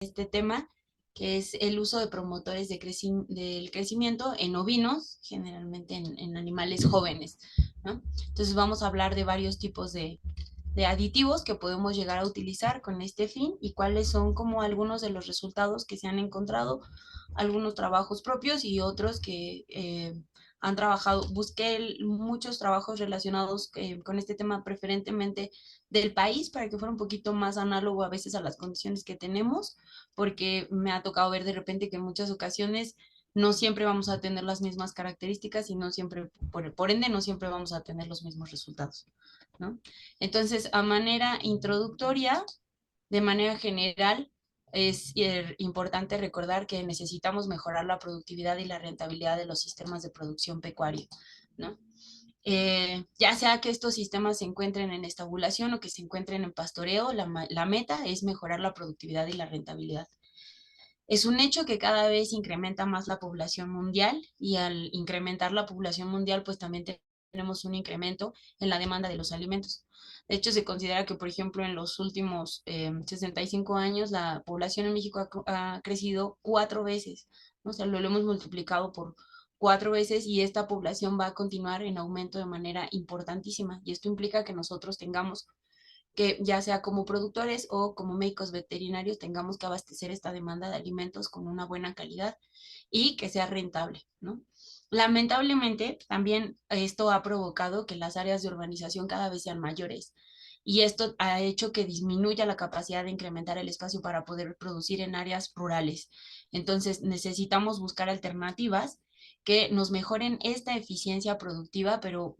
este tema, que es el uso de promotores del crecimiento en ovinos, generalmente en animales jóvenes, ¿no? Entonces vamos a hablar de varios tipos de aditivos que podemos llegar a utilizar con este fin y cuáles son como algunos de los resultados que se han encontrado, algunos trabajos propios y otros que han trabajado. Busqué muchos trabajos relacionados con este tema preferentemente del país para que fuera un poquito más análogo a veces a las condiciones que tenemos, porque me ha tocado ver de repente que en muchas ocasiones no siempre vamos a tener las mismas características y no siempre, por ende, no siempre vamos a tener los mismos resultados, ¿no? Entonces, a manera introductoria, de manera general, es importante recordar que necesitamos mejorar la productividad y la rentabilidad de los sistemas de producción pecuaria, ¿no? Ya sea que estos sistemas se encuentren en estabulación o que se encuentren en pastoreo, la meta es mejorar la productividad y la rentabilidad. Es un hecho que cada vez incrementa más la población mundial y al incrementar la población mundial, pues también tenemos un incremento en la demanda de los alimentos. De hecho, se considera que, por ejemplo, en los últimos 65 años, la población en México ha crecido 4 veces, ¿no? O sea, lo hemos multiplicado por 4 veces y esta población va a continuar en aumento de manera importantísima. Y esto implica que nosotros tengamos que ya sea como productores o como médicos veterinarios tengamos que abastecer esta demanda de alimentos con una buena calidad y que sea rentable, ¿no? Lamentablemente, también esto ha provocado que las áreas de urbanización cada vez sean mayores y esto ha hecho que disminuya la capacidad de incrementar el espacio para poder producir en áreas rurales. Entonces, necesitamos buscar alternativas que nos mejoren esta eficiencia productiva, pero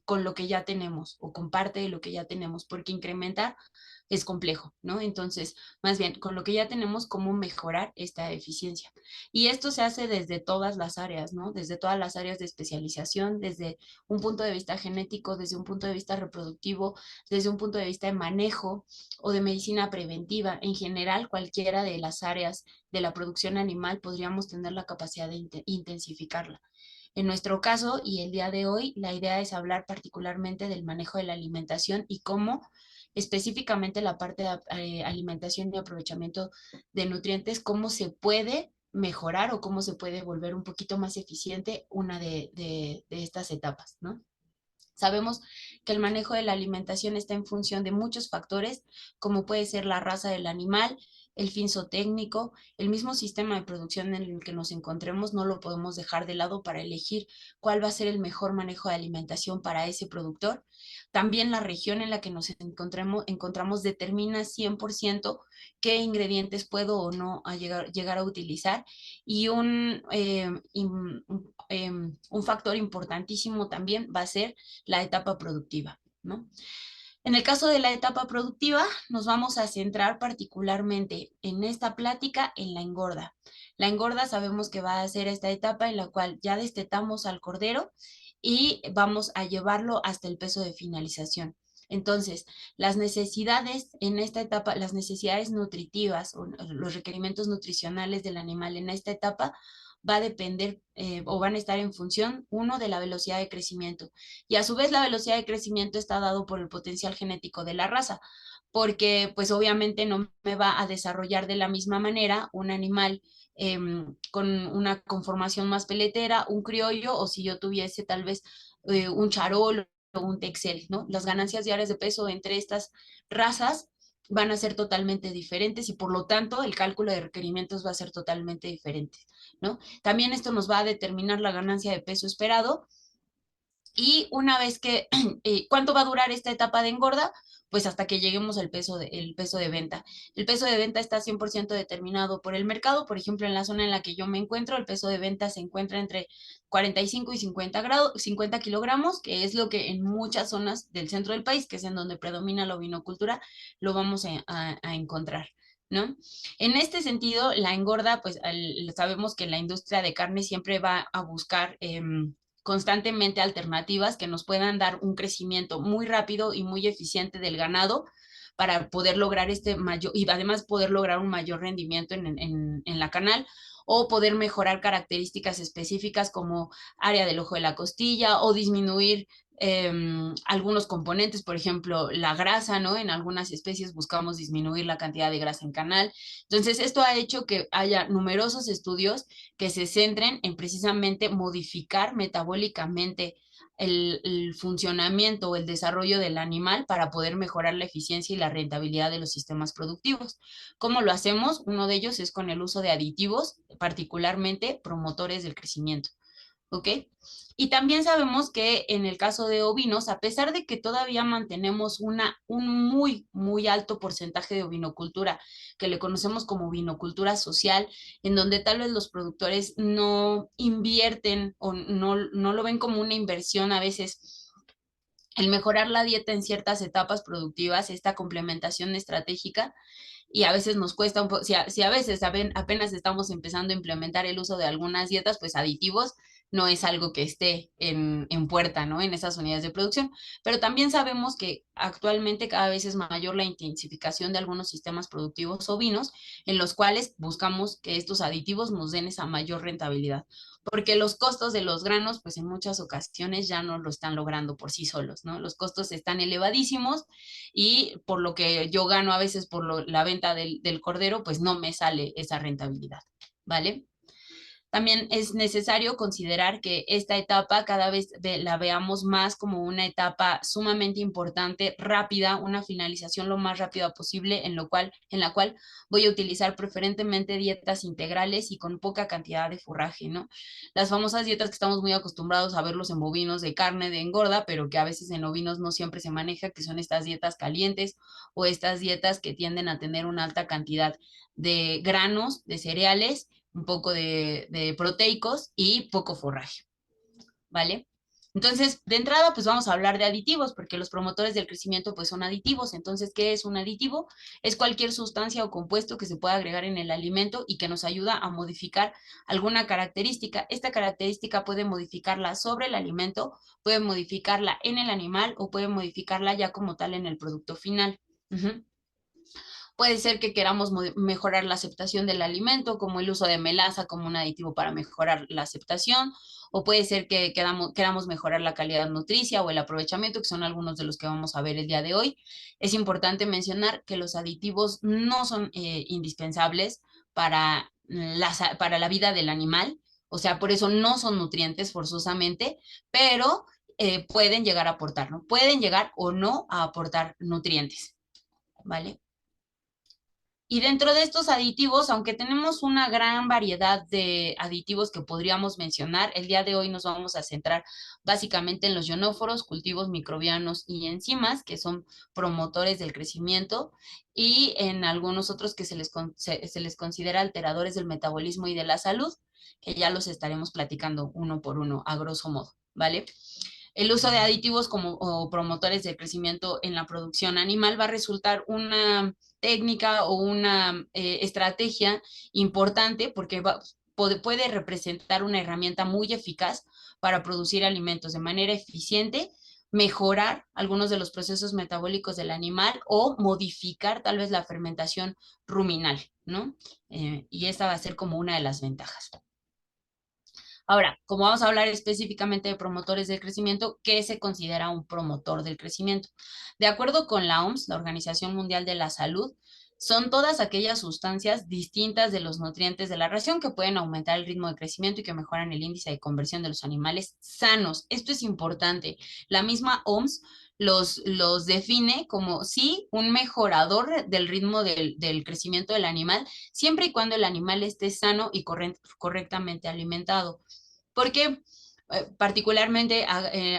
con lo que ya tenemos o con parte de lo que ya tenemos, porque incrementar es complejo, ¿no? Entonces, más bien, con lo que ya tenemos, cómo mejorar esta eficiencia. Y esto se hace desde todas las áreas, ¿no? Desde todas las áreas de especialización, desde un punto de vista genético, desde un punto de vista reproductivo, desde un punto de vista de manejo o de medicina preventiva. En general, cualquiera de las áreas de la producción animal podríamos tener la capacidad de intensificarla. En nuestro caso, y el día de hoy, la idea es hablar particularmente del manejo de la alimentación y cómo específicamente la parte de alimentación y aprovechamiento de nutrientes, cómo se puede mejorar o cómo se puede volver un poquito más eficiente una de estas etapas, ¿no? Sabemos que el manejo de la alimentación está en función de muchos factores, como puede ser la raza del animal, el fin zootécnico, el mismo sistema de producción en el que nos encontremos, no lo podemos dejar de lado para elegir cuál va a ser el mejor manejo de alimentación para ese productor. También la región en la que nos encontramos determina 100% qué ingredientes puedo o no llegar a utilizar. Y un factor importantísimo también va a ser la etapa productiva, ¿no? En el caso de la etapa productiva, nos vamos a centrar particularmente en esta plática en la engorda. La engorda sabemos que va a ser esta etapa en la cual ya destetamos al cordero y vamos a llevarlo hasta el peso de finalización. Entonces, las necesidades en esta etapa, las necesidades nutritivas o los requerimientos nutricionales del animal en esta etapa va a depender o van a estar en función, uno, de la velocidad de crecimiento. Y a su vez la velocidad de crecimiento está dado por el potencial genético de la raza, porque pues obviamente no me va a desarrollar de la misma manera un animal con una conformación más peletera, un criollo, o si yo tuviese tal vez un charol o un texel, ¿no? Las ganancias diarias de peso entre estas razas van a ser totalmente diferentes y por lo tanto el cálculo de requerimientos va a ser totalmente diferente, ¿no? También esto nos va a determinar la ganancia de peso esperado y una vez que, ¿cuánto va a durar esta etapa de engorda? Pues hasta que lleguemos al el peso de venta. El peso de venta está 100% determinado por el mercado. Por ejemplo, en la zona en la que yo me encuentro, el peso de venta se encuentra entre 45 y 50 kilogramos, que es lo que en muchas zonas del centro del país, que es en donde predomina la ovinocultura, lo vamos a encontrar, ¿no? En este sentido, la engorda, pues sabemos que la industria de carne siempre va a buscar constantemente alternativas que nos puedan dar un crecimiento muy rápido y muy eficiente del ganado para poder lograr este mayor, y además poder lograr un mayor rendimiento en la canal o poder mejorar características específicas como área del ojo de la costilla o disminuir algunos componentes, por ejemplo, la grasa, ¿no? En algunas especies buscamos disminuir la cantidad de grasa en canal. Entonces, esto ha hecho que haya numerosos estudios que se centren en precisamente modificar metabólicamente el funcionamiento o el desarrollo del animal para poder mejorar la eficiencia y la rentabilidad de los sistemas productivos. ¿Cómo lo hacemos? Uno de ellos es con el uso de aditivos, particularmente promotores del crecimiento. ¿Ok? Y también sabemos que en el caso de ovinos, a pesar de que todavía mantenemos un muy alto porcentaje de ovinocultura, que le conocemos como ovinocultura social, en donde tal vez los productores no invierten o no lo ven como una inversión a veces el mejorar la dieta en ciertas etapas productivas, esta complementación estratégica, y a veces nos cuesta un poco, si a veces apenas estamos empezando a implementar el uso de algunas dietas, pues aditivos no es algo que esté en puerta, ¿no? En esas unidades de producción. Pero también sabemos que actualmente cada vez es mayor la intensificación de algunos sistemas productivos ovinos, en los cuales buscamos que estos aditivos nos den esa mayor rentabilidad. Porque los costos de los granos, pues en muchas ocasiones ya no lo están logrando por sí solos, ¿no? Los costos están elevadísimos y por lo que yo gano a veces por la venta del cordero, pues no me sale esa rentabilidad, ¿vale? También es necesario considerar que esta etapa cada vez la veamos más como una etapa sumamente importante, rápida, una finalización lo más rápida posible, en la cual voy a utilizar preferentemente dietas integrales y con poca cantidad de forraje, ¿no? Las famosas dietas que estamos muy acostumbrados a verlos en bovinos de carne de engorda, pero que a veces en ovinos no siempre se maneja, que son estas dietas calientes o estas dietas que tienden a tener una alta cantidad de granos, de cereales, un poco de proteicos y poco forraje, ¿vale? Entonces, de entrada, pues vamos a hablar de aditivos, porque los promotores del crecimiento, pues son aditivos. Entonces, ¿qué es un aditivo? Es cualquier sustancia o compuesto que se pueda agregar en el alimento y que nos ayuda a modificar alguna característica. Esta característica puede modificarla sobre el alimento, puede modificarla en el animal o puede modificarla ya como tal en el producto final. Uh-huh. Puede ser que queramos mejorar la aceptación del alimento, como el uso de melaza como un aditivo para mejorar la aceptación, o puede ser que queramos mejorar la calidad nutricia o el aprovechamiento, que son algunos de los que vamos a ver el día de hoy. Es importante mencionar que los aditivos no son indispensables para la vida del animal, o sea, por eso no son nutrientes forzosamente, pero pueden llegar a aportar, ¿no? Pueden llegar o no a aportar nutrientes, ¿vale? Y dentro de estos aditivos, aunque tenemos una gran variedad de aditivos que podríamos mencionar, el día de hoy nos vamos a centrar básicamente en los ionóforos, cultivos microbianos y enzimas, que son promotores del crecimiento, y en algunos otros que se les considera alteradores del metabolismo y de la salud, que ya los estaremos platicando uno por uno, a grosso modo, ¿vale? El uso de aditivos como o promotores de crecimiento en la producción animal va a resultar una técnica o una estrategia importante porque puede representar una herramienta muy eficaz para producir alimentos de manera eficiente, mejorar algunos de los procesos metabólicos del animal o modificar tal vez la fermentación ruminal, ¿no? Y esta va a ser como una de las ventajas. Ahora, como vamos a hablar específicamente de promotores del crecimiento, ¿qué se considera un promotor del crecimiento? De acuerdo con la OMS, la Organización Mundial de la Salud, son todas aquellas sustancias distintas de los nutrientes de la ración que pueden aumentar el ritmo de crecimiento y que mejoran el índice de conversión de los animales sanos. Esto es importante. La misma OMS los define como, sí, un mejorador del ritmo del crecimiento del animal, siempre y cuando el animal esté sano y correctamente alimentado. Porque particularmente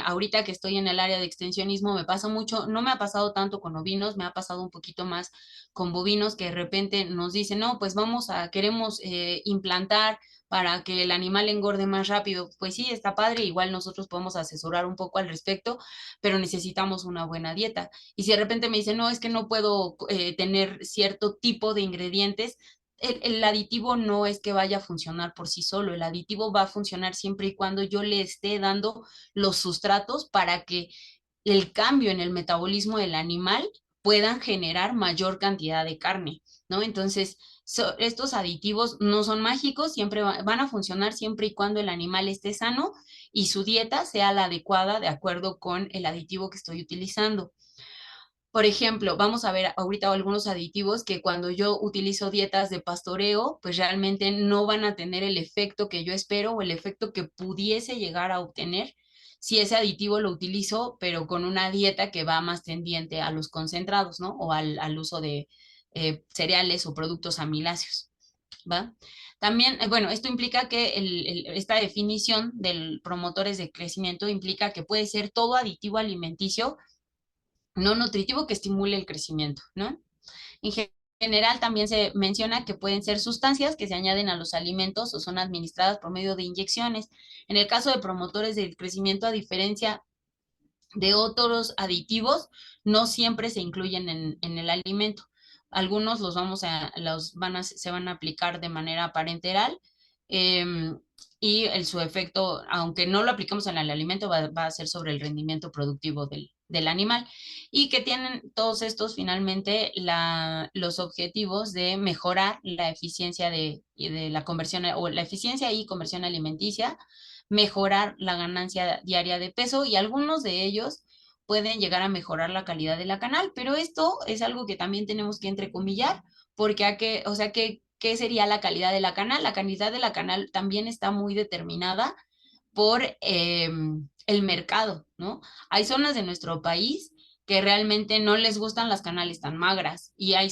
ahorita que estoy en el área de extensionismo me pasa mucho, no me ha pasado tanto con ovinos, me ha pasado un poquito más con bovinos que de repente nos dicen, no, pues queremos implantar para que el animal engorde más rápido. Pues sí, está padre, igual nosotros podemos asesorar un poco al respecto, pero necesitamos una buena dieta. Y si de repente me dicen, no, es que no puedo tener cierto tipo de ingredientes, el aditivo no es que vaya a funcionar por sí solo, el aditivo va a funcionar siempre y cuando yo le esté dando los sustratos para que el cambio en el metabolismo del animal puedan generar mayor cantidad de carne, ¿no? Entonces, Estos aditivos no son mágicos, siempre van a funcionar siempre y cuando el animal esté sano y su dieta sea la adecuada de acuerdo con el aditivo que estoy utilizando. Por ejemplo, vamos a ver ahorita algunos aditivos que cuando yo utilizo dietas de pastoreo, pues realmente no van a tener el efecto que yo espero o el efecto que pudiese llegar a obtener si ese aditivo lo utilizo, pero con una dieta que va más tendiente a los concentrados, ¿no? O al uso de cereales o productos amiláceos, ¿va? También, bueno, esto implica que esta definición del promotores de crecimiento implica que puede ser todo aditivo alimenticio no nutritivo que estimule el crecimiento, ¿no? En general, también se menciona que pueden ser sustancias que se añaden a los alimentos o son administradas por medio de inyecciones. En el caso de promotores del crecimiento, a diferencia de otros aditivos, no siempre se incluyen en el alimento. Algunos se van a aplicar de manera parenteral eh, y su efecto, aunque no lo apliquemos en el alimento, va a ser sobre el rendimiento productivo del animal y que tienen todos estos finalmente los objetivos de mejorar la eficiencia de la conversión o la eficiencia y conversión alimenticia, mejorar la ganancia diaria de peso y algunos de ellos pueden llegar a mejorar la calidad de la canal, pero esto es algo que también tenemos que entrecomillar, porque o sea, ¿qué sería la calidad de la canal? La calidad de la canal también está muy determinada por el mercado, ¿no? Hay zonas de nuestro país que realmente no les gustan las canales tan magras y hay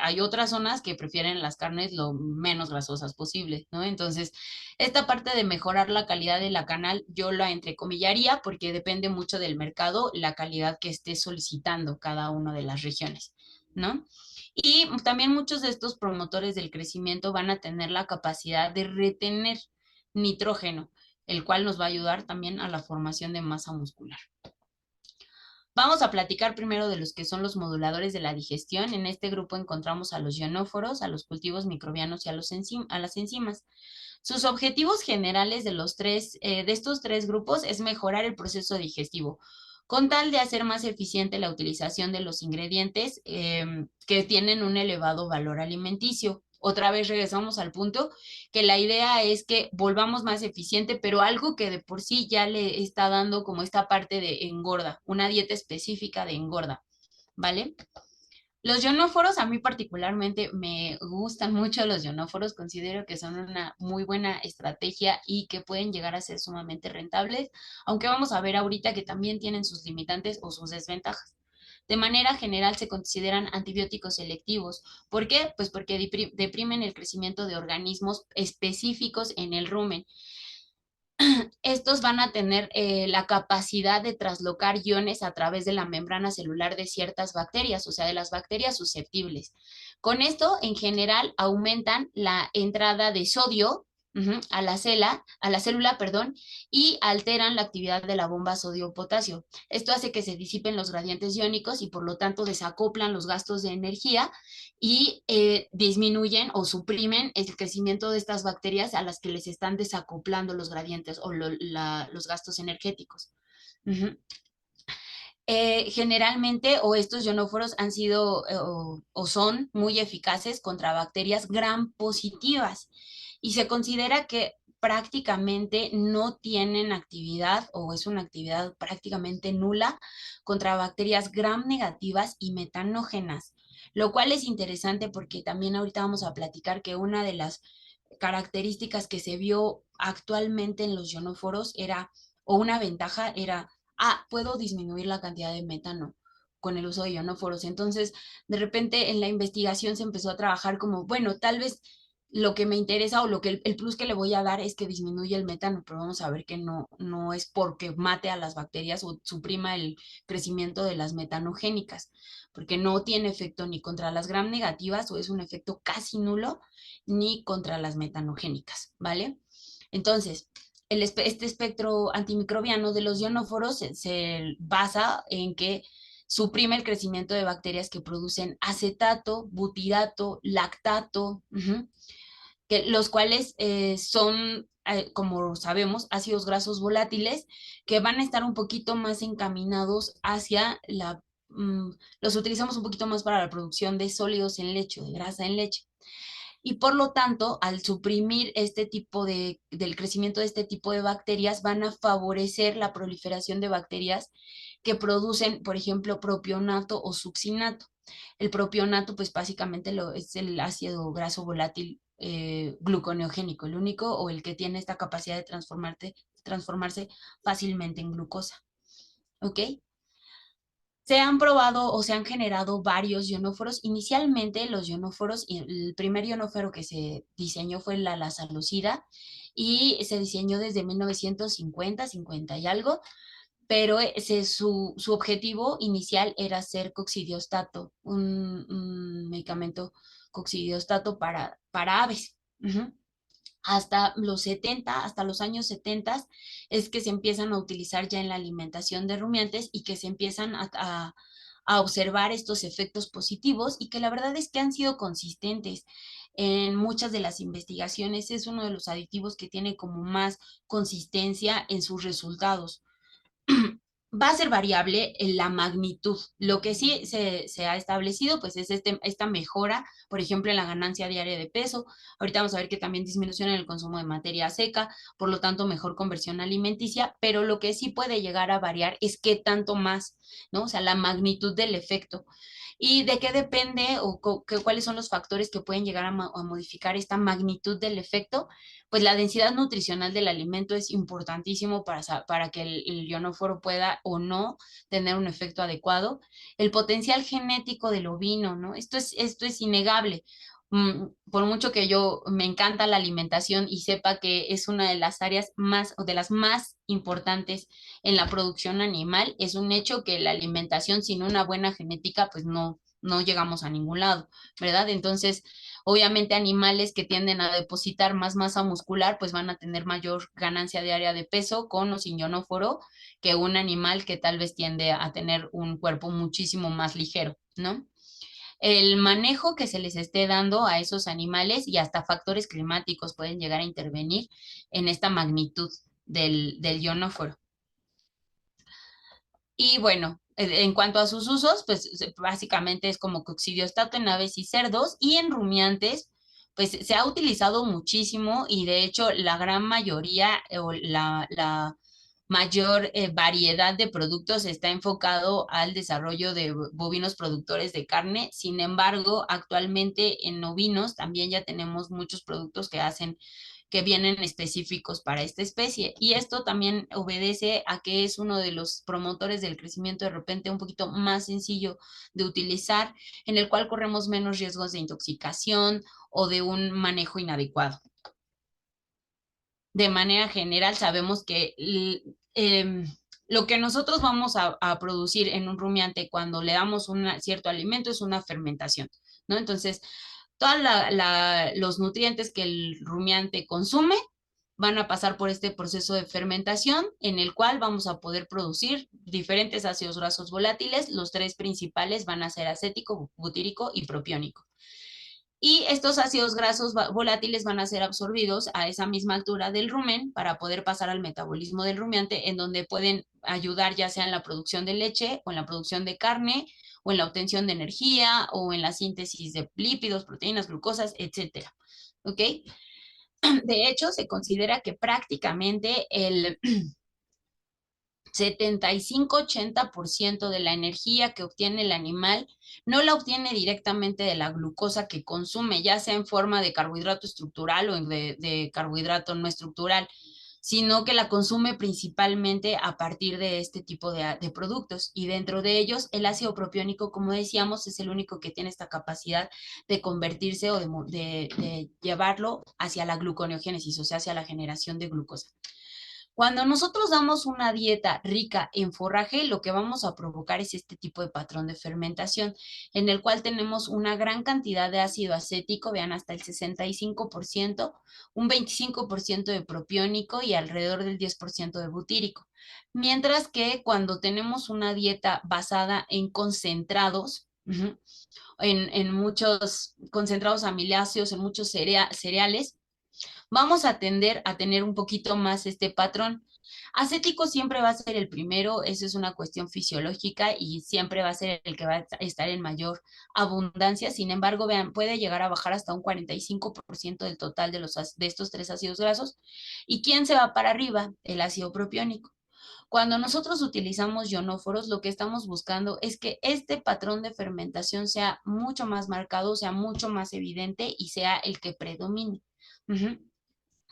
hay otras zonas que prefieren las carnes lo menos grasosas posible, ¿no? Entonces, esta parte de mejorar la calidad de la canal yo la entrecomillaría porque depende mucho del mercado, la calidad que esté solicitando cada una de las regiones, ¿no? Y también muchos de estos promotores del crecimiento van a tener la capacidad de retener nitrógeno, el cual nos va a ayudar también a la formación de masa muscular. Vamos a platicar primero de los que son los moduladores de la digestión. En este grupo encontramos a los ionóforos, a los cultivos microbianos y a las enzimas. Sus objetivos generales de estos tres grupos es mejorar el proceso digestivo, con tal de hacer más eficiente la utilización de los ingredientes que tienen un elevado valor alimenticio. Otra vez regresamos al punto que la idea es que volvamos más eficiente, pero algo que de por sí ya le está dando como esta parte de engorda, una dieta específica de engorda, ¿vale? Los ionóforos, a mí particularmente me gustan mucho los ionóforos, considero que son una muy buena estrategia y que pueden llegar a ser sumamente rentables, aunque vamos a ver ahorita que también tienen sus limitantes o sus desventajas. De manera general se consideran antibióticos selectivos. ¿Por qué? Pues porque deprimen el crecimiento de organismos específicos en el rumen. Estos van a tener la capacidad de traslocar iones a través de la membrana celular de ciertas bacterias, o sea, de las bacterias susceptibles. Con esto, en general, aumentan la entrada de sodio a la célula, perdón, y alteran la actividad de la bomba sodio-potasio. Esto hace que se disipen los gradientes iónicos y por lo tanto desacoplan los gastos de energía y disminuyen o suprimen el crecimiento de estas bacterias a las que les están desacoplando los gradientes o los gastos energéticos. Uh-huh. Generalmente, o estos ionóforos han sido o son muy eficaces contra bacterias gram positivas y se considera que prácticamente no tienen actividad o es una actividad prácticamente nula contra bacterias gram negativas y metanógenas, lo cual es interesante porque también ahorita vamos a platicar que una de las características que se vio actualmente en los ionóforos era, o una ventaja era puedo disminuir la cantidad de metano con el uso de ionóforos. Entonces, de repente en la investigación se empezó a trabajar como, bueno, tal vez lo que me interesa o lo que el plus que le voy a dar es que disminuye el metano, pero vamos a ver que no es porque mate a las bacterias o suprima el crecimiento de las metanogénicas, porque no tiene efecto ni contra las gram negativas o es un efecto casi nulo, ni contra las metanogénicas, ¿vale? Entonces, este espectro antimicrobiano de los ionóforos se basa en que suprime el crecimiento de bacterias que producen acetato, butirato, lactato, los cuales son, como sabemos, ácidos grasos volátiles que van a estar un poquito más encaminados hacia los utilizamos un poquito más para la producción de sólidos en leche, de grasa en leche. Y por lo tanto, al suprimir este tipo del crecimiento de este tipo de bacterias, van a favorecer la proliferación de bacterias que producen, por ejemplo, propionato o succinato. El propionato, pues básicamente es el ácido graso volátil gluconeogénico, el único o el que tiene esta capacidad de transformarse fácilmente en glucosa. ¿Ok? Se han probado o se han generado varios ionóforos. Inicialmente los ionóforos, el primer ionóforo que se diseñó fue la lasalucida y se diseñó desde 1950, 50 y algo, pero su objetivo inicial era ser coccidiostato, un medicamento coccidiostato para aves. Uh-huh. Hasta los 70, hasta los años 70, es que se empiezan a utilizar ya en la alimentación de rumiantes y que se empiezan a observar estos efectos positivos y que la verdad es que han sido consistentes en muchas de las investigaciones. Es uno de los aditivos que tiene como más consistencia en sus resultados. Va a ser variable en la magnitud. Lo que sí se ha establecido, pues es esta mejora, por ejemplo, en la ganancia diaria de peso. Ahorita vamos a ver que también disminución en el consumo de materia seca, por lo tanto, mejor conversión alimenticia, pero lo que sí puede llegar a variar es qué tanto más, ¿no? O sea, la magnitud del efecto. ¿Y de qué depende o cuáles son los factores que pueden llegar a modificar esta magnitud del efecto? Pues la densidad nutricional del alimento es importantísimo para que el ionóforo pueda o no tener un efecto adecuado. El potencial genético del ovino, ¿no? Esto es innegable. Por mucho que yo me encanta la alimentación y sepa que es una de las áreas más o de las más importantes en la producción animal, es un hecho que la alimentación sin una buena genética, pues no llegamos a ningún lado, ¿verdad? Entonces, obviamente animales que tienden a depositar más masa muscular, pues van a tener mayor ganancia diaria de peso con o sin ionóforo que un animal que tal vez tiende a tener un cuerpo muchísimo más ligero, ¿no? El manejo que se les esté dando a esos animales y hasta factores climáticos pueden llegar a intervenir en esta magnitud del ionóforo. Y bueno, en cuanto a sus usos, pues básicamente es como coccidiostato en aves y cerdos y en rumiantes, pues se ha utilizado muchísimo y de hecho la gran mayoría o la mayor variedad de productos está enfocado al desarrollo de bovinos productores de carne. Sin embargo, actualmente en ovinos también ya tenemos muchos productos que vienen específicos para esta especie. Y esto también obedece a que es uno de los promotores del crecimiento de repente un poquito más sencillo de utilizar, en el cual corremos menos riesgos de intoxicación o de un manejo inadecuado. De manera general, sabemos que lo que nosotros vamos a producir en un rumiante cuando le damos un cierto alimento es una fermentación, ¿no? Entonces, todos los nutrientes que el rumiante consume van a pasar por este proceso de fermentación en el cual vamos a poder producir diferentes ácidos grasos volátiles. Los tres principales van a ser acético, butírico y propiónico. Y estos ácidos grasos volátiles van a ser absorbidos a esa misma altura del rumen para poder pasar al metabolismo del rumiante, en donde pueden ayudar ya sea en la producción de leche o en la producción de carne o en la obtención de energía o en la síntesis de lípidos, proteínas, glucosas, etcétera. ¿Ok? De hecho, se considera que prácticamente el 75-80% de la energía que obtiene el animal no la obtiene directamente de la glucosa que consume, ya sea en forma de carbohidrato estructural o de carbohidrato no estructural, sino que la consume principalmente a partir de este tipo de productos. Y dentro de ellos, el ácido propiónico, como decíamos, es el único que tiene esta capacidad de convertirse o de llevarlo hacia la gluconeogénesis, o sea, hacia la generación de glucosa. Cuando nosotros damos una dieta rica en forraje, lo que vamos a provocar es este tipo de patrón de fermentación, en el cual tenemos una gran cantidad de ácido acético, vean, hasta el 65%, un 25% de propiónico y alrededor del 10% de butírico. Mientras que cuando tenemos una dieta basada en concentrados, en muchos concentrados amiláceos, en muchos cereales, vamos a tender a tener un poquito más este patrón. Acético siempre va a ser el primero, eso es una cuestión fisiológica y siempre va a ser el que va a estar en mayor abundancia. Sin embargo, vean, puede llegar a bajar hasta un 45% del total de estos tres ácidos grasos. ¿Y quién se va para arriba? El ácido propiónico. Cuando nosotros utilizamos ionóforos, lo que estamos buscando es que este patrón de fermentación sea mucho más marcado, sea mucho más evidente y sea el que predomine. Uh-huh.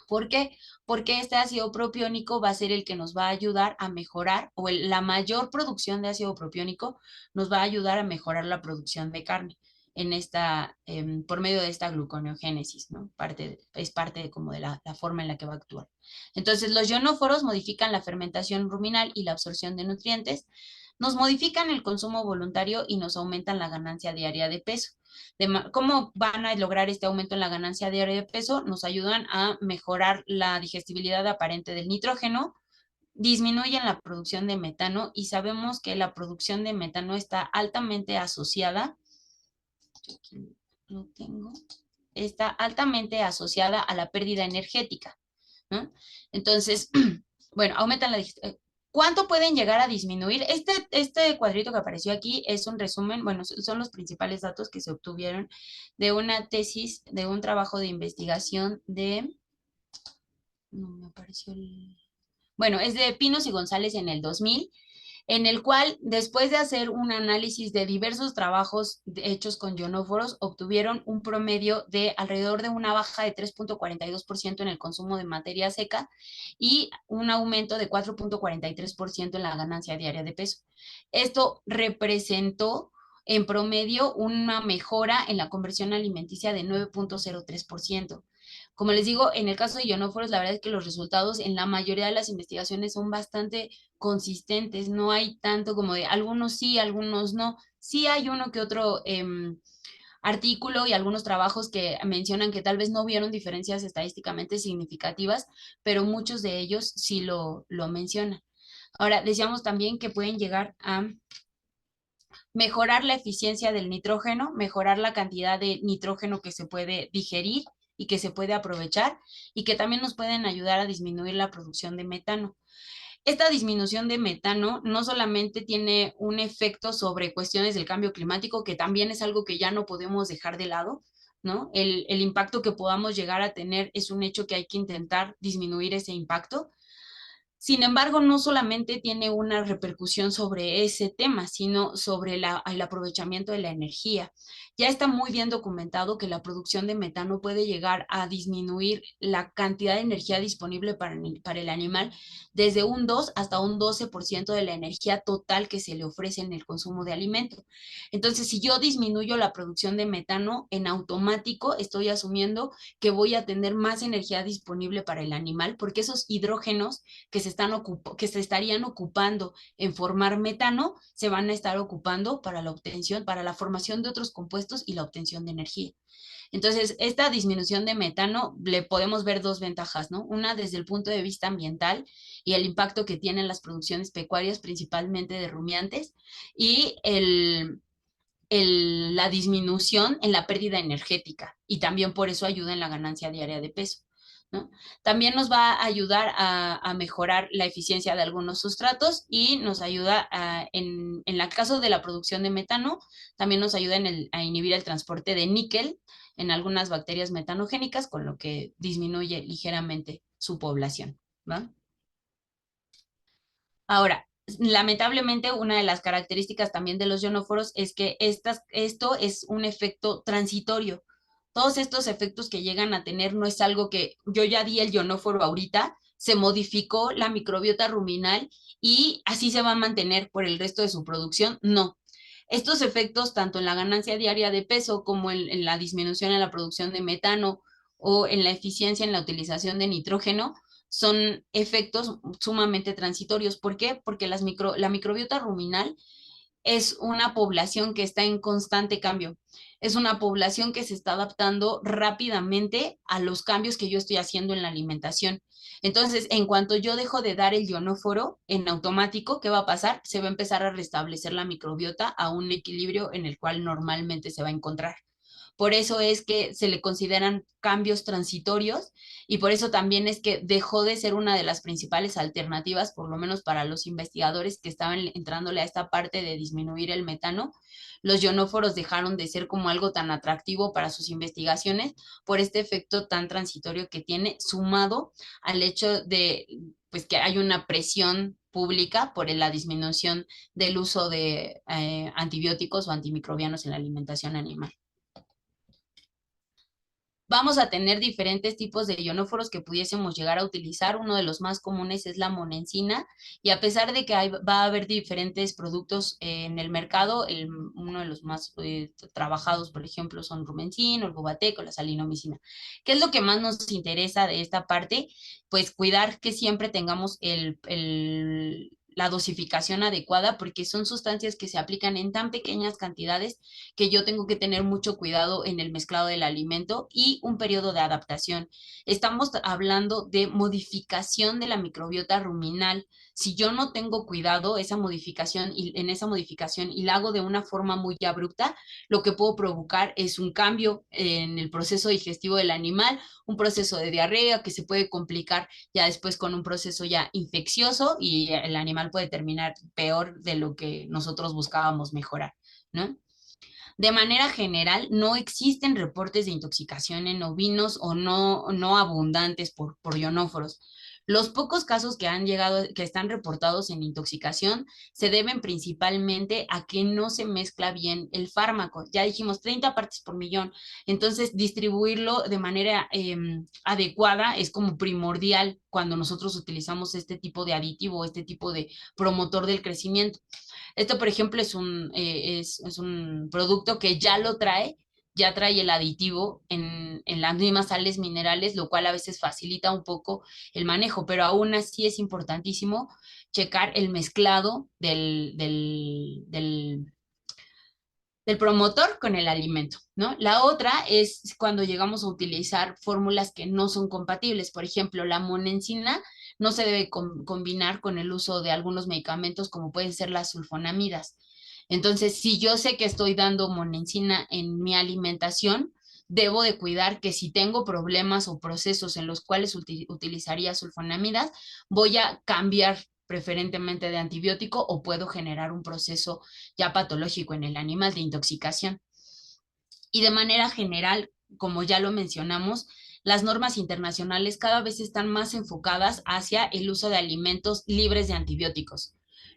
¿Por qué? Porque este ácido propiónico va a ser el que nos va a ayudar a mejorar, o la mayor producción de ácido propiónico nos va a ayudar a mejorar la producción de carne por medio de esta gluconeogénesis, ¿no? Es parte de, como de la forma en la que va a actuar. Entonces, los ionóforos modifican la fermentación ruminal y la absorción de nutrientes, nos modifican el consumo voluntario y nos aumentan la ganancia diaria de peso. ¿Cómo van a lograr este aumento en la ganancia diaria de peso? Nos ayudan a mejorar la digestibilidad aparente del nitrógeno, disminuyen la producción de metano y sabemos que la producción de metano está altamente asociada, aquí lo tengo, está altamente asociada a la pérdida energética, ¿no? Entonces, bueno, aumentan la digestibilidad. ¿Cuánto pueden llegar a disminuir? Este cuadrito que apareció aquí es un resumen, bueno, son los principales datos que se obtuvieron de una tesis, de un trabajo de investigación no me apareció bueno, es de Pinos y González en el 2000, en el cual, después de hacer un análisis de diversos trabajos hechos con ionóforos, obtuvieron un promedio de alrededor de una baja de 3.42% en el consumo de materia seca y un aumento de 4.43% en la ganancia diaria de peso. Esto representó en promedio una mejora en la conversión alimenticia de 9.03%. Como les digo, en el caso de ionóforos, la verdad es que los resultados en la mayoría de las investigaciones son bastante consistentes, no hay tanto como de algunos sí, algunos no. Sí hay uno que otro artículo y algunos trabajos que mencionan que tal vez no vieron diferencias estadísticamente significativas, pero muchos de ellos sí lo mencionan. Ahora, decíamos también que pueden llegar a mejorar la eficiencia del nitrógeno, mejorar la cantidad de nitrógeno que se puede digerir y que se puede aprovechar y que también nos pueden ayudar a disminuir la producción de metano. Esta disminución de metano no solamente tiene un efecto sobre cuestiones del cambio climático, que también es algo que ya no podemos dejar de lado, ¿no? El impacto que podamos llegar a tener es un hecho que hay que intentar disminuir ese impacto. Sin embargo, no solamente tiene una repercusión sobre ese tema, sino sobre el aprovechamiento de la energía. Ya está muy bien documentado que la producción de metano puede llegar a disminuir la cantidad de energía disponible para el animal desde un 2 hasta un 12% de la energía total que se le ofrece en el consumo de alimento. Entonces, si yo disminuyo la producción de metano, en automático estoy asumiendo que voy a tener más energía disponible para el animal porque esos hidrógenos que se estarían ocupando en formar metano, se van a estar ocupando para la obtención, para la formación de otros compuestos y la obtención de energía. Entonces, esta disminución de metano le podemos ver dos ventajas, ¿no? Una desde el punto de vista ambiental y el impacto que tienen las producciones pecuarias, principalmente de rumiantes, y la disminución en la pérdida energética, y también por eso ayuda en la ganancia diaria de peso, ¿no? También nos va a ayudar a mejorar la eficiencia de algunos sustratos y nos ayuda en el caso de la producción de metano, también nos ayuda a inhibir el transporte de níquel en algunas bacterias metanogénicas, con lo que disminuye ligeramente su población, ¿va? Ahora, lamentablemente, una de las características también de los ionóforos es que esto es un efecto transitorio. Todos estos efectos que llegan a tener no es algo que yo ya di el ionóforo ahorita, se modificó la microbiota ruminal y así se va a mantener por el resto de su producción. No. Estos efectos, tanto en la ganancia diaria de peso como en la disminución en la producción de metano o en la eficiencia en la utilización de nitrógeno, son efectos sumamente transitorios. ¿Por qué? Porque la microbiota ruminal es una población que está en constante cambio. Es una población que se está adaptando rápidamente a los cambios que yo estoy haciendo en la alimentación. Entonces, en cuanto yo dejo de dar el ionóforo en automático, ¿qué va a pasar? Se va a empezar a restablecer la microbiota a un equilibrio en el cual normalmente se va a encontrar. Por eso es que se le consideran cambios transitorios y por eso también es que dejó de ser una de las principales alternativas, por lo menos para los investigadores que estaban entrándole a esta parte de disminuir el metano. Los ionóforos dejaron de ser como algo tan atractivo para sus investigaciones por este efecto tan transitorio que tiene, sumado al hecho de pues que hay una presión pública por la disminución del uso de antibióticos o antimicrobianos en la alimentación animal. Vamos a tener diferentes tipos de ionóforos que pudiésemos llegar a utilizar. Uno de los más comunes es la monencina y a pesar de que va a haber diferentes productos en el mercado, uno de los más trabajados, por ejemplo, son Rumencin, el Bubatec o la salinomicina. ¿Qué es lo que más nos interesa de esta parte? Pues cuidar que siempre tengamos la dosificación adecuada porque son sustancias que se aplican en tan pequeñas cantidades que yo tengo que tener mucho cuidado en el mezclado del alimento y un periodo de adaptación. Estamos hablando de modificación de la microbiota ruminal. Si yo no tengo cuidado esa modificación y en esa modificación y la hago de una forma muy abrupta, lo que puedo provocar es un cambio en el proceso digestivo del animal, un proceso de diarrea que se puede complicar ya después con un proceso ya infeccioso y el animal puede terminar peor de lo que nosotros buscábamos mejorar, ¿no? De manera general, no existen reportes de intoxicación en ovinos o no abundantes por ionóforos. Los pocos casos que han llegado, que están reportados en intoxicación, se deben principalmente a que no se mezcla bien el fármaco. Ya dijimos 30 partes por millón. Entonces, distribuirlo de manera adecuada es como primordial cuando nosotros utilizamos este tipo de aditivo, este tipo de promotor del crecimiento. Esto, por ejemplo, es un producto que ya trae el aditivo en las mismas sales minerales, lo cual a veces facilita un poco el manejo, pero aún así es importantísimo checar el mezclado del promotor con el alimento, ¿no? La otra es cuando llegamos a utilizar fórmulas que no son compatibles. Por ejemplo, la monencina no se debe combinar con el uso de algunos medicamentos como pueden ser las sulfonamidas. Entonces, si yo sé que estoy dando monencina en mi alimentación, debo de cuidar que si tengo problemas o procesos en los cuales utilizaría sulfonamidas, voy a cambiar preferentemente de antibiótico o puedo generar un proceso ya patológico en el animal de intoxicación. Y de manera general, como ya lo mencionamos, las normas internacionales cada vez están más enfocadas hacia el uso de alimentos libres de antibióticos,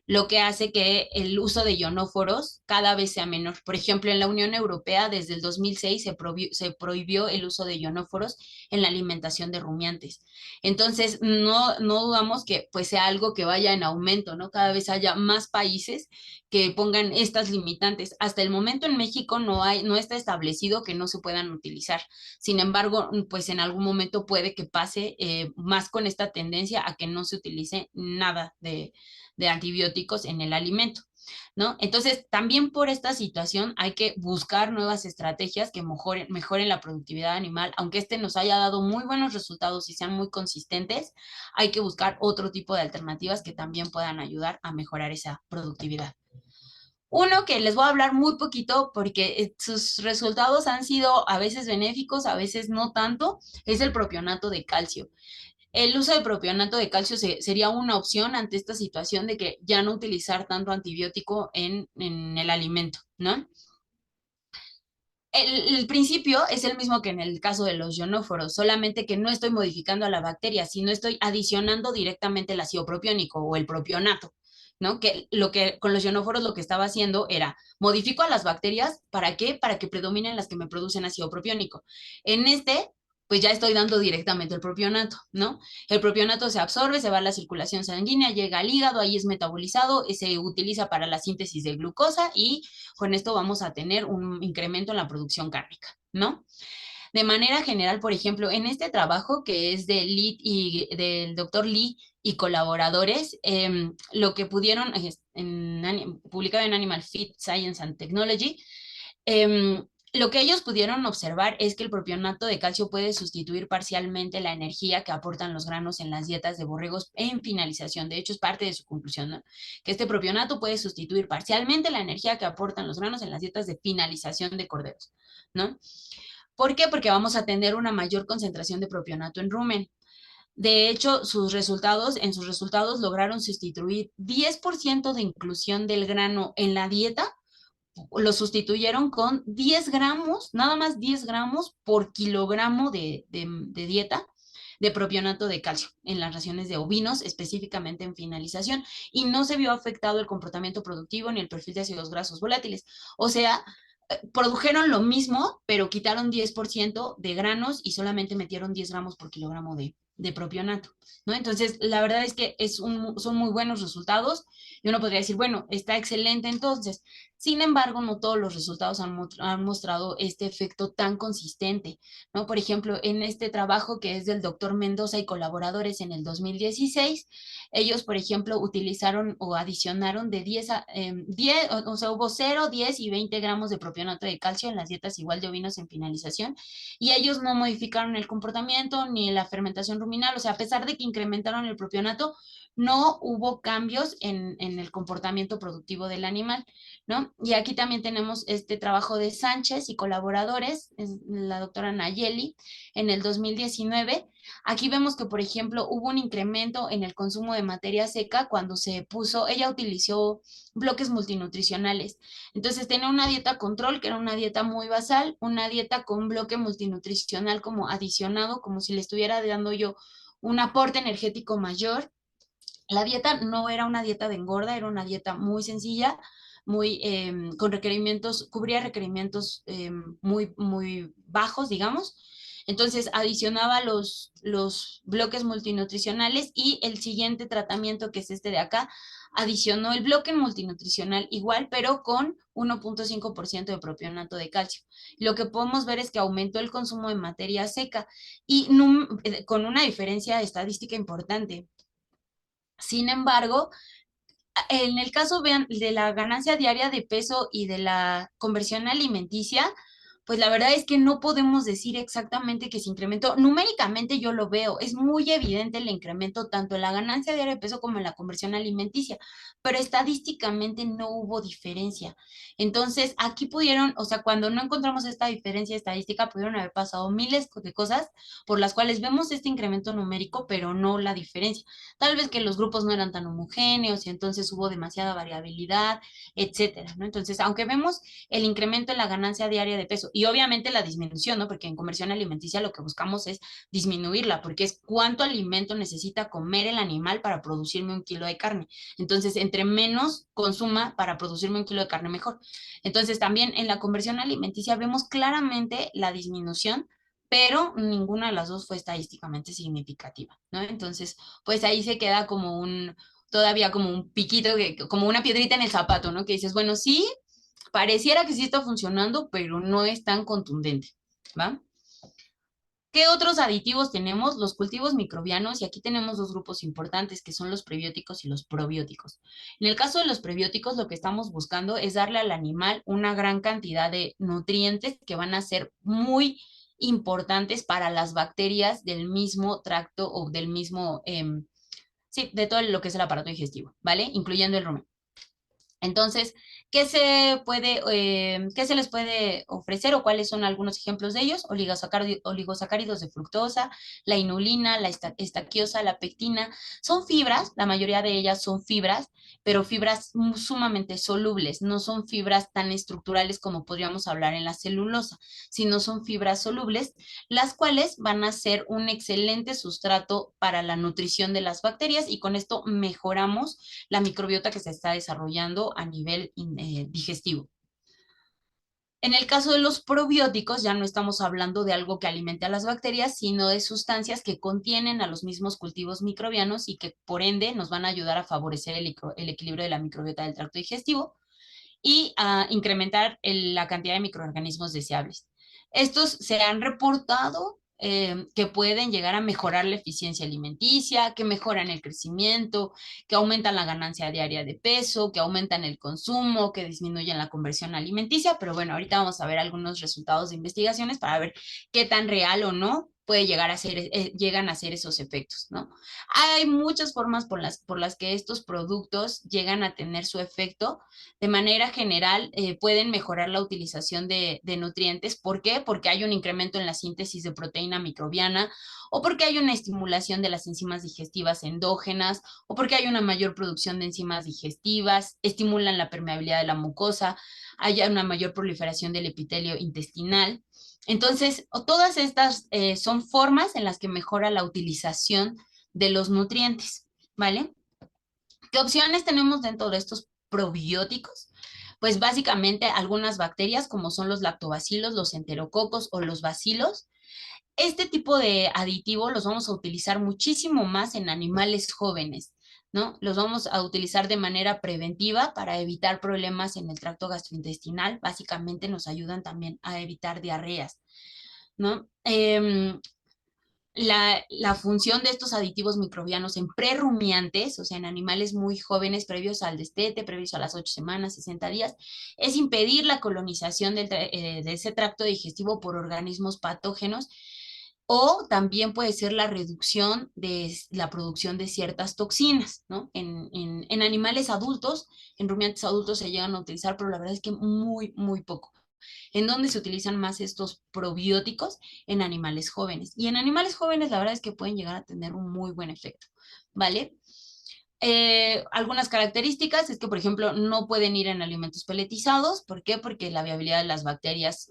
lo que hace que el uso de ionóforos cada vez sea menor. Por ejemplo, en la Unión Europea, desde el 2006 se prohibió el uso de ionóforos en la alimentación de rumiantes. Entonces, no dudamos que pues sea algo que vaya en aumento, ¿no? Cada vez haya más países que pongan estas limitantes. Hasta el momento en México no está establecido que no se puedan utilizar. Sin embargo, pues en algún momento puede que pase más con esta tendencia a que no se utilice nada de antibióticos en el alimento, ¿no? Entonces, también por esta situación hay que buscar nuevas estrategias que mejoren la productividad animal, aunque este nos haya dado muy buenos resultados y sean muy consistentes, hay que buscar otro tipo de alternativas que también puedan ayudar a mejorar esa productividad. Uno que les voy a hablar muy poquito porque sus resultados han sido a veces benéficos, a veces no tanto, es el propionato de calcio. El uso de propionato de calcio sería una opción ante esta situación de que ya no utilizar tanto antibiótico en el alimento, ¿no? El principio es el mismo que en el caso de los ionóforos, solamente que no estoy modificando a la bacteria, sino estoy adicionando directamente el ácido propiónico o el propionato, ¿no? Que lo que con los ionóforos lo que estaba haciendo era modifico a las bacterias, ¿para qué? Para que predominen las que me producen ácido propiónico. En este, pues ya estoy dando directamente el propionato, ¿no? El propionato se absorbe, se va a la circulación sanguínea, llega al hígado, ahí es metabolizado, se utiliza para la síntesis de glucosa y con esto vamos a tener un incremento en la producción cárnica, ¿no? De manera general, por ejemplo, en este trabajo que es de Lee y del doctor Lee y colaboradores, lo que pudieron, publicado en Animal Feed Science and Technology, Lo que ellos pudieron observar es que el propionato de calcio puede sustituir parcialmente la energía que aportan los granos en las dietas de borregos en finalización. De hecho, es parte de su conclusión, ¿no? Que este propionato puede sustituir parcialmente la energía que aportan los granos en las dietas de finalización de corderos, ¿no? ¿Por qué? Porque vamos a tener una mayor concentración de propionato en rumen. De hecho, en sus resultados lograron sustituir 10% de inclusión del grano en la dieta, lo sustituyeron con 10 gramos, nada más 10 gramos por kilogramo de dieta de propionato de calcio en las raciones de ovinos, específicamente en finalización, y no se vio afectado el comportamiento productivo ni el perfil de ácidos grasos volátiles. O sea, produjeron lo mismo, pero quitaron 10% de granos y solamente metieron 10 gramos por kilogramo de propionato, ¿no? Entonces, la verdad es que son muy buenos resultados y uno podría decir, bueno, está excelente entonces. Sin embargo, no todos los resultados han mostrado este efecto tan consistente, ¿no? Por ejemplo, en este trabajo que es del doctor Mendoza y colaboradores en el 2016, ellos, por ejemplo, utilizaron o adicionaron de 10 a 10, o sea, hubo 0, 10 y 20 gramos de propionato de calcio en las dietas igual de ovinos en finalización, y ellos no modificaron el comportamiento ni la fermentación ruminal, o sea, a pesar de que incrementaron el propionato, no hubo cambios en el comportamiento productivo del animal, ¿no? Y aquí también tenemos este trabajo de Sánchez y colaboradores, es la doctora Nayeli, en el 2019. Aquí vemos que, por ejemplo, hubo un incremento en el consumo de materia seca cuando ella utilizó bloques multinutricionales. Entonces tenía una dieta control, que era una dieta muy basal, una dieta con bloque multinutricional como adicionado, como si le estuviera dando yo un aporte energético mayor. La dieta no era una dieta de engorda, era una dieta muy sencilla, muy con requerimientos, cubría requerimientos muy bajos, digamos. Entonces adicionaba los bloques multinutricionales y el siguiente tratamiento, que es este de acá, adicionó el bloque multinutricional igual, pero con 1.5% de propionato de calcio. Lo que podemos ver es que aumentó el consumo de materia seca y con una diferencia estadística importante. Sin embargo, en el caso, vean, de la ganancia diaria de peso y de la conversión alimenticia, pues la verdad es que no podemos decir exactamente que se incrementó. Numéricamente yo lo veo, es muy evidente el incremento tanto en la ganancia diaria de peso como en la conversión alimenticia, pero estadísticamente no hubo diferencia. Entonces, aquí pudieron, o sea, cuando no encontramos esta diferencia estadística, pudieron haber pasado miles de cosas por las cuales vemos este incremento numérico, pero no la diferencia. Tal vez que los grupos no eran tan homogéneos y entonces hubo demasiada variabilidad, etcétera, ¿no? Entonces, aunque vemos el incremento en la ganancia diaria de peso y obviamente la disminución, ¿no? Porque en conversión alimenticia lo que buscamos es disminuirla, porque es cuánto alimento necesita comer el animal para producirme 1 kilo de carne. Entonces, entre menos consuma para producirme 1 kilo de carne, mejor. Entonces, también en la conversión alimenticia vemos claramente la disminución, pero ninguna de las dos fue estadísticamente significativa, ¿no? Entonces, pues ahí se queda todavía como un piquito, como una piedrita en el zapato, ¿no? Que dices, bueno, sí, pareciera que sí está funcionando, pero no es tan contundente, ¿va? ¿Qué otros aditivos tenemos? Los cultivos microbianos, y aquí tenemos dos grupos importantes, que son los prebióticos y los probióticos. En el caso de los prebióticos, lo que estamos buscando es darle al animal una gran cantidad de nutrientes que van a ser muy importantes para las bacterias del mismo tracto o del mismo, sí, de todo lo que es el aparato digestivo, ¿vale? Incluyendo el rumen. Entonces, ¿qué se les puede ofrecer o cuáles son algunos ejemplos de ellos? Oligosacáridos de fructosa, la inulina, la estaquiosa, la pectina. Son fibras, la mayoría de ellas son fibras, pero fibras sumamente solubles, no son fibras tan estructurales como podríamos hablar en la celulosa, sino son fibras solubles, las cuales van a ser un excelente sustrato para la nutrición de las bacterias, y con esto mejoramos la microbiota que se está desarrollando a nivel digestivo. En el caso de los probióticos, ya no estamos hablando de algo que alimente a las bacterias, sino de sustancias que contienen a los mismos cultivos microbianos y que por ende nos van a ayudar a favorecer el equilibrio de la microbiota del tracto digestivo y a incrementar la cantidad de microorganismos deseables. Estos se han reportado que pueden llegar a mejorar la eficiencia alimenticia, que mejoran el crecimiento, que aumentan la ganancia diaria de peso, que aumentan el consumo, que disminuyen la conversión alimenticia. Pero bueno, ahorita vamos a ver algunos resultados de investigaciones para ver qué tan real o no puede llegar a ser, llegan a ser esos efectos, ¿no? Hay muchas formas por las que estos productos llegan a tener su efecto. De manera general, pueden mejorar la utilización de nutrientes. ¿Por qué? Porque hay un incremento en la síntesis de proteína microbiana, o porque hay una estimulación de las enzimas digestivas endógenas, o porque hay una mayor producción de enzimas digestivas, estimulan la permeabilidad de la mucosa, hay una mayor proliferación del epitelio intestinal. Entonces, todas estas son formas en las que mejora la utilización de los nutrientes, ¿vale? ¿Qué opciones tenemos dentro de estos probióticos? Pues básicamente algunas bacterias como son los lactobacilos, los enterococos o los bacilos. Este tipo de aditivo los vamos a utilizar muchísimo más en animales jóvenes, ¿no? Los vamos a utilizar de manera preventiva para evitar problemas en el tracto gastrointestinal. Básicamente nos ayudan también a evitar diarreas, ¿no? La función de estos aditivos microbianos en prerrumiantes, o sea, en animales muy jóvenes, previos al destete, previos a las 8 semanas, 60 días, es impedir la colonización de ese tracto digestivo por organismos patógenos, o también puede ser la reducción de la producción de ciertas toxinas, ¿no? En animales adultos, en rumiantes adultos se llegan a utilizar, pero la verdad es que muy, muy poco. ¿En dónde se utilizan más estos probióticos? En animales jóvenes. Y en animales jóvenes la verdad es que pueden llegar a tener un muy buen efecto, ¿vale? Algunas características es que, por ejemplo, no pueden ir en alimentos peletizados. ¿Por qué? Porque la viabilidad de las bacterias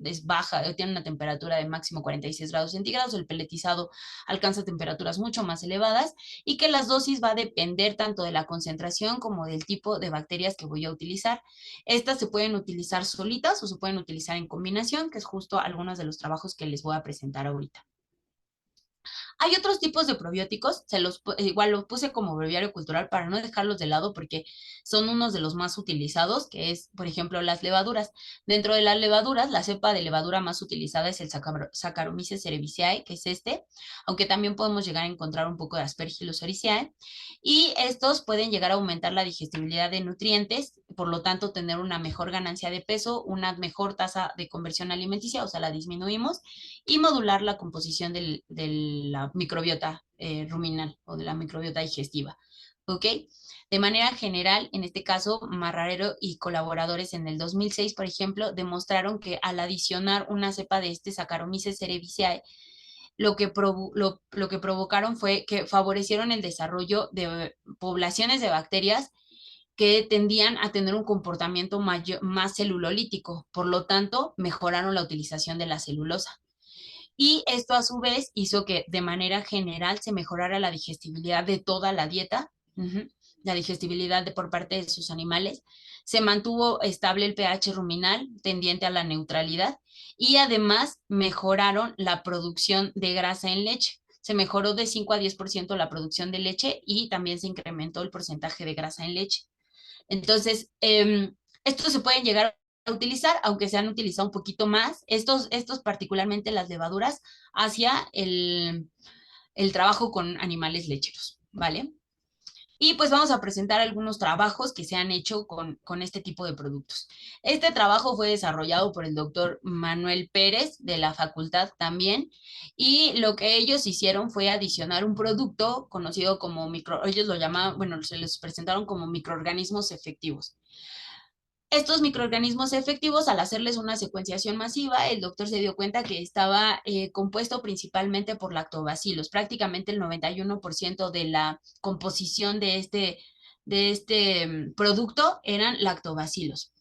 es baja, tiene una temperatura de máximo 46 grados centígrados. El peletizado alcanza temperaturas mucho más elevadas, y que las dosis va a depender tanto de la concentración como del tipo de bacterias que voy a utilizar. Estas se pueden utilizar solitas o se pueden utilizar en combinación, que es justo algunos de los trabajos que les voy a presentar ahorita. Hay otros tipos de probióticos, igual los puse como breviario cultural para no dejarlos de lado porque son unos de los más utilizados, que es, por ejemplo, las levaduras. Dentro de las levaduras, la cepa de levadura más utilizada es el Saccharomyces cerevisiae, que es este, aunque también podemos llegar a encontrar un poco de Aspergillus oryzae, y estos pueden llegar a aumentar la digestibilidad de nutrientes, por lo tanto tener una mejor ganancia de peso, una mejor tasa de conversión alimenticia, o sea, la disminuimos, y modular la composición de la microbiota ruminal o de la microbiota digestiva. ¿Ok? De manera general, en este caso, Marrero y colaboradores en el 2006, por ejemplo, demostraron que al adicionar una cepa de este Saccharomyces cerevisiae, lo que provocaron fue que favorecieron el desarrollo de poblaciones de bacterias que tendían a tener un comportamiento más celulolítico, por lo tanto, mejoraron la utilización de la celulosa. Y esto a su vez hizo que de manera general se mejorara la digestibilidad de toda la dieta, la digestibilidad por parte de sus animales. Se mantuvo estable el pH ruminal tendiente a la neutralidad, y además mejoraron la producción de grasa en leche. Se mejoró de 5 a 10% la producción de leche, y también se incrementó el porcentaje de grasa en leche. Entonces, estos se pueden llegar a utilizar, aunque se han utilizado un poquito más, estos particularmente las levaduras, hacia el trabajo con animales lecheros, ¿vale? Y pues vamos a presentar algunos trabajos que se han hecho con este tipo de productos. Este trabajo fue desarrollado por el doctor Manuel Pérez de la facultad también, y lo que ellos hicieron fue adicionar un producto conocido como ellos lo llamaban, bueno, se les presentaron como microorganismos efectivos. Estos microorganismos efectivos, al hacerles una secuenciación masiva, el doctor se dio cuenta que estaba compuesto principalmente por lactobacilos. Prácticamente el 91% de la composición de este producto eran lactobacilos.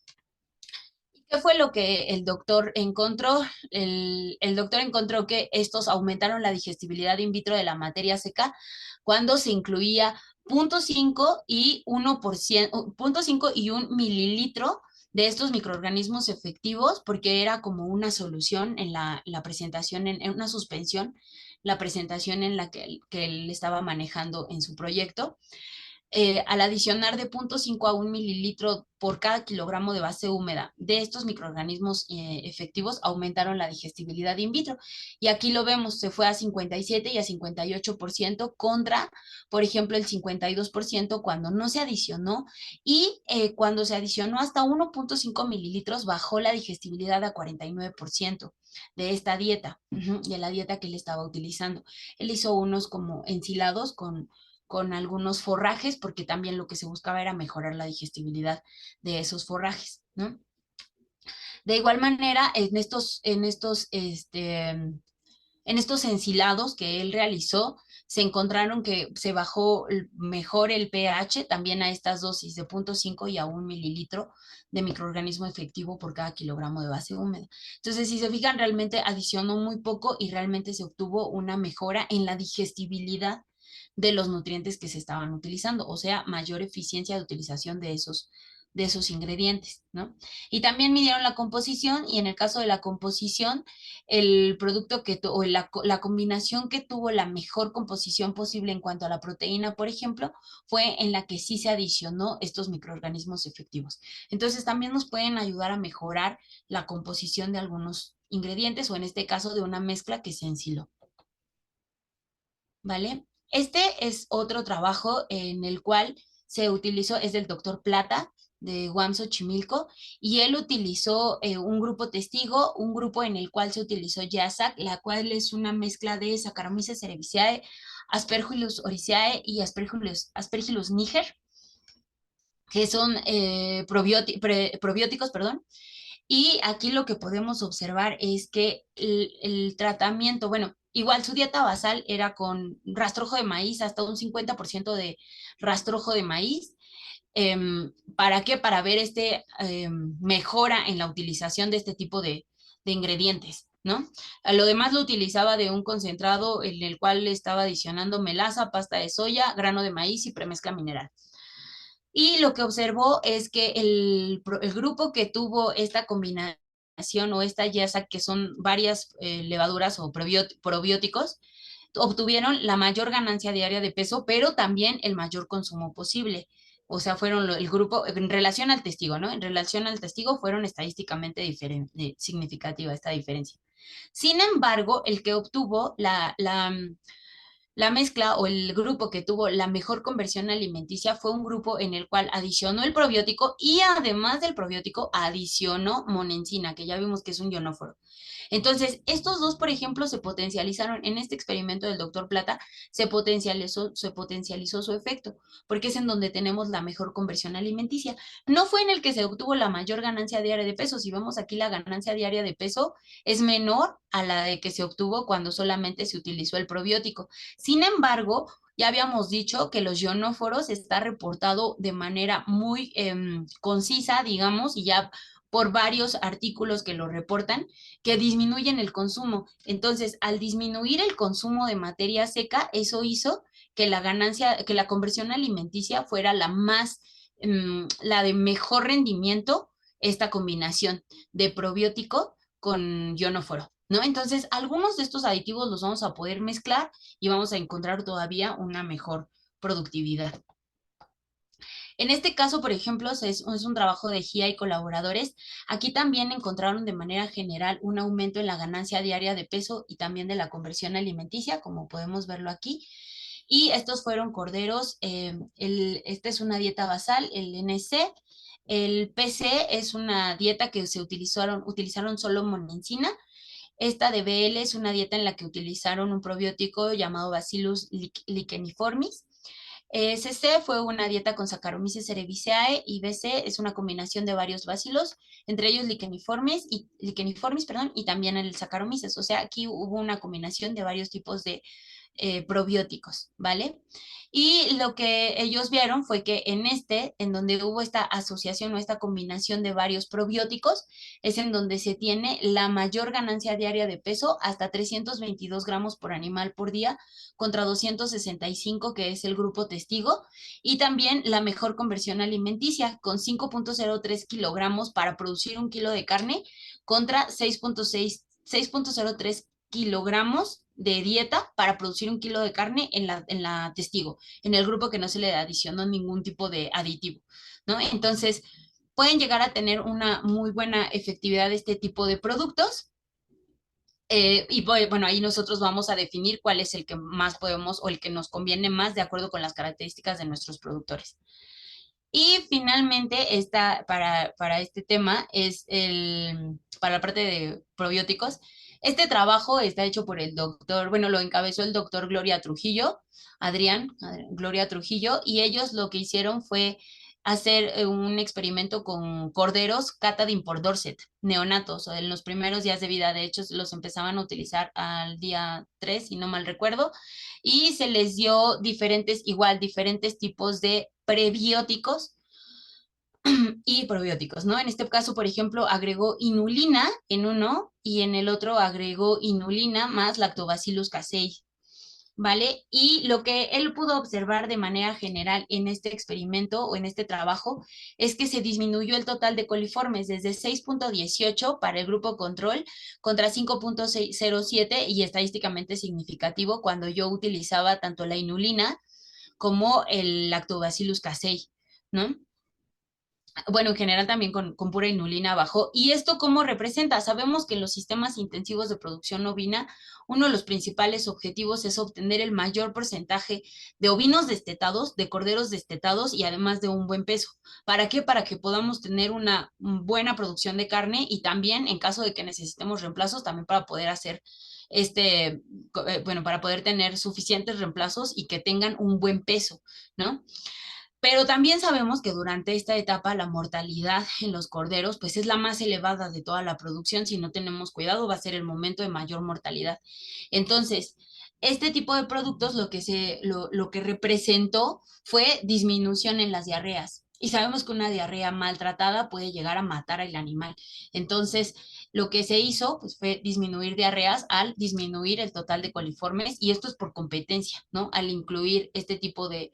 ¿Qué fue lo que el doctor encontró? El doctor encontró que estos aumentaron la digestibilidad in vitro de la materia seca cuando se incluía 0.5 y 1%, 0.5 y 1 mililitro de estos microorganismos efectivos, porque era como una solución en la presentación, en una suspensión, la presentación en la que él estaba manejando en su proyecto. al adicionar de 0.5 a 1 mililitro por cada kilogramo de base húmeda de estos microorganismos efectivos, aumentaron la digestibilidad in vitro. Y aquí lo vemos, se fue a 57 y a 58% contra, por ejemplo, el 52% cuando no se adicionó, y cuando se adicionó hasta 1.5 mililitros bajó la digestibilidad a 49% de esta dieta, de la dieta que él estaba utilizando. Él hizo unos como ensilados con algunos forrajes, porque también lo que se buscaba era mejorar la digestibilidad de esos forrajes, ¿no? De igual manera, en estos ensilados que él realizó, se encontraron que se bajó mejor el pH también a estas dosis de 0.5 y a 1 mililitro de microorganismo efectivo por cada kilogramo de base húmeda. Entonces, si se fijan, realmente adicionó muy poco y realmente se obtuvo una mejora en la digestibilidad de los nutrientes que se estaban utilizando, o sea, mayor eficiencia de utilización de esos ingredientes, ¿no? Y también midieron la composición, y en el caso de la composición, el producto o la combinación que tuvo la mejor composición posible en cuanto a la proteína, por ejemplo, fue en la que sí se adicionó estos microorganismos efectivos. Entonces, también nos pueden ayudar a mejorar la composición de algunos ingredientes, o en este caso de una mezcla que se ensiló. ¿Vale? Este es otro trabajo en el cual se utilizó, es del doctor Plata, de UAM Xochimilco, y él utilizó un grupo testigo, un grupo en el cual se utilizó YASAC, la cual es una mezcla de Saccharomyces cerevisiae, Aspergillus oryzae y Aspergillus niger, que son probióticos, perdón. Y aquí lo que podemos observar es que el tratamiento, bueno, igual su dieta basal era con rastrojo de maíz, hasta un 50% de rastrojo de maíz. ¿Para qué? Para ver mejora en la utilización de este tipo de ingredientes, ¿no? A lo demás lo utilizaba de un concentrado en el cual le estaba adicionando melaza, pasta de soya, grano de maíz y premezcla mineral. Y lo que observó es que el grupo que tuvo esta combinación o esta yasa, que son varias levaduras o probióticos, obtuvieron la mayor ganancia diaria de peso, pero también el mayor consumo posible. O sea, fueron el grupo, en relación al testigo, ¿no? En relación al testigo fueron estadísticamente significativa esta diferencia. Sin embargo, el que obtuvo la mezcla o el grupo que tuvo la mejor conversión alimenticia fue un grupo en el cual adicionó el probiótico, y además del probiótico adicionó monensina, que ya vimos que es un ionóforo. Entonces, estos dos, por ejemplo, se potencializaron en este experimento del doctor Plata, se potencializó su efecto, porque es en donde tenemos la mejor conversión alimenticia. No fue en el que se obtuvo la mayor ganancia diaria de peso. Si vemos aquí, la ganancia diaria de peso es menor a la de que se obtuvo cuando solamente se utilizó el probiótico. Sin embargo, ya habíamos dicho que los ionóforos está reportado de manera muy concisa, digamos, y ya por varios artículos que lo reportan, que disminuyen el consumo. Entonces, al disminuir el consumo de materia seca, eso hizo que la ganancia, que la conversión alimenticia fuera la de mejor rendimiento, esta combinación de probiótico con ionóforo, ¿no? Entonces, algunos de estos aditivos los vamos a poder mezclar y vamos a encontrar todavía una mejor productividad. En este caso, por ejemplo, es un trabajo de GIA y colaboradores. Aquí también encontraron de manera general un aumento en la ganancia diaria de peso y también de la conversión alimenticia, como podemos verlo aquí. Y estos fueron corderos. Esta es una dieta basal, el NC. El PC es una dieta que utilizaron solo monensina. Esta de BL es una dieta en la que utilizaron un probiótico llamado Bacillus licheniformis. CC fue una dieta con Saccharomyces cerevisiae, y BC es una combinación de varios bacilos, entre ellos licheniformis, perdón, y también el Saccharomyces. O sea, aquí hubo una combinación de varios tipos de probióticos, ¿vale? Y lo que ellos vieron fue que en donde hubo esta asociación o esta combinación de varios probióticos, es en donde se tiene la mayor ganancia diaria de peso, hasta 322 gramos por animal por día, contra 265, que es el grupo testigo, y también la mejor conversión alimenticia, con 5.03 kilogramos para producir un kilo de carne, contra 6.03 kilogramos de dieta para producir 1 kilo de carne en la testigo, en el grupo que no se le adicionó ningún tipo de aditivo, ¿no? Entonces, pueden llegar a tener una muy buena efectividad de este tipo de productos. Y bueno, ahí nosotros vamos a definir cuál es el que más podemos o el que nos conviene más de acuerdo con las características de nuestros productores. Y finalmente, para este tema es para la parte de probióticos. Este trabajo está hecho por el doctor, bueno, lo encabezó el doctor Gloria Trujillo, Gloria Trujillo, y ellos lo que hicieron fue hacer un experimento con corderos Catadin por Dorset, neonatos, o en los primeros días de vida. De hecho, los empezaban a utilizar al día 3, si no mal recuerdo, y se les dio diferentes tipos de prebióticos y probióticos, ¿no? En este caso, por ejemplo, agregó inulina en uno y en el otro agregó inulina más Lactobacillus casei, ¿vale? Y lo que él pudo observar de manera general en este experimento o en este trabajo es que se disminuyó el total de coliformes desde 6.18 para el grupo control contra 5.07 y estadísticamente significativo cuando yo utilizaba tanto la inulina como el Lactobacillus casei, ¿no? Bueno, en general también con pura inulina bajó. ¿Y esto cómo representa? Sabemos que en los sistemas intensivos de producción ovina, uno de los principales objetivos es obtener el mayor porcentaje de ovinos destetados, de corderos destetados y además de un buen peso. ¿Para qué? Para que podamos tener una buena producción de carne y también en caso de que necesitemos reemplazos, también para poder hacer bueno, para poder tener suficientes reemplazos y que tengan un buen peso, ¿no? Pero también sabemos que durante esta etapa la mortalidad en los corderos pues es la más elevada de toda la producción. Si no tenemos cuidado va a ser el momento de mayor mortalidad. Entonces, este tipo de productos lo que representó fue disminución en las diarreas. Y sabemos que una diarrea maltratada puede llegar a matar al animal. Entonces, lo que se hizo pues, fue disminuir diarreas al disminuir el total de coliformes y esto es por competencia, ¿no? Al incluir este tipo de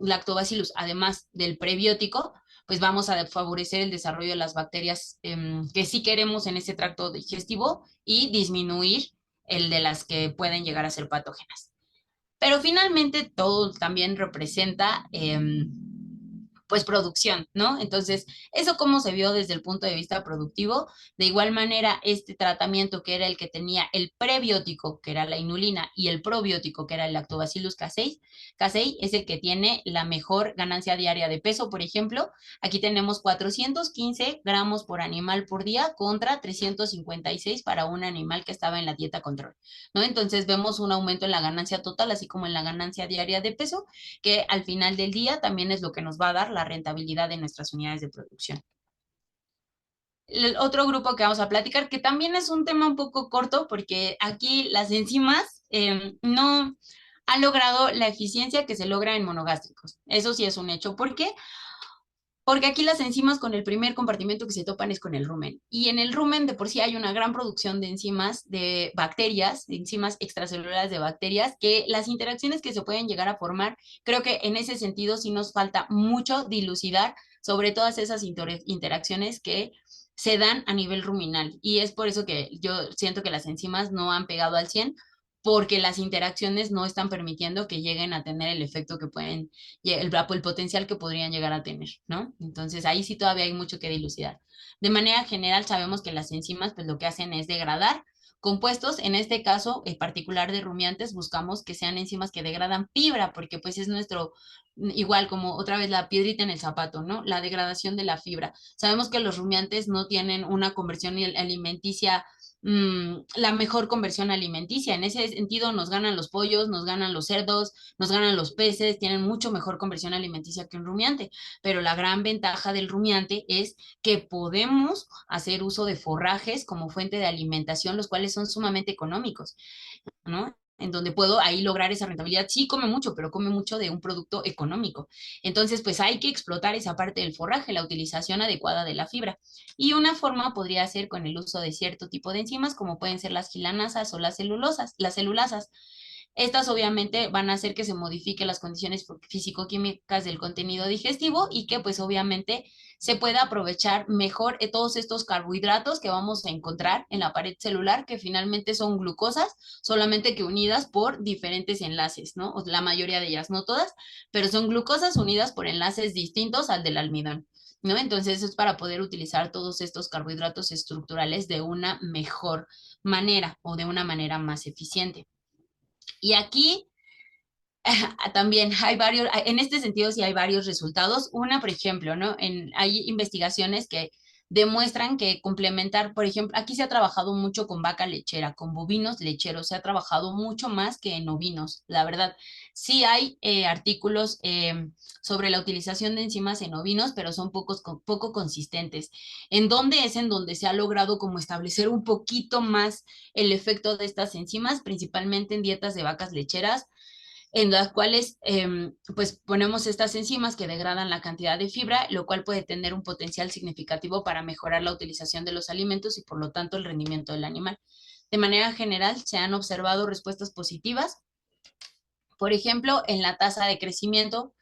lactobacillus, además del prebiótico, pues vamos a favorecer el desarrollo de las bacterias que sí queremos en ese tracto digestivo y disminuir el de las que pueden llegar a ser patógenas. Pero finalmente todo también representa pues producción, ¿no? Entonces, eso cómo se vio desde el punto de vista productivo. De igual manera, este tratamiento que era el que tenía el prebiótico, que era la inulina, y el probiótico, que era el Lactobacillus casei, es el que tiene la mejor ganancia diaria de peso. Por ejemplo, aquí tenemos 415 gramos por animal por día contra 356 para un animal que estaba en la dieta control, ¿no? Entonces, vemos un aumento en la ganancia total, así como en la ganancia diaria de peso, que al final del día también es lo que nos va a dar la rentabilidad de nuestras unidades de producción. El otro grupo que vamos a platicar, que también es un tema un poco corto, porque aquí las enzimas no han logrado la eficiencia que se logra en monogástricos. Eso sí es un hecho. ¿Por qué? Porque aquí las enzimas con el primer compartimento que se topan es con el rumen. Y en el rumen de por sí hay una gran producción de enzimas de bacterias, de enzimas extracelulares de bacterias, que las interacciones que se pueden llegar a formar, creo que en ese sentido sí nos falta mucho dilucidar sobre todas esas interacciones que se dan a nivel ruminal. Y es por eso que yo siento que las enzimas no han pegado al 100 porque las interacciones no están permitiendo que lleguen a tener el efecto que pueden el potencial que podrían llegar a tener, ¿no? Entonces ahí sí todavía hay mucho que dilucidar. De manera general sabemos que las enzimas pues lo que hacen es degradar compuestos, en este caso en particular de rumiantes, buscamos que sean enzimas que degradan fibra, porque pues es nuestro, igual como otra vez la piedrita en el zapato, ¿no? La degradación de la fibra. Sabemos que los rumiantes no tienen una conversión alimenticia la mejor conversión alimenticia. En ese sentido, nos ganan los pollos, nos ganan los cerdos, nos ganan los peces, tienen mucho mejor conversión alimenticia que un rumiante. Pero la gran ventaja del rumiante es que podemos hacer uso de forrajes como fuente de alimentación, los cuales son sumamente económicos, ¿no? En donde puedo ahí lograr esa rentabilidad. Sí, come mucho, pero come mucho de un producto económico. Entonces, pues hay que explotar esa parte del forraje, la utilización adecuada de la fibra. Y una forma podría ser con el uso de cierto tipo de enzimas, como pueden ser las gilanasas o las celulasas. Estas obviamente van a hacer que se modifiquen las condiciones físico-químicas del contenido digestivo y que pues obviamente se pueda aprovechar mejor todos estos carbohidratos que vamos a encontrar en la pared celular, que finalmente son glucosas, solamente que unidas por diferentes enlaces, ¿no? O la mayoría de ellas, no todas, pero son glucosas unidas por enlaces distintos al del almidón, ¿no? Entonces es para poder utilizar todos estos carbohidratos estructurales de una mejor manera o de una manera más eficiente. Y aquí también hay varios, en este sentido sí hay varios resultados. Una, por ejemplo, ¿no? Hay investigaciones que demuestran que complementar, por ejemplo, aquí se ha trabajado mucho con vaca lechera, con bovinos lecheros, se ha trabajado mucho más que en ovinos, la verdad. Sí hay artículos sobre la utilización de enzimas en ovinos, pero son poco consistentes. ¿En dónde es en donde se ha logrado como establecer un poquito más el efecto de estas enzimas, principalmente en dietas de vacas lecheras? En las cuales pues ponemos estas enzimas que degradan la cantidad de fibra, lo cual puede tener un potencial significativo para mejorar la utilización de los alimentos y por lo tanto el rendimiento del animal. De manera general, se han observado respuestas positivas, por ejemplo, en la tasa de crecimiento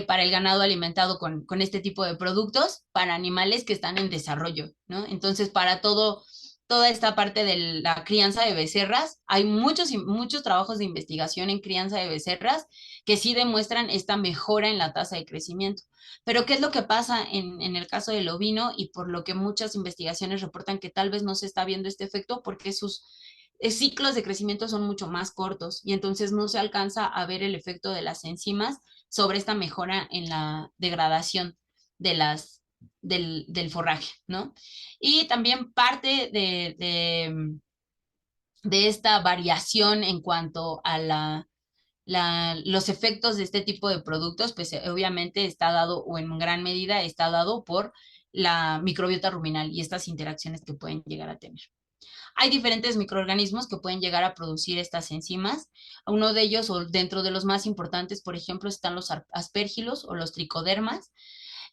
para el ganado alimentado con este tipo de productos para animales que están en desarrollo, ¿no? Entonces, para toda esta parte de la crianza de becerras, hay muchos trabajos de investigación en crianza de becerras que sí demuestran esta mejora en la tasa de crecimiento. Pero, ¿qué es lo que pasa en el caso del ovino y por lo que muchas investigaciones reportan que tal vez no se está viendo este efecto porque sus ciclos de crecimiento son mucho más cortos y entonces no se alcanza a ver el efecto de las enzimas sobre esta mejora en la degradación de del forraje, ¿no? Y también parte de esta variación en cuanto a los efectos de este tipo de productos, pues obviamente está dado, o en gran medida está dado por la microbiota ruminal y estas interacciones que pueden llegar a tener. Hay diferentes microorganismos que pueden llegar a producir estas enzimas. Uno de ellos, o dentro de los más importantes, por ejemplo, están los aspergilos o los tricodermas.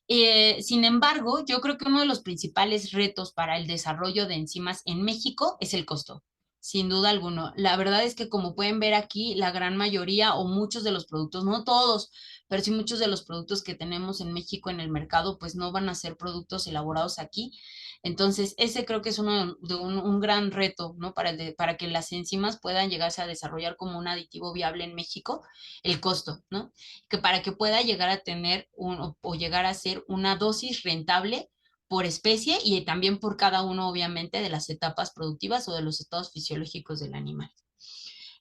Sin embargo, yo creo que uno de los principales retos para el desarrollo de enzimas en México es el costo, sin duda alguno. La verdad es que como pueden ver aquí, la gran mayoría o muchos de los productos, no todos, pero sí muchos de los productos que tenemos en México en el mercado, pues no van a ser productos elaborados aquí. Entonces, ese creo que es un gran reto, ¿no? Para que las enzimas puedan llegarse a desarrollar como un aditivo viable en México, el costo, ¿no? Que para que pueda llegar a tener o llegar a ser una dosis rentable por especie y también por cada uno, obviamente, de las etapas productivas o de los estados fisiológicos del animal.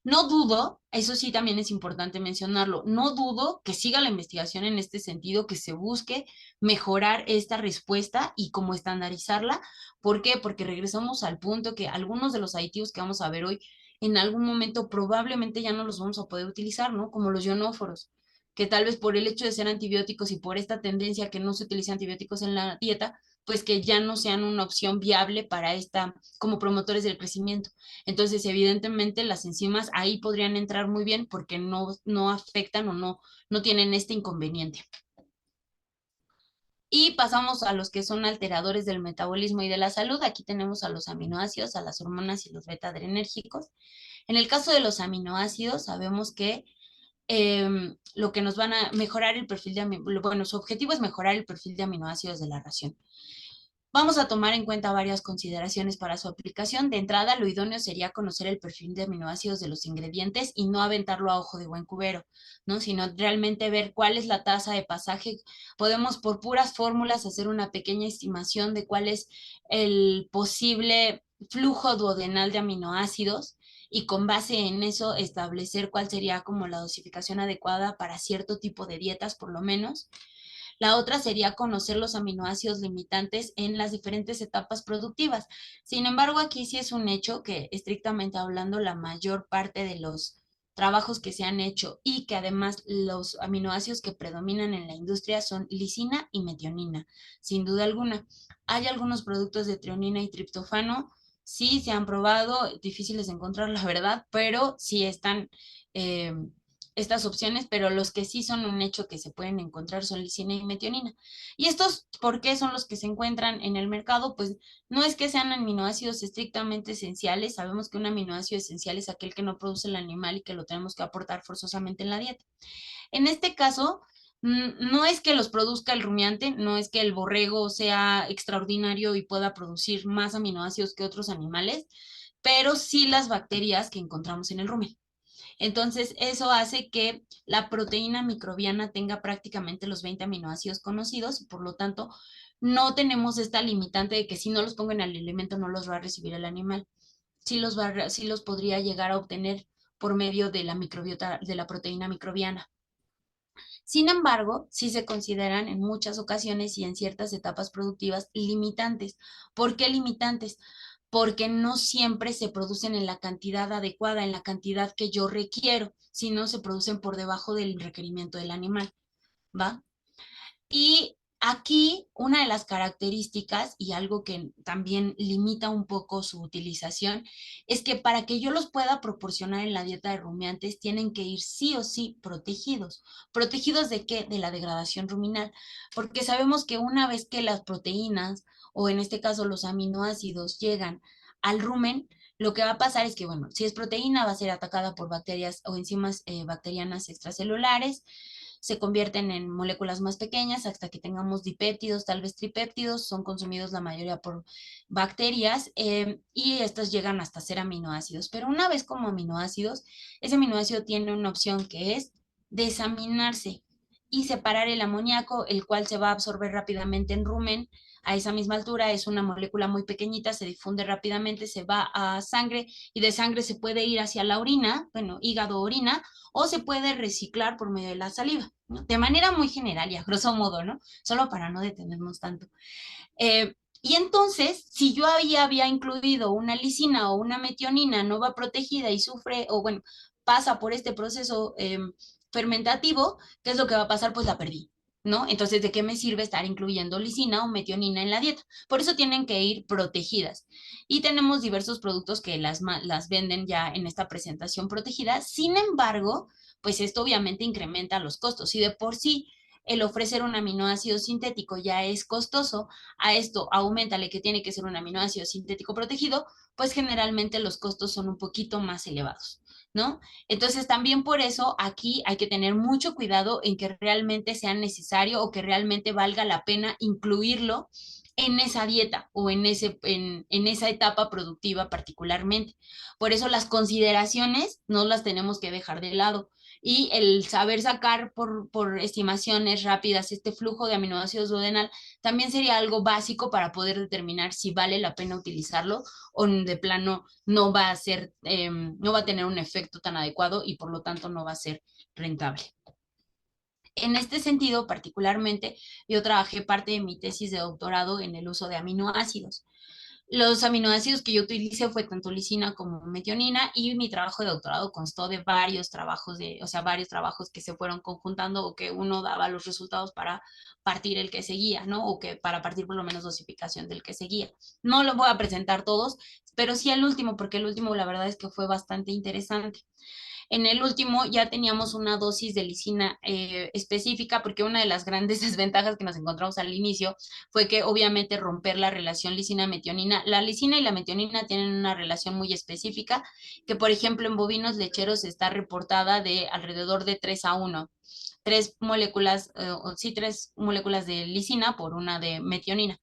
No dudo, eso sí también es importante mencionarlo, no dudo que siga la investigación en este sentido, que se busque mejorar esta respuesta y cómo estandarizarla. ¿Por qué? Porque regresamos al punto que algunos de los aditivos que vamos a ver hoy, en algún momento probablemente ya no los vamos a poder utilizar, ¿no? Como los ionóforos, que tal vez por el hecho de ser antibióticos y por esta tendencia a que no se utilicen antibióticos en la dieta, pues que ya no sean una opción viable para esta, como promotores del crecimiento. Entonces, evidentemente, las enzimas ahí podrían entrar muy bien porque no afectan o no tienen este inconveniente. Y pasamos a los que son alteradores del metabolismo y de la salud. Aquí tenemos a los aminoácidos, a las hormonas y los beta-adrenérgicos. En el caso de los aminoácidos, sabemos que lo que nos van a mejorar el perfil de, bueno, su objetivo es mejorar el perfil de aminoácidos de la ración. Vamos a tomar en cuenta varias consideraciones para su aplicación. De entrada, lo idóneo sería conocer el perfil de aminoácidos de los ingredientes y no aventarlo a ojo de buen cubero, ¿no? Sino realmente ver cuál es la tasa de pasaje. Podemos por puras fórmulas hacer una pequeña estimación de cuál es el posible flujo duodenal de aminoácidos y con base en eso establecer cuál sería como la dosificación adecuada para cierto tipo de dietas, por lo menos. La otra sería conocer los aminoácidos limitantes en las diferentes etapas productivas. Sin embargo, aquí sí es un hecho que, estrictamente hablando, la mayor parte de los trabajos que se han hecho y que además los aminoácidos que predominan en la industria son lisina y metionina, sin duda alguna. Hay algunos productos de treonina y triptofano, sí se han probado, difíciles de encontrar, la verdad, pero sí están estas opciones, pero los que sí son un hecho que se pueden encontrar son lisina y metionina. ¿Y estos por qué son los que se encuentran en el mercado? Pues no es que sean aminoácidos estrictamente esenciales, sabemos que un aminoácido esencial es aquel que no produce el animal y que lo tenemos que aportar forzosamente en la dieta. En este caso, no es que los produzca el rumiante, no es que el borrego sea extraordinario y pueda producir más aminoácidos que otros animales, pero sí las bacterias que encontramos en el rumen. Entonces, eso hace que la proteína microbiana tenga prácticamente los 20 aminoácidos conocidos y por lo tanto no tenemos esta limitante de que si no los pongo en el alimento no los va a recibir el animal. Sí los podría llegar a obtener por medio de la microbiota, de la proteína microbiana. Sin embargo, sí se consideran en muchas ocasiones y en ciertas etapas productivas limitantes. ¿Por qué limitantes? Porque no siempre se producen en la cantidad adecuada, en la cantidad que yo requiero, sino se producen por debajo del requerimiento del animal, ¿va? Y aquí una de las características y algo que también limita un poco su utilización es que para que yo los pueda proporcionar en la dieta de rumiantes tienen que ir sí o sí protegidos. ¿Protegidos de qué? De la degradación ruminal, porque sabemos que una vez que las proteínas o en este caso los aminoácidos llegan al rumen, lo que va a pasar es que, bueno, si es proteína va a ser atacada por bacterias o enzimas bacterianas extracelulares, se convierten en moléculas más pequeñas hasta que tengamos dipéptidos, tal vez tripéptidos, son consumidos la mayoría por bacterias y estas llegan hasta ser aminoácidos. Pero una vez como aminoácidos, ese aminoácido tiene una opción que es desaminarse y separar el amoníaco, el cual se va a absorber rápidamente en rumen a esa misma altura, es una molécula muy pequeñita, se difunde rápidamente, se va a sangre y de sangre se puede ir hacia la orina, bueno, hígado, orina, o se puede reciclar por medio de la saliva, ¿no? De manera muy general y a grosso modo, ¿no? Solo para no detenernos tanto. Y entonces, si yo había incluido una lisina o una metionina no va protegida y sufre, o bueno, pasa por este proceso fermentativo, ¿qué es lo que va a pasar? Pues la perdí, ¿no? Entonces, ¿de qué me sirve estar incluyendo lisina o metionina en la dieta? Por eso tienen que ir protegidas. Y tenemos diversos productos que las venden ya en esta presentación protegida. Sin embargo, pues esto obviamente incrementa los costos y de por sí el ofrecer un aminoácido sintético ya es costoso, a esto aumentale que tiene que ser un aminoácido sintético protegido, pues generalmente los costos son un poquito más elevados, ¿no? Entonces también por eso aquí hay que tener mucho cuidado en que realmente sea necesario o que realmente valga la pena incluirlo en esa dieta o en esa etapa productiva particularmente. Por eso las consideraciones no las tenemos que dejar de lado y el saber sacar por estimaciones rápidas este flujo de aminoácidos duodenal también sería algo básico para poder determinar si vale la pena utilizarlo o de plano no va a ser, no va a tener un efecto tan adecuado y por lo tanto no va a ser rentable. En este sentido, particularmente, yo trabajé parte de mi tesis de doctorado en el uso de aminoácidos. Los aminoácidos que yo utilicé fue tanto lisina como metionina y mi trabajo de doctorado constó de varios trabajos o sea, varios trabajos que se fueron conjuntando o que uno daba los resultados para partir el que seguía, ¿no? O que para partir por lo menos dosificación del que seguía. No los voy a presentar todos, pero sí el último, porque el último la verdad es que fue bastante interesante. En el último ya teníamos una dosis de lisina específica, porque una de las grandes desventajas que nos encontramos al inicio fue que obviamente romper la relación lisina-metionina. La lisina y la metionina tienen una relación muy específica, que por ejemplo en bovinos lecheros está reportada de alrededor de 3 a 1. Tres moléculas, sí, 3 moléculas de lisina por una de metionina.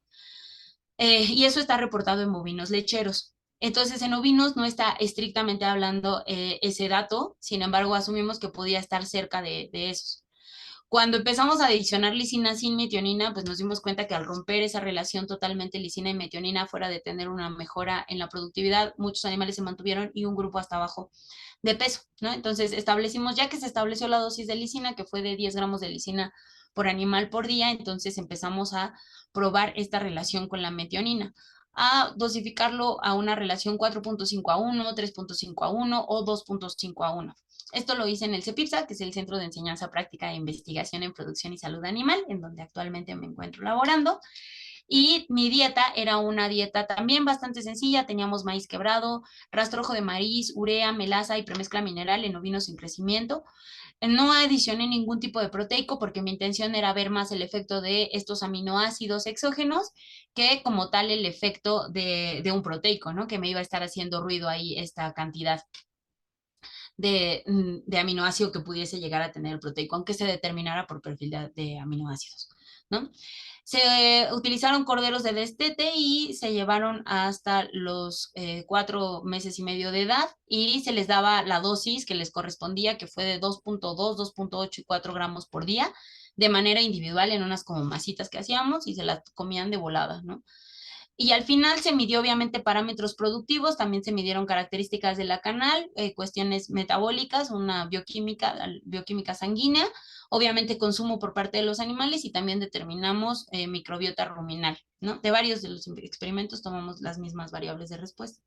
Y eso está reportado en bovinos lecheros. Entonces, en ovinos no está estrictamente hablando ese dato, sin embargo, asumimos que podía estar cerca de esos. Cuando empezamos a adicionar lisina sin metionina, pues nos dimos cuenta que al romper esa relación totalmente lisina y metionina, fuera de tener una mejora en la productividad, muchos animales se mantuvieron y un grupo hasta abajo de peso, ¿no? Entonces establecimos, ya que se estableció la dosis de lisina, que fue de 10 gramos de lisina por animal por día, entonces empezamos a probar esta relación con la metionina, a dosificarlo a una relación 4.5 a 1, 3.5 a 1 o 2.5 a 1. Esto lo hice en el CEPIPSA, que es el Centro de Enseñanza Práctica e Investigación en Producción y Salud Animal, en donde actualmente me encuentro laborando. Y mi dieta era una dieta también bastante sencilla, teníamos maíz quebrado, rastrojo de maíz, urea, melaza y premezcla mineral en ovinos en crecimiento. No adicioné ningún tipo de proteico porque mi intención era ver más el efecto de estos aminoácidos exógenos que como tal el efecto de un proteico, ¿no? Que me iba a estar haciendo ruido ahí esta cantidad de aminoácido que pudiese llegar a tener el proteico, aunque se determinara por perfil de aminoácidos, ¿no? Se utilizaron corderos de destete y se llevaron hasta los 4 meses y medio de edad y se les daba la dosis que les correspondía, que fue de 2.2, 2.8 y 4 gramos por día, de manera individual en unas como masitas que hacíamos y se las comían de volada, ¿no? Y al final se midió obviamente parámetros productivos, también se midieron características de la canal, cuestiones metabólicas, una bioquímica sanguínea, obviamente consumo por parte de los animales y también determinamos microbiota ruminal, ¿no? De varios de los experimentos tomamos las mismas variables de respuesta.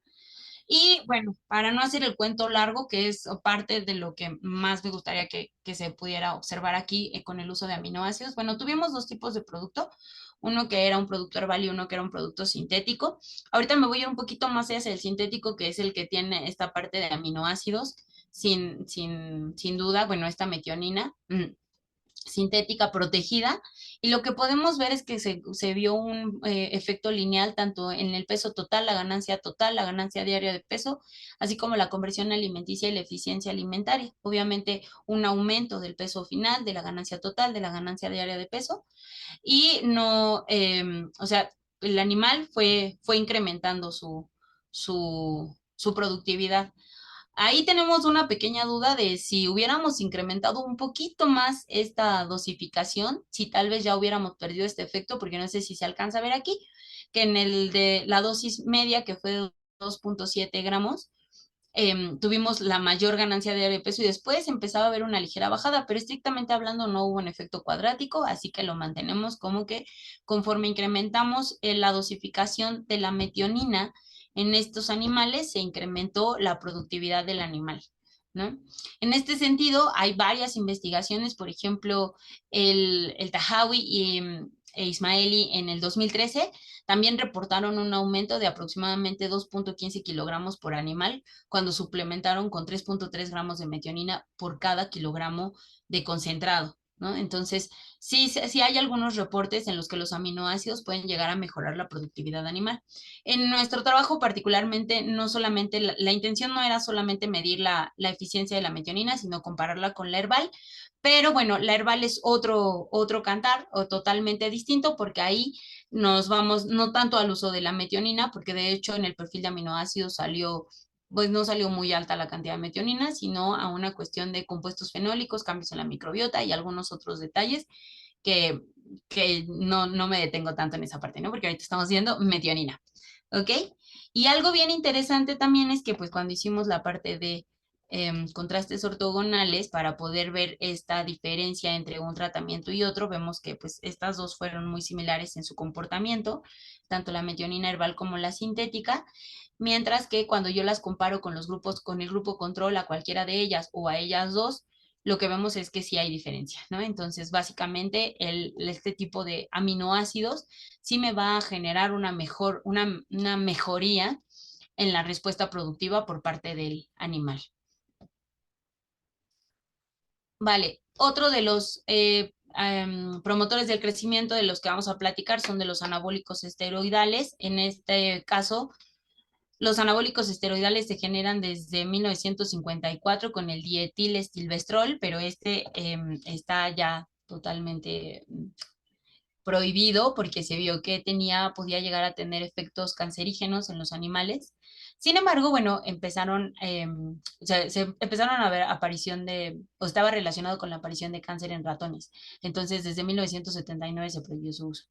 Y bueno, para no hacer el cuento largo, que es parte de lo que más me gustaría que se pudiera observar aquí con el uso de aminoácidos, bueno, tuvimos dos tipos de producto, uno que era un producto herbal y uno que era un producto sintético. Ahorita me voy a ir un poquito más hacia el sintético, que es el que tiene esta parte de aminoácidos, sin duda, bueno, esta metionina. Sintética protegida y lo que podemos ver es que se vio un efecto lineal tanto en el peso total, la ganancia diaria de peso, así como la conversión alimenticia y la eficiencia alimentaria. Obviamente un aumento del peso final, de la ganancia total, de la ganancia diaria de peso y no, o sea, el animal fue incrementando su productividad. Ahí tenemos una pequeña duda de si hubiéramos incrementado un poquito más esta dosificación, si tal vez ya hubiéramos perdido este efecto, porque no sé si se alcanza a ver aquí, que en el de la dosis media, que fue de 2.7 gramos, tuvimos la mayor ganancia de peso y después empezaba a haber una ligera bajada, pero estrictamente hablando no hubo un efecto cuadrático, así que lo mantenemos como que conforme incrementamos la dosificación de la metionina en estos animales, se incrementó la productividad del animal, ¿no? En este sentido, hay varias investigaciones, por ejemplo, el Tahawi e Ismaili en el 2013 también reportaron un aumento de aproximadamente 2.15 kilogramos por animal cuando suplementaron con 3.3 gramos de metionina por cada kilogramo de concentrado, ¿no? Entonces, sí hay algunos reportes en los que los aminoácidos pueden llegar a mejorar la productividad animal. En nuestro trabajo particularmente, no solamente, la intención no era solamente medir la eficiencia de la metionina, sino compararla con la herbal, pero bueno, la herbal es otro cantar o totalmente distinto porque ahí nos vamos no tanto al uso de la metionina, porque de hecho en el perfil de aminoácidos salió, pues no salió muy alta la cantidad de metionina, sino a una cuestión de compuestos fenólicos, cambios en la microbiota y algunos otros detalles que, que no me detengo tanto en esa parte, ¿no? Porque ahorita estamos viendo metionina, ¿ok? Y algo bien interesante también es que pues cuando hicimos la parte de contrastes ortogonales para poder ver esta diferencia entre un tratamiento y otro, vemos que pues estas dos fueron muy similares en su comportamiento, tanto la metionina herbal como la sintética, mientras que cuando yo las comparo con los grupos, con el grupo control, a cualquiera de ellas o a ellas dos, lo que vemos es que sí hay diferencia, ¿no? Entonces, básicamente, este tipo de aminoácidos sí me va a generar una mejoría en la respuesta productiva por parte del animal. Vale, otro de los promotores del crecimiento de los que vamos a platicar son de los anabólicos esteroidales. En este caso, los anabólicos esteroidales se generan desde 1954 con el dietilestilbestrol, pero este está ya totalmente prohibido porque se vio que podía llegar a tener efectos cancerígenos en los animales. Sin embargo, bueno, se empezaron a ver aparición o estaba relacionado con la aparición de cáncer en ratones. Entonces, desde 1979 se prohibió su uso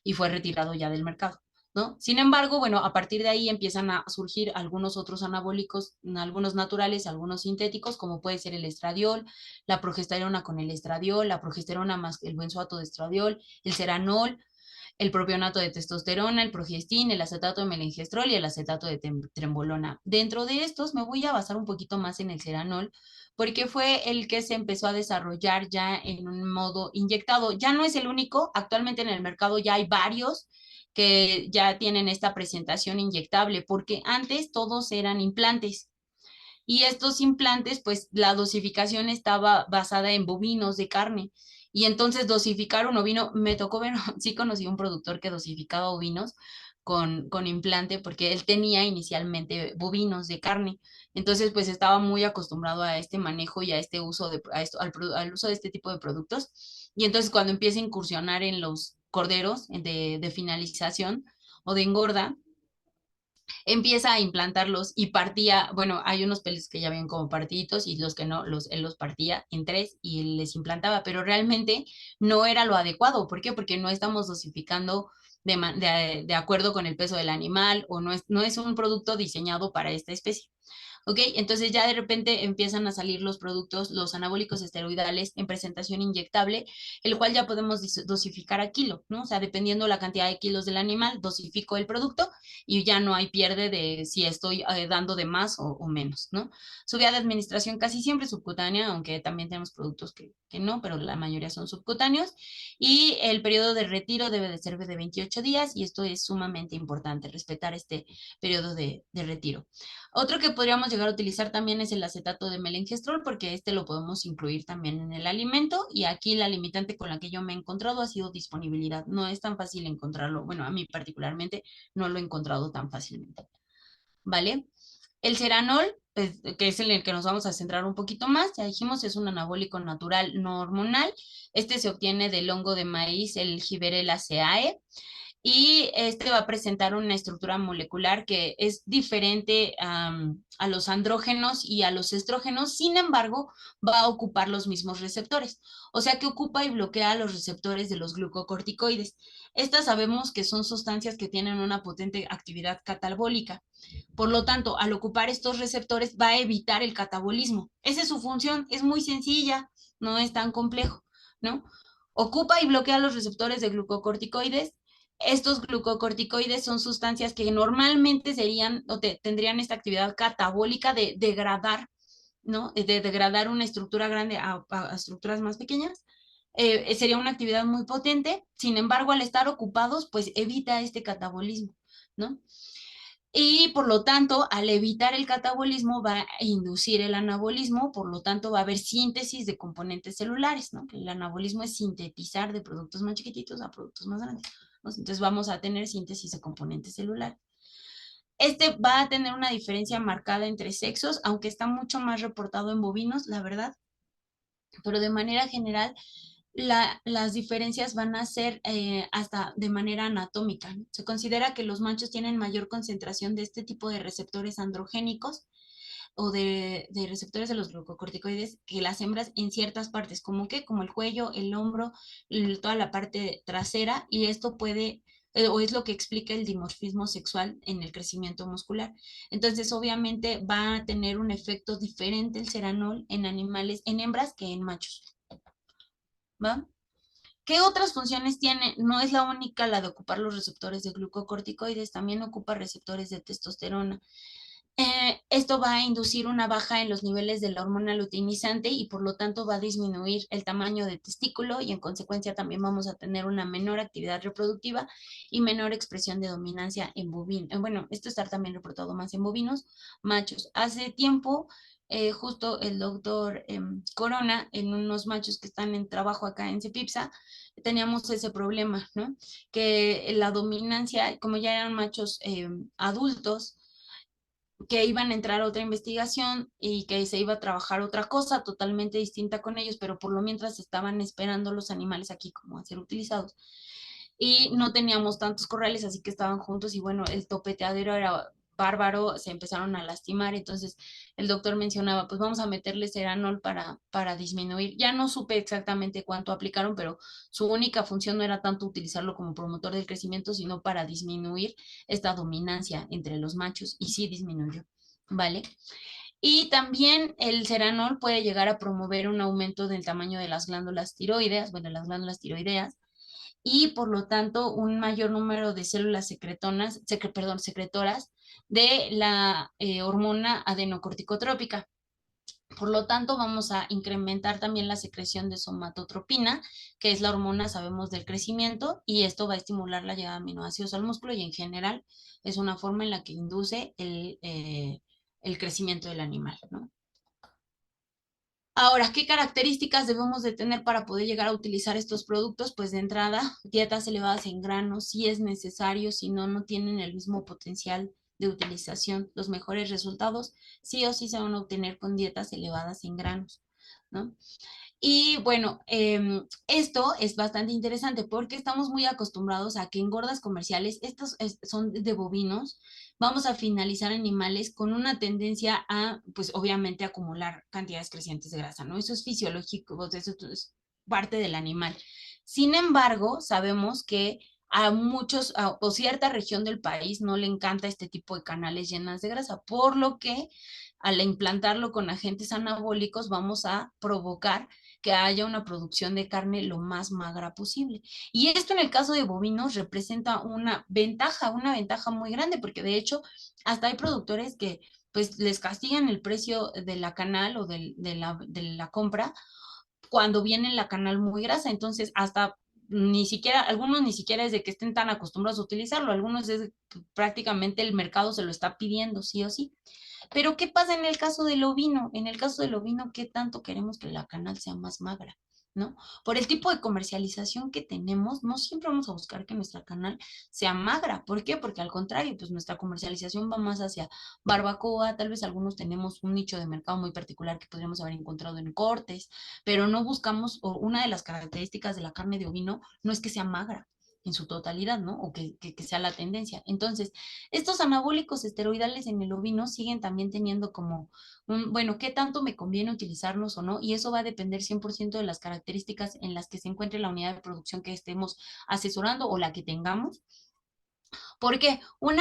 y fue retirado ya del mercado, ¿no? Sin embargo, bueno, a partir de ahí empiezan a surgir algunos otros anabólicos, algunos naturales, algunos sintéticos, como puede ser el estradiol, la progesterona con el estradiol, la progesterona más el benzoato de estradiol, el ceranol, el propionato de testosterona, el progestin, el acetato de melengestrol y el acetato de trembolona. Dentro de estos me voy a basar un poquito más en el ceranol, porque fue el que se empezó a desarrollar ya en un modo inyectado. Ya no es el único, actualmente en el mercado ya hay varios que ya tienen esta presentación inyectable, porque antes todos eran implantes. Y estos implantes, pues la dosificación estaba basada en bovinos de carne. Y entonces dosificar un ovino, me tocó ver, sí conocí un productor que dosificaba ovinos con implante porque él tenía inicialmente bovinos de carne. Entonces, pues estaba muy acostumbrado a este manejo y a este uso al uso de este tipo de productos. Y entonces cuando empieza a incursionar en los corderos de finalización o de engorda, empieza a implantarlos y partía, bueno, hay unos peles que ya ven como partiditos y los que no, él los partía en tres y les implantaba, pero realmente no era lo adecuado. ¿Por qué? Porque no estamos dosificando de acuerdo con el peso del animal o no es un producto diseñado para esta especie. ¿Ok? Entonces ya de repente empiezan a salir los productos, los anabólicos esteroidales en presentación inyectable, el cual ya podemos dosificar a kilo, ¿no? O sea, dependiendo la cantidad de kilos del animal, dosifico el producto y ya no hay pierde de si estoy dando de más o menos, ¿no? Su vía de administración casi siempre subcutánea, aunque también tenemos productos que no, pero la mayoría son subcutáneos. Y el periodo de retiro debe de ser de 28 días y esto es sumamente importante, respetar este periodo de retiro. Otro que podríamos llegar a utilizar también es el acetato de melengestrol, porque este lo podemos incluir también en el alimento y aquí la limitante con la que yo me he encontrado ha sido disponibilidad. No es tan fácil encontrarlo. Bueno, a mí particularmente no lo he encontrado tan fácilmente. ¿Vale? El ceranol, pues, que es el que nos vamos a centrar un poquito más, ya dijimos, es un anabólico natural no hormonal. Este se obtiene del hongo de maíz, el Giberella ceae, y este va a presentar una estructura molecular que es diferente a los andrógenos y a los estrógenos, sin embargo, va a ocupar los mismos receptores, o sea que ocupa y bloquea los receptores de los glucocorticoides. Estas sabemos que son sustancias que tienen una potente actividad catabólica. Por lo tanto, al ocupar estos receptores va a evitar el catabolismo. Esa es su función, es muy sencilla, no es tan complejo, ¿no? Ocupa y bloquea los receptores de glucocorticoides. Estos glucocorticoides son sustancias que normalmente serían o tendrían esta actividad catabólica de degradar, ¿no? De degradar una estructura grande a estructuras más pequeñas. Sería una actividad muy potente, sin embargo, al estar ocupados, pues evita este catabolismo, ¿no? Y por lo tanto, al evitar el catabolismo va a inducir el anabolismo, por lo tanto va a haber síntesis de componentes celulares, ¿no? El anabolismo es sintetizar de productos más chiquititos a productos más grandes, ¿no? Entonces vamos a tener síntesis de componentes celulares. Este va a tener una diferencia marcada entre sexos, aunque está mucho más reportado en bovinos, la verdad, pero de manera general las diferencias van a ser hasta de manera anatómica, ¿no? Se considera que los machos tienen mayor concentración de este tipo de receptores androgénicos o de receptores de los glucocorticoides que las hembras en ciertas partes, como que como el cuello, el hombro, toda la parte trasera, y esto puede o es lo que explica el dimorfismo sexual en el crecimiento muscular. Entonces, obviamente va a tener un efecto diferente el ceranol en animales, en hembras que en machos, ¿va? ¿Qué otras funciones tiene? No es la única la de ocupar los receptores de glucocorticoides, también ocupa receptores de testosterona. Esto va a inducir una baja en los niveles de la hormona luteinizante y por lo tanto va a disminuir el tamaño de testículo y en consecuencia también vamos a tener una menor actividad reproductiva y menor expresión de dominancia en bovinos. Bueno, esto está también reportado más en bovinos machos. Hace tiempo, justo el doctor Corona, en unos machos que están en trabajo acá en Cepipsa, teníamos ese problema, ¿no? Que la dominancia, como ya eran machos adultos, que iban a entrar a otra investigación y que se iba a trabajar otra cosa totalmente distinta con ellos, pero por lo mientras estaban esperando los animales aquí como a ser utilizados. Y no teníamos tantos corrales, así que estaban juntos y bueno, el topeteadero era bárbaro, se empezaron a lastimar, entonces el doctor mencionaba, pues vamos a meterle ceranol para disminuir. Ya no supe exactamente cuánto aplicaron, pero su única función no era tanto utilizarlo como promotor del crecimiento, sino para disminuir esta dominancia entre los machos y sí disminuyó, ¿vale? Y también el ceranol puede llegar a promover un aumento del tamaño de las glándulas tiroideas, bueno, las glándulas tiroideas, y por lo tanto un mayor número de células secretoras de la hormona adenocorticotrópica. Por lo tanto, vamos a incrementar también la secreción de somatotropina, que es la hormona, sabemos, del crecimiento, y esto va a estimular la llegada de aminoácidos al músculo y en general es una forma en la que induce el crecimiento del animal, ¿no? Ahora, ¿qué características debemos de tener para poder llegar a utilizar estos productos? Pues de entrada, dietas elevadas en granos, si es necesario, si no, no tienen el mismo potencial de utilización. Los mejores resultados sí o sí se van a obtener con dietas elevadas en granos, ¿no? Y bueno, esto es bastante interesante porque estamos muy acostumbrados a que en gordas comerciales, son de bovinos, vamos a finalizar animales con una tendencia a, pues obviamente, acumular cantidades crecientes de grasa, ¿no? Eso es fisiológico, eso es parte del animal. Sin embargo, sabemos que a muchos o cierta región del país no le encanta este tipo de canales llenas de grasa, por lo que al implantarlo con agentes anabólicos vamos a provocar que haya una producción de carne lo más magra posible. Y esto en el caso de bovinos representa una ventaja muy grande, porque de hecho hasta hay productores que pues les castigan el precio de la canal o de la compra cuando viene la canal muy grasa. Entonces, hasta ni siquiera, algunos ni siquiera es de que estén tan acostumbrados a utilizarlo, algunos es prácticamente el mercado se lo está pidiendo sí o sí. Pero ¿qué pasa en el caso del ovino? En el caso del ovino, ¿qué tanto queremos que la canal sea más magra? ¿No? Por el tipo de comercialización que tenemos, no siempre vamos a buscar que nuestra canal sea magra. ¿Por qué? Porque al contrario, pues nuestra comercialización va más hacia barbacoa, tal vez algunos tenemos un nicho de mercado muy particular que podríamos haber encontrado en cortes, pero no buscamos, o una de las características de la carne de ovino no es que sea magra en su totalidad, ¿no? O que sea la tendencia. Entonces, estos anabólicos esteroidales en el ovino siguen también teniendo como bueno, ¿qué tanto me conviene utilizarlos o no? Y eso va a depender 100% de las características en las que se encuentre la unidad de producción que estemos asesorando o la que tengamos. Porque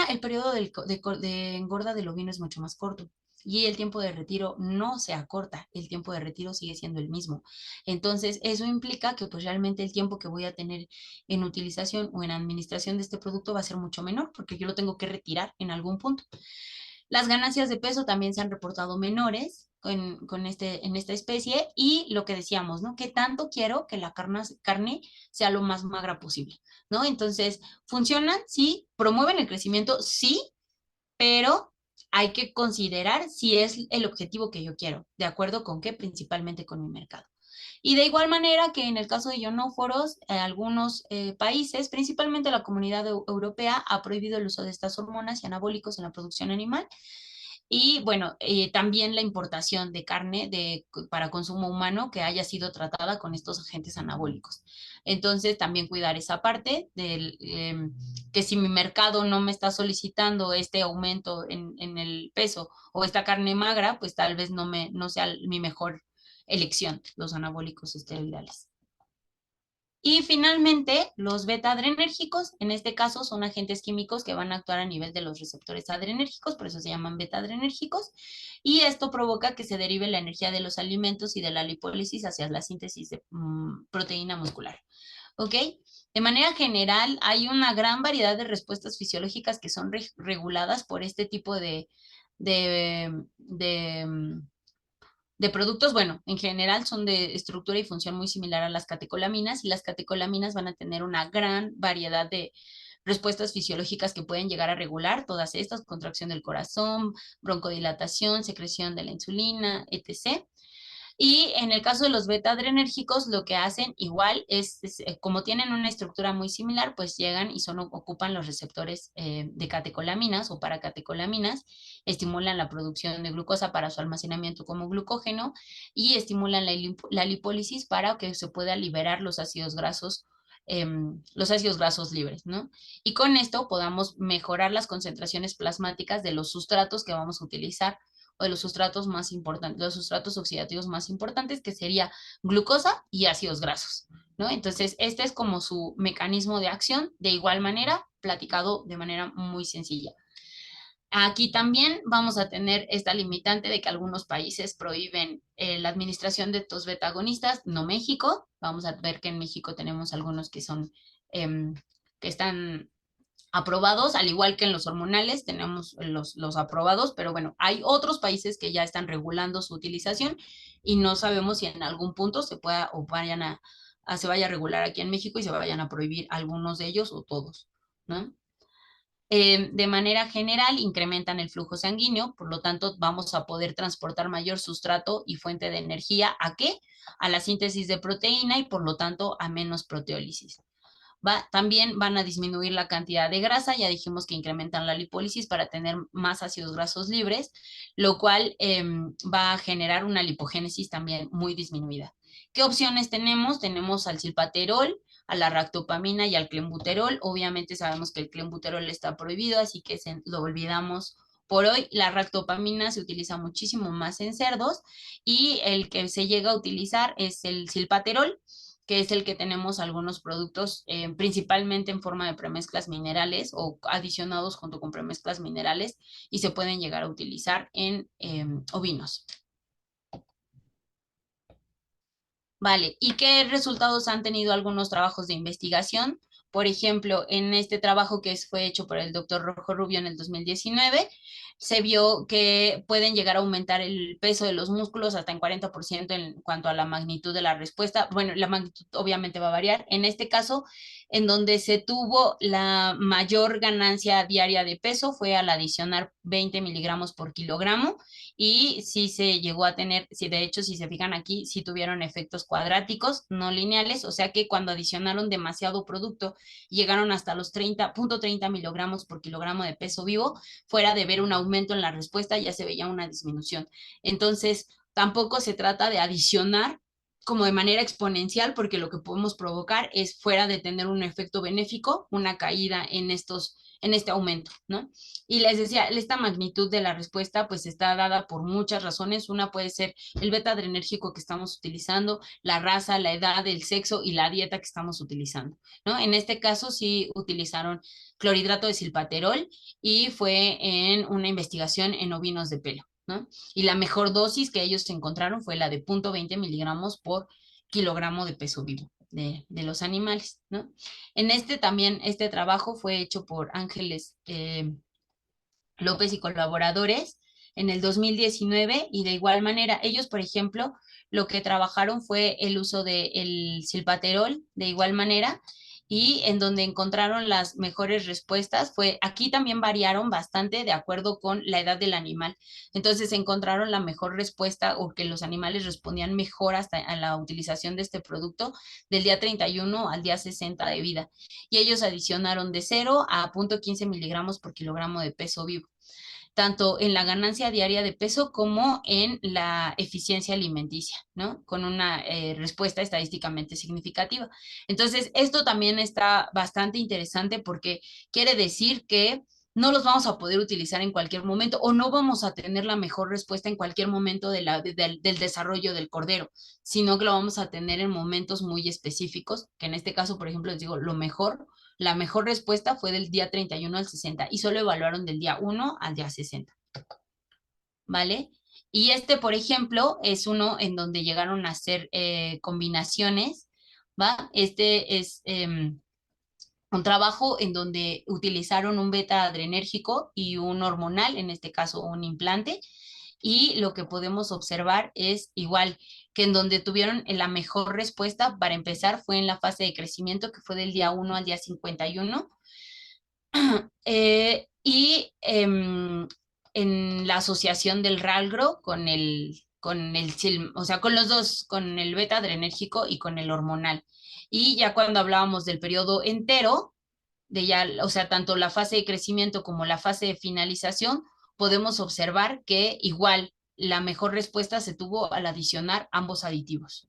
el periodo de engorda del ovino es mucho más corto. Y el tiempo de retiro no se acorta, el tiempo de retiro sigue siendo el mismo. Entonces, eso implica que pues realmente el tiempo que voy a tener en utilización o en administración de este producto va a ser mucho menor, porque yo lo tengo que retirar en algún punto. Las ganancias de peso también se han reportado menores en esta especie y lo que decíamos, ¿no? ¿Qué tanto quiero que la carne sea lo más magra posible? ¿No? Entonces, ¿funcionan? Sí. ¿Promueven el crecimiento? Sí, pero hay que considerar si es el objetivo que yo quiero, ¿de acuerdo con qué? Principalmente con mi mercado. Y de igual manera que en el caso de ionóforos, algunos países, principalmente la comunidad europea, ha prohibido el uso de estas hormonas y anabólicos en la producción animal. Y bueno, también la importación de carne para consumo humano que haya sido tratada con estos agentes anabólicos. Entonces, también cuidar esa parte que si mi mercado no me está solicitando este aumento en el peso o esta carne magra, pues tal vez no sea mi mejor elección, los anabólicos esteroidales. Y finalmente, los beta-adrenérgicos, en este caso, son agentes químicos que van a actuar a nivel de los receptores adrenérgicos, por eso se llaman beta-adrenérgicos, y esto provoca que se derive la energía de los alimentos y de la lipólisis hacia la síntesis de proteína muscular. ¿Ok? De manera general, hay una gran variedad de respuestas fisiológicas que son reguladas por este tipo de, de, de productos, bueno, en general son de estructura y función muy similar a las catecolaminas y las catecolaminas van a tener una gran variedad de respuestas fisiológicas que pueden llegar a regular todas estas, contracción del corazón, broncodilatación, secreción de la insulina, etc. Y en el caso de los beta-adrenérgicos, lo que hacen igual como tienen una estructura muy similar, pues llegan y ocupan los receptores de catecolaminas o paracatecolaminas, estimulan la producción de glucosa para su almacenamiento como glucógeno y estimulan la lipólisis para que se pueda liberar los ácidos grasos libres, ¿no? Y con esto podamos mejorar las concentraciones plasmáticas de los sustratos que vamos a utilizar o de los sustratos más importantes, los sustratos oxidativos más importantes, que sería glucosa y ácidos grasos, ¿no? Entonces, este es como su mecanismo de acción, de igual manera, platicado de manera muy sencilla. Aquí también vamos a tener esta limitante de que algunos países prohíben la administración de estos betagonistas, no México. Vamos a ver que en México tenemos algunos que son, que están aprobados, al igual que en los hormonales tenemos los aprobados, pero bueno, hay otros países que ya están regulando su utilización y no sabemos si en algún punto se pueda o vayan se vaya a regular aquí en México y se vayan a prohibir algunos de ellos o todos, ¿no? De manera general, incrementan el flujo sanguíneo, por lo tanto, vamos a poder transportar mayor sustrato y fuente de energía. ¿A qué? A la síntesis de proteína y por lo tanto a menos proteólisis. También van a disminuir la cantidad de grasa, ya dijimos que incrementan la lipólisis para tener más ácidos grasos libres, lo cual va a generar una lipogénesis también muy disminuida. ¿Qué opciones tenemos? Tenemos al silpaterol, a la ractopamina y al clenbuterol. Obviamente sabemos que el clenbuterol está prohibido, así que lo olvidamos por hoy. La ractopamina se utiliza muchísimo más en cerdos y el que se llega a utilizar es el silpaterol, que es el que tenemos algunos productos, principalmente en forma de premezclas minerales o adicionados junto con premezclas minerales y se pueden llegar a utilizar en ovinos. Vale, ¿y qué resultados han tenido algunos trabajos de investigación? Por ejemplo, en este trabajo que fue hecho por el doctor Rojo Rubio en el 2019, se vio que pueden llegar a aumentar el peso de los músculos hasta en 40% en cuanto a la magnitud de la respuesta. Bueno, la magnitud obviamente va a variar. En este caso, en donde se tuvo la mayor ganancia diaria de peso fue al adicionar 20 miligramos por kilogramo y sí se llegó a tener, si de hecho, si se fijan aquí, sí tuvieron efectos cuadráticos, no lineales, o sea que cuando adicionaron demasiado producto, llegaron hasta los 30 miligramos por kilogramo de peso vivo, fuera de ver un aumento en la respuesta, ya se veía una disminución. Entonces, tampoco se trata de adicionar como de manera exponencial, porque lo que podemos provocar es, fuera de tener un efecto benéfico, una caída en este aumento, ¿no? Y les decía, esta magnitud de la respuesta pues está dada por muchas razones. Una puede ser el beta adrenérgico que estamos utilizando, la raza, la edad, el sexo y la dieta que estamos utilizando, ¿no? En este caso sí utilizaron clorhidrato de silpaterol y fue en una investigación en ovinos de pelo, ¿no? Y la mejor dosis que ellos encontraron fue la de 0.20 miligramos por kilogramo de peso vivo de los animales, ¿no? En este trabajo fue hecho por Ángeles López y colaboradores en el 2019 y de igual manera ellos, por ejemplo, lo que trabajaron fue el uso del silpaterol de igual manera y en donde encontraron las mejores respuestas fue, aquí también variaron bastante de acuerdo con la edad del animal. Entonces encontraron la mejor respuesta o que los animales respondían mejor hasta a la utilización de este producto del día 31 al día 60 de vida. Y ellos adicionaron de 0 a 0.15 miligramos por kilogramo de peso vivo, tanto en la ganancia diaria de peso como en la eficiencia alimenticia, ¿no? Con una respuesta estadísticamente significativa. Entonces, esto también está bastante interesante porque quiere decir que no los vamos a poder utilizar en cualquier momento o no vamos a tener la mejor respuesta en cualquier momento del desarrollo del cordero, sino que lo vamos a tener en momentos muy específicos, que en este caso, por ejemplo, les digo, la mejor respuesta fue del día 31 al 60 y solo evaluaron del día 1 al día 60, ¿vale? Y este, por ejemplo, es uno en donde llegaron a hacer combinaciones, ¿va? Este es un trabajo en donde utilizaron un beta adrenérgico y un hormonal, en este caso un implante, y lo que podemos observar es igual que en donde tuvieron la mejor respuesta para empezar fue en la fase de crecimiento que fue del día 1 al día 51 en la asociación del ralgro o sea, con los dos, con el beta adrenérgico y con el hormonal. Y ya cuando hablábamos del periodo entero, de ya, o sea, tanto la fase de crecimiento como la fase de finalización, podemos observar que igual la mejor respuesta se tuvo al adicionar ambos aditivos.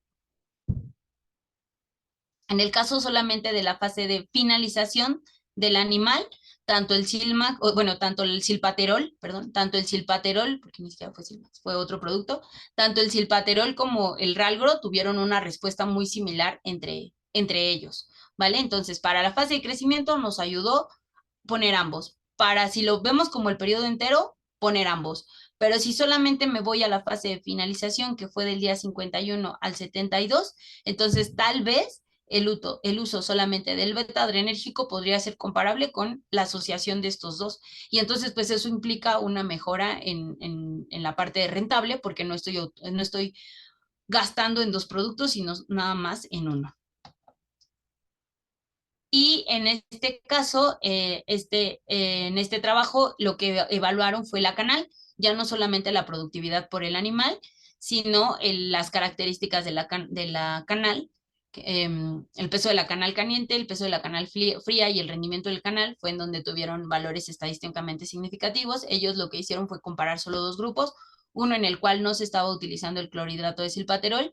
En el caso solamente de la fase de finalización del animal, tanto el Silmac, bueno, tanto el silpaterol, perdón, tanto el silpaterol, porque ni siquiera fue Silmax, fue otro producto, tanto el silpaterol como el Ralgro tuvieron una respuesta muy similar entre ellos, ¿vale? Entonces, para la fase de crecimiento nos ayudó poner ambos. Para si lo vemos como el periodo entero, poner ambos. Pero si solamente me voy a la fase de finalización, que fue del día 51 al 72, entonces tal vez el uso solamente del beta adrenérgico podría ser comparable con la asociación de estos dos. Y entonces, pues eso implica una mejora en la parte de rentable, porque no estoy gastando en dos productos, sino nada más en uno. Y en este caso, en este trabajo, lo que evaluaron fue la canal, ya no solamente la productividad por el animal, sino las características de la canal, el peso de la canal caliente, el peso de la canal fría y el rendimiento del canal fue en donde tuvieron valores estadísticamente significativos. Ellos lo que hicieron fue comparar solo dos grupos, uno en el cual no se estaba utilizando el clorhidrato de silpaterol,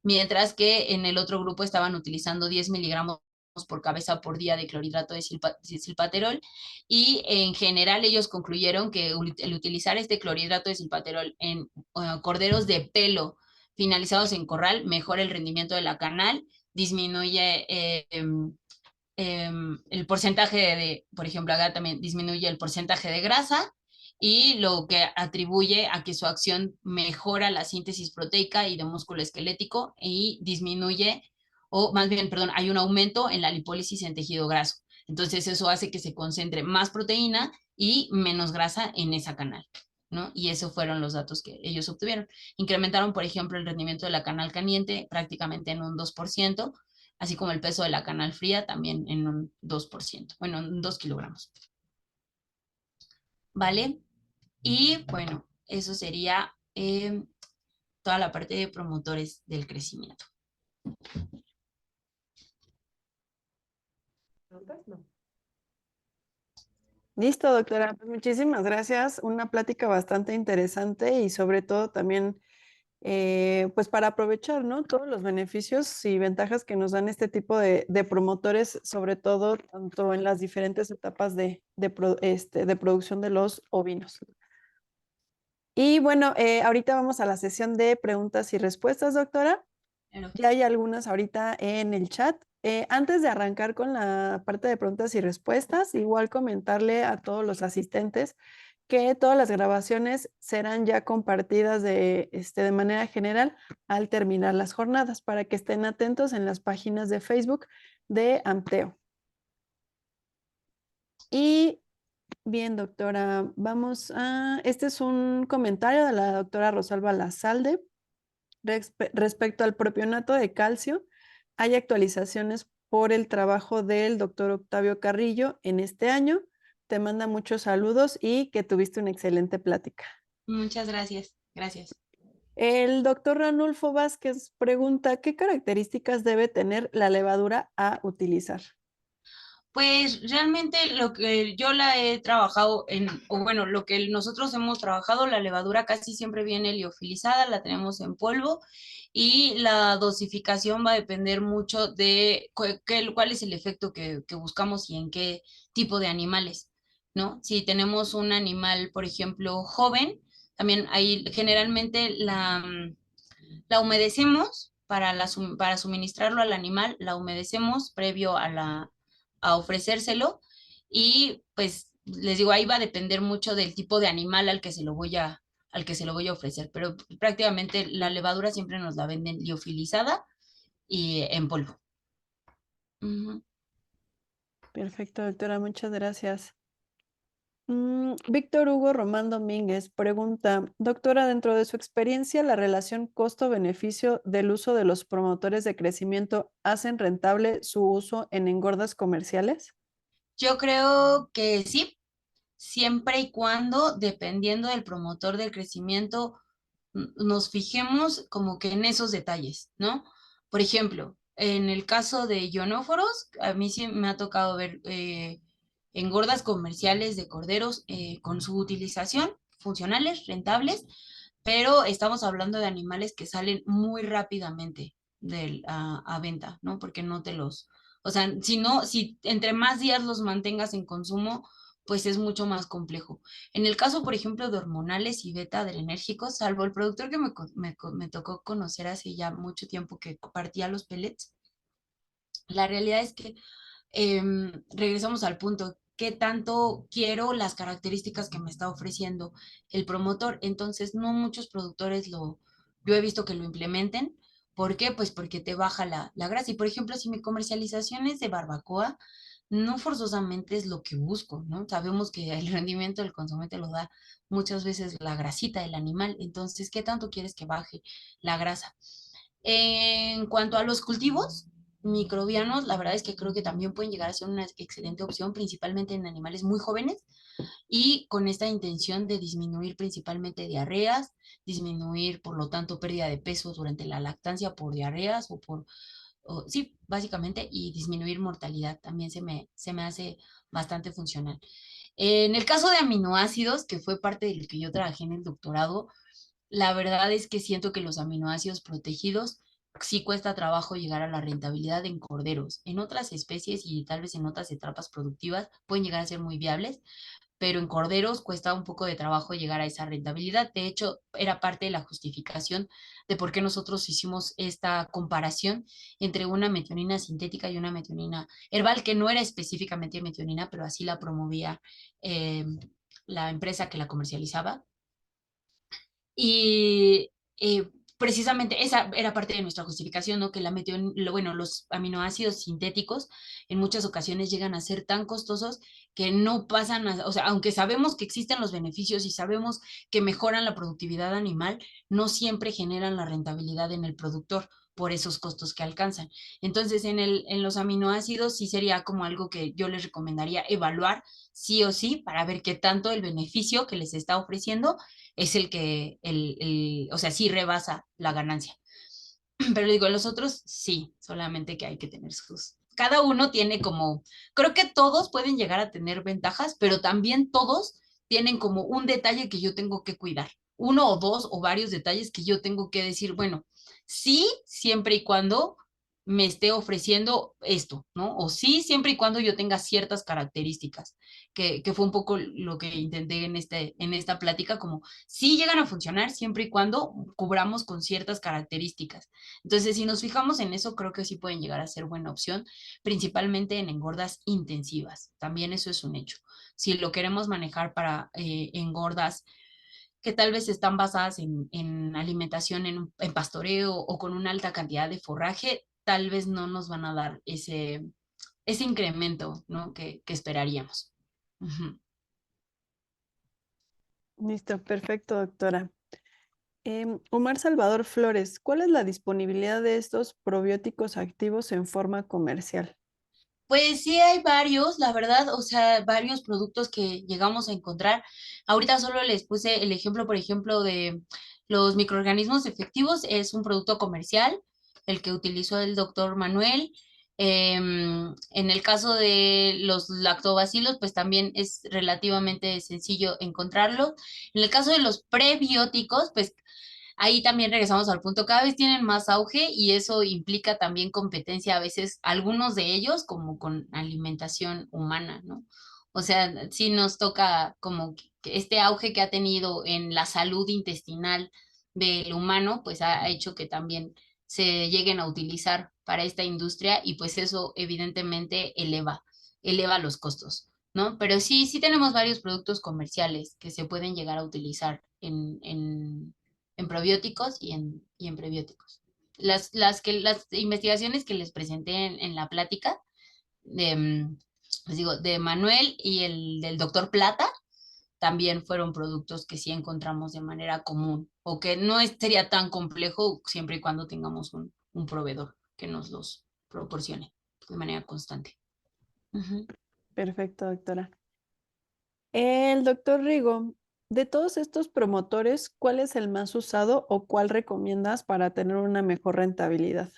mientras que en el otro grupo estaban utilizando 10 miligramos por cabeza por día de clorhidrato de silpaterol, y en general ellos concluyeron que el utilizar este clorhidrato de silpaterol en corderos de pelo finalizados en corral mejora el rendimiento de la canal, disminuye el porcentaje por ejemplo, acá también disminuye el porcentaje de grasa, y lo que atribuye a que su acción mejora la síntesis proteica y de músculo esquelético y disminuye, o más bien, perdón, hay un aumento en la lipólisis en tejido graso. Entonces eso hace que se concentre más proteína y menos grasa en esa canal, ¿no? Y esos fueron los datos que ellos obtuvieron. Incrementaron, por ejemplo, el rendimiento de la canal caliente prácticamente en un 2%, así como el peso de la canal fría también en un 2%, bueno, en 2 kilogramos. ¿Vale? Y bueno, eso sería toda la parte de promotores del crecimiento. Listo, doctora. Pues muchísimas gracias. Una plática bastante interesante y sobre todo también, pues para aprovechar, ¿no? Todos los beneficios y ventajas que nos dan este tipo de promotores, sobre todo tanto en las diferentes etapas de producción de los ovinos. Y bueno, ahorita vamos a la sesión de preguntas y respuestas, doctora. Pero, Ya hay algunas ahorita en el chat. Antes de arrancar con la parte de preguntas y respuestas, igual comentarle a todos los asistentes que todas las grabaciones serán ya compartidas de manera general al terminar las jornadas para que estén atentos en las páginas de Facebook de Amteo. Y bien, doctora, vamos a... Este es un comentario de la doctora Rosalba Lazalde. Respecto al propionato de calcio, hay actualizaciones por el trabajo del doctor Octavio Carrillo en este año. Te manda muchos saludos y que tuviste una excelente plática. muchas gracias, gracias. El doctor Ranulfo Vázquez pregunta, ¿qué características debe tener la levadura a utilizar? Pues realmente lo que yo la he trabajado o bueno, lo que nosotros hemos trabajado, la levadura casi siempre viene liofilizada, la tenemos en polvo, y la dosificación va a depender mucho de cuál es el efecto que buscamos y en qué tipo de animales, ¿no? Si tenemos un animal, por ejemplo, joven, también ahí generalmente la humedecemos para suministrarlo al animal, la humedecemos previo a ofrecérselo, y pues les digo, ahí va a depender mucho del tipo de animal al que se lo voy a ofrecer, pero prácticamente la levadura siempre nos la venden liofilizada y en polvo. Ujú. Perfecto, doctora, muchas gracias. Víctor Hugo Román Domínguez pregunta, doctora, dentro de su experiencia, ¿la relación costo-beneficio del uso de los promotores de crecimiento hacen rentable su uso en engordas comerciales? Yo creo que sí, siempre y cuando, dependiendo del promotor del crecimiento, nos fijemos como que en esos detalles, ¿no? Por ejemplo, en el caso de ionóforos, a mí sí me ha tocado ver engordas comerciales de corderos con su utilización, funcionales, rentables, pero estamos hablando de animales que salen muy rápidamente a venta, ¿no? Porque no te los, o sea, si no, si entre más días los mantengas en consumo, pues es mucho más complejo. En el caso, por ejemplo, de hormonales y beta adrenérgicos, salvo el productor que me tocó conocer hace ya mucho tiempo que compartía los pellets, la realidad es que regresamos al punto, ¿qué tanto quiero las características que me está ofreciendo el promotor? Entonces, no muchos productores yo he visto que lo implementen, ¿Por qué? Pues porque te baja la grasa. Y por ejemplo, si mi comercialización es de barbacoa, no forzosamente es lo que busco, ¿no? Sabemos que el rendimiento del consomé te lo da muchas veces la grasita del animal. Entonces, ¿qué tanto quieres que baje la grasa? En cuanto a los cultivos microbianos, la verdad es que creo que también pueden llegar a ser una excelente opción, principalmente en animales muy jóvenes y con esta intención de disminuir principalmente diarreas, disminuir, por lo tanto, pérdida de peso durante la lactancia por diarreas sí, básicamente, y disminuir mortalidad también se me hace bastante funcional. En el caso de aminoácidos, que fue parte de lo que yo trabajé en el doctorado, la verdad es que siento que los aminoácidos protegidos sí cuesta trabajo llegar a la rentabilidad en corderos. En otras especies y tal vez en otras etapas productivas pueden llegar a ser muy viables, pero en corderos cuesta un poco de trabajo llegar a esa rentabilidad. De hecho, era parte de la justificación de por qué nosotros hicimos esta comparación entre una metionina sintética y una metionina herbal, que no era específicamente metionina, pero así la promovía eh, la empresa que la comercializaba. Y precisamente esa era parte de nuestra justificación, ¿no? Que bueno, los aminoácidos sintéticos en muchas ocasiones llegan a ser tan costosos que no pasan, o sea, aunque sabemos que existen los beneficios y sabemos que mejoran la productividad animal, no siempre generan la rentabilidad en el productor por esos costos que alcanzan. Entonces, en los aminoácidos sí sería como algo que yo les recomendaría evaluar sí o sí para ver qué tanto el beneficio que les está ofreciendo es el que, o sea, sí rebasa la ganancia. Pero digo, los otros sí, solamente que hay que tener cada uno tiene como, creo que todos pueden llegar a tener ventajas, pero también todos tienen como un detalle que yo tengo que cuidar, uno o dos o varios detalles que yo tengo que decir, bueno, sí, siempre y cuando me esté ofreciendo esto, ¿no? O sí, siempre y cuando yo tenga ciertas características, que fue un poco lo que intenté en esta plática, como sí llegan a funcionar siempre y cuando cubramos con ciertas características. Entonces, si nos fijamos en eso, creo que sí pueden llegar a ser buena opción, principalmente en engordas intensivas. También eso es un hecho. Si lo queremos manejar para engordas que tal vez están basadas en alimentación, en pastoreo o con una alta cantidad de forraje, tal vez no nos van a dar ese incremento, ¿no? que esperaríamos. Ujú. Listo, perfecto, doctora. Omar Salvador Flores, ¿cuál es la disponibilidad de estos probióticos activos en forma comercial? Pues sí hay varios, la verdad, o sea, varios productos que llegamos a encontrar. Ahorita solo les puse el ejemplo, por ejemplo, de los microorganismos efectivos. Es un producto comercial, el que utilizó el doctor Manuel. En el caso de los lactobacilos, pues también es relativamente sencillo encontrarlo. En el caso de los prebióticos, pues ahí también regresamos al punto, cada vez tienen más auge y eso implica también competencia a veces, algunos de ellos como con alimentación humana, ¿no? O sea, sí nos toca como que este auge que ha tenido en la salud intestinal del humano, pues ha hecho que también se lleguen a utilizar para esta industria y pues eso evidentemente eleva los costos, ¿no? Pero sí, sí tenemos varios productos comerciales que se pueden llegar a utilizar en probióticos y en prebióticos. Las investigaciones que les presenté en la plática, de, les digo, de Manuel y el del doctor Plata, también fueron productos que sí encontramos de manera común o que no sería tan complejo siempre y cuando tengamos un proveedor que nos los proporcione de manera constante. Ujú. Perfecto, doctora. El doctor Rigo, de todos estos promotores, ¿cuál es el más usado o cuál recomiendas para tener una mejor rentabilidad?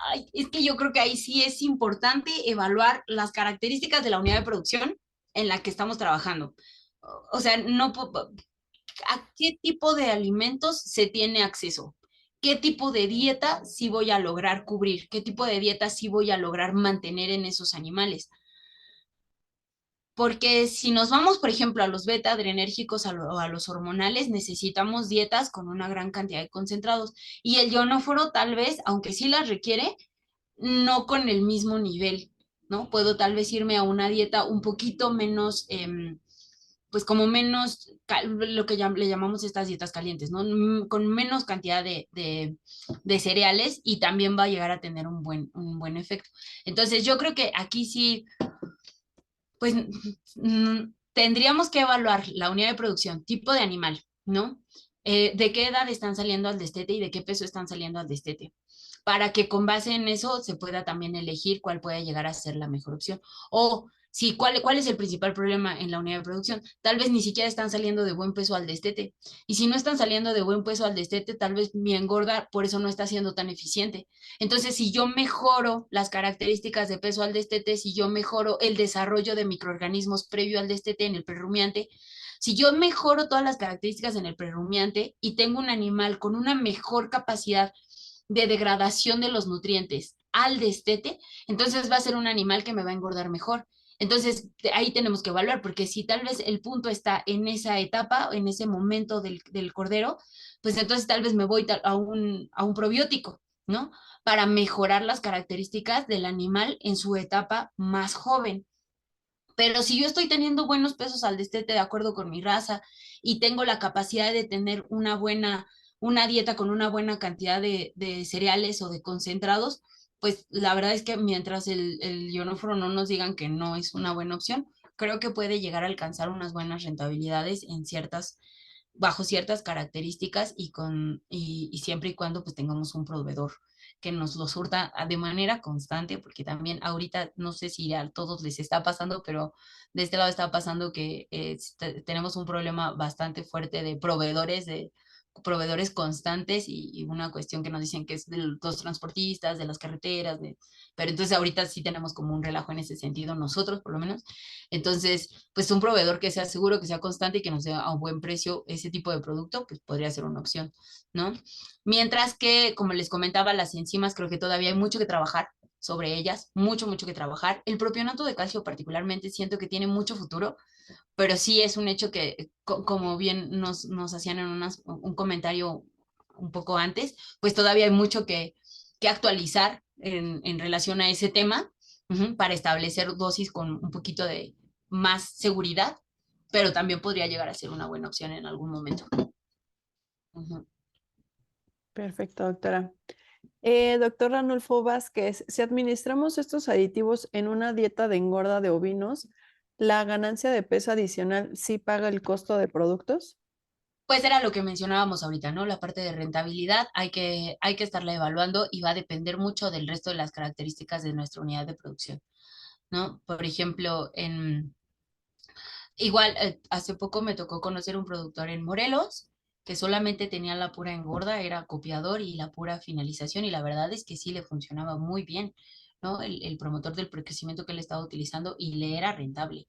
Ay, es que yo creo que ahí sí es importante evaluar las características de la unidad de producción en la que estamos trabajando. O sea, no, a qué tipo de alimentos se tiene acceso, qué tipo de dieta sí voy a lograr cubrir, qué tipo de dieta sí voy a lograr mantener en esos animales. Porque si nos vamos, por ejemplo, a los beta adrenérgicos o a los hormonales, necesitamos dietas con una gran cantidad de concentrados. Y el ionóforo tal vez, aunque sí las requiere, no con el mismo nivel, ¿no? Puedo tal vez irme a una dieta un poquito menos pues como menos, lo que le llamamos estas dietas calientes, ¿no? Con menos cantidad de cereales y también va a llegar a tener un buen efecto. Entonces yo creo que aquí sí, pues tendríamos que evaluar la unidad de producción, tipo de animal, ¿no? De qué edad están saliendo al destete y de qué peso están saliendo al destete, para que con base en eso se pueda también elegir cuál puede llegar a ser la mejor opción. O si, ¿cuál es el principal problema en la unidad de producción? Tal vez ni siquiera están saliendo de buen peso al destete. Y si no están saliendo de buen peso al destete, tal vez mi engorda por eso no está siendo tan eficiente. Entonces, si yo mejoro las características de peso al destete, si yo mejoro el desarrollo de microorganismos previo al destete en el prerrumiante, si yo mejoro todas las características en el prerrumiante y tengo un animal con una mejor capacidad de degradación de los nutrientes al destete, entonces va a ser un animal que me va a engordar mejor. Entonces, ahí tenemos que evaluar, porque si tal vez el punto está en esa etapa, en ese momento del cordero, pues entonces tal vez me voy a un probiótico, ¿no? Para mejorar las características del animal en su etapa más joven. Pero si yo estoy teniendo buenos pesos al destete de acuerdo con mi raza y tengo la capacidad de tener una dieta con una buena cantidad de cereales o de concentrados, pues la verdad es que mientras el ionóforo no nos digan que no es una buena opción, creo que puede llegar a alcanzar unas buenas rentabilidades en bajo ciertas características y siempre y cuando pues tengamos un proveedor que nos lo surta de manera constante, porque también ahorita no sé si a todos les está pasando, pero de este lado está pasando que tenemos un problema bastante fuerte de proveedores constantes y una cuestión que nos dicen que es de los transportistas, de las carreteras, pero entonces ahorita sí tenemos como un relajo en ese sentido, nosotros por lo menos. Entonces, pues un proveedor que sea seguro, que sea constante y que nos dé a un buen precio ese tipo de producto, pues podría ser una opción, ¿no? Mientras que, como les comentaba, las enzimas creo que todavía hay mucho que trabajar sobre ellas, mucho, mucho que trabajar. El propionato de calcio particularmente siento que tiene mucho futuro, pero sí es un hecho que, como bien nos hacían en un comentario un poco antes, pues todavía hay mucho que actualizar en relación a ese tema para establecer dosis con un poquito de más seguridad, pero también podría llegar a ser una buena opción en algún momento. Ujú. Perfecto, doctora. Doctor Ranulfo Vázquez, si administramos estos aditivos en una dieta de engorda de ovinos, ¿la ganancia de peso adicional sí paga el costo de productos? Pues era lo que mencionábamos ahorita, ¿no? La parte de rentabilidad hay que estarla evaluando y va a depender mucho del resto de las características de nuestra unidad de producción, ¿no? Por ejemplo, igual hace poco me tocó conocer un productor en Morelos que solamente tenía la pura engorda, era copiador y la pura finalización y la verdad es que sí le funcionaba muy bien, ¿no? El promotor del crecimiento que él estaba utilizando y le era rentable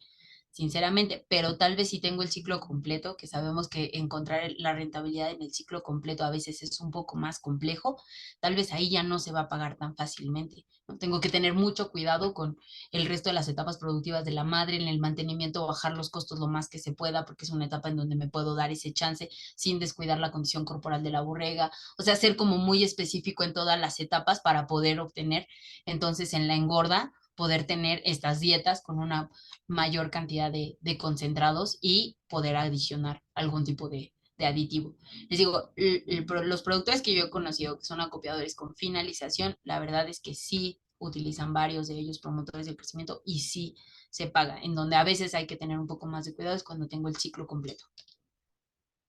sinceramente, pero tal vez si tengo el ciclo completo, que sabemos que encontrar la rentabilidad en el ciclo completo a veces es un poco más complejo, tal vez ahí ya no se va a pagar tan fácilmente, ¿no? Tengo que tener mucho cuidado con el resto de las etapas productivas de la madre, en el mantenimiento, bajar los costos lo más que se pueda, porque es una etapa en donde me puedo dar ese chance sin descuidar la condición corporal de la borrega, o sea, ser como muy específico en todas las etapas para poder obtener, entonces en la engorda, poder tener estas dietas con una mayor cantidad de concentrados y poder adicionar algún tipo de aditivo. Les digo, los productores que yo he conocido que son acopiadores con finalización, la verdad es que sí utilizan varios de ellos promotores del crecimiento y sí se paga. En donde a veces hay que tener un poco más de cuidado es cuando tengo el ciclo completo.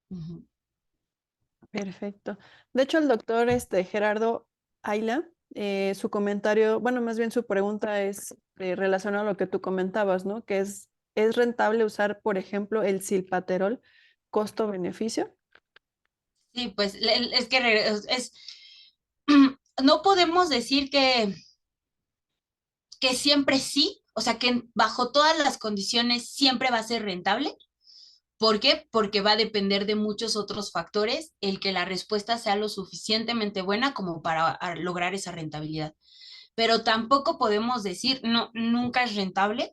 Uh -huh. Perfecto. De hecho, el doctor Gerardo Ayla, su comentario, bueno, más bien su pregunta es relacionada a lo que tú comentabas, ¿no? Que ¿es rentable usar, por ejemplo, el silpaterol costo-beneficio? Sí, pues es que no podemos decir que siempre sí, o sea, que bajo todas las condiciones siempre va a ser rentable. ¿Por qué? Porque va a depender de muchos otros factores el que la respuesta sea lo suficientemente buena como para lograr esa rentabilidad. Pero tampoco podemos decir, no, nunca es rentable,